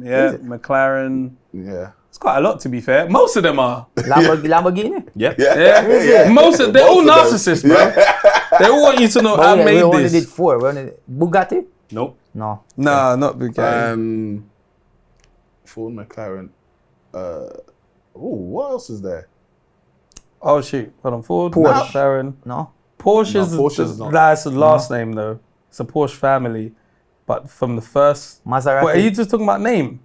Speaker 1: Yeah, McLaren.
Speaker 5: Yeah.
Speaker 1: It's quite a lot, to be fair. Most of them are.
Speaker 2: Lamborghini?
Speaker 4: Yep.
Speaker 1: Yeah. Most of they're all
Speaker 5: Most of them.
Speaker 1: narcissists, bro. They all want you to know I
Speaker 2: Oh, yeah, we
Speaker 1: made
Speaker 2: only
Speaker 1: this.
Speaker 2: did 4. We only did Bugatti?
Speaker 4: Nope.
Speaker 2: No.
Speaker 1: Nah, not Bugatti.
Speaker 5: Ford, McLaren. What else is there?
Speaker 1: Oh shoot, hold on. Ford,
Speaker 2: Porsche.
Speaker 1: McLaren.
Speaker 2: No.
Speaker 1: Porsche's
Speaker 5: No, Porsche's not.
Speaker 1: that's the last name though. It's a Porsche family, but from the first.
Speaker 2: Maserati.
Speaker 1: Wait, are you just talking about name?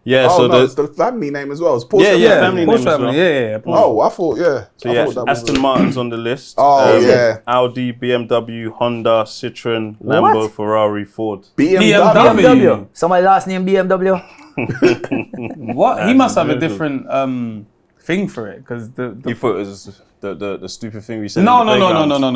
Speaker 4: Yeah,
Speaker 5: Oh,
Speaker 4: so
Speaker 5: no, it's the family name as well. It's Porsche.
Speaker 4: Yeah, family name
Speaker 1: Porsche
Speaker 4: as
Speaker 1: family.
Speaker 4: well.
Speaker 1: Yeah. Porsche.
Speaker 5: Oh, I thought, yeah.
Speaker 4: So
Speaker 5: I
Speaker 4: yeah,
Speaker 5: thought that was
Speaker 4: Aston Martin's on the list.
Speaker 5: Oh, yeah.
Speaker 4: Audi, BMW, Honda, Citroen, Lambo,
Speaker 2: What?
Speaker 4: Ferrari, Ford.
Speaker 5: BMW.
Speaker 2: BMW. Somebody last name BMW?
Speaker 1: What? He must have a different thing for it because
Speaker 4: You thought it was the stupid thing we said.
Speaker 1: No.
Speaker 4: in the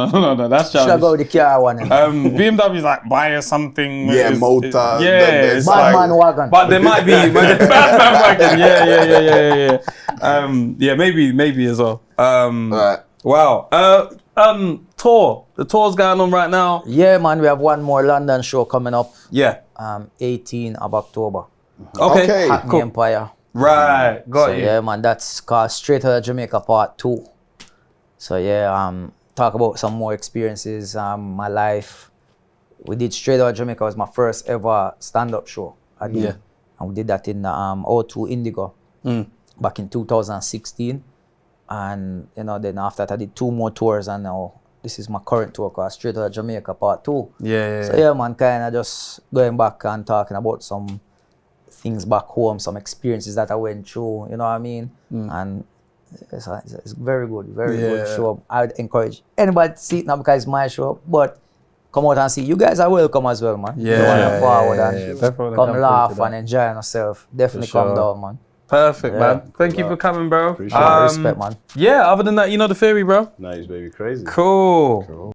Speaker 4: playground.
Speaker 1: That's
Speaker 2: Should I go with
Speaker 1: childish.
Speaker 2: the car one?
Speaker 1: BMW's like buy something.
Speaker 5: Yeah,
Speaker 1: it's-
Speaker 5: motor.
Speaker 1: Yeah, it's
Speaker 2: Bad
Speaker 1: like-
Speaker 2: man wagon.
Speaker 1: But there might be Batman wagon. Yeah. Maybe as well.
Speaker 5: Right.
Speaker 1: Wow. Tour. The tour's going on right now.
Speaker 2: Yeah, man, we have one more London show coming up.
Speaker 1: Yeah.
Speaker 2: 18 of October.
Speaker 1: Okay.
Speaker 2: Hackney
Speaker 1: Cool.
Speaker 2: Empire.
Speaker 1: Right. Got
Speaker 2: So
Speaker 1: you.
Speaker 2: yeah, man, that's called Straight Outta Jamaica Part 2. So yeah, talk about some more experiences, my life. We did Straight Outta Jamaica. It was my first ever stand-up show. I did.
Speaker 1: Yeah.
Speaker 2: And we did that in O2 Indigo back in 2016. And then after that I did 2 more tours, and now this is my current tour called Straight Outta Jamaica Part 2.
Speaker 1: Yeah.
Speaker 2: So yeah, man, kind of just going back and talking about some things back home, some experiences that I went through, you know what I mean? And it's very good, very good show. I would encourage anybody to see it now because it's my show, but come out and see. You guys are welcome as well, man.
Speaker 1: Yeah,
Speaker 2: You wanna
Speaker 1: yeah,
Speaker 2: forward
Speaker 1: yeah,
Speaker 2: and
Speaker 1: yeah. Definitely
Speaker 2: come
Speaker 1: come
Speaker 2: laugh
Speaker 1: forward to
Speaker 2: and enjoy yourself. Definitely
Speaker 1: For
Speaker 2: come
Speaker 1: sure.
Speaker 2: down, man.
Speaker 1: Perfect, man. Thank you for coming, bro.
Speaker 2: Respect, man.
Speaker 1: Yeah, other than that, you know the theory, bro.
Speaker 4: Nice, baby, crazy.
Speaker 1: Cool.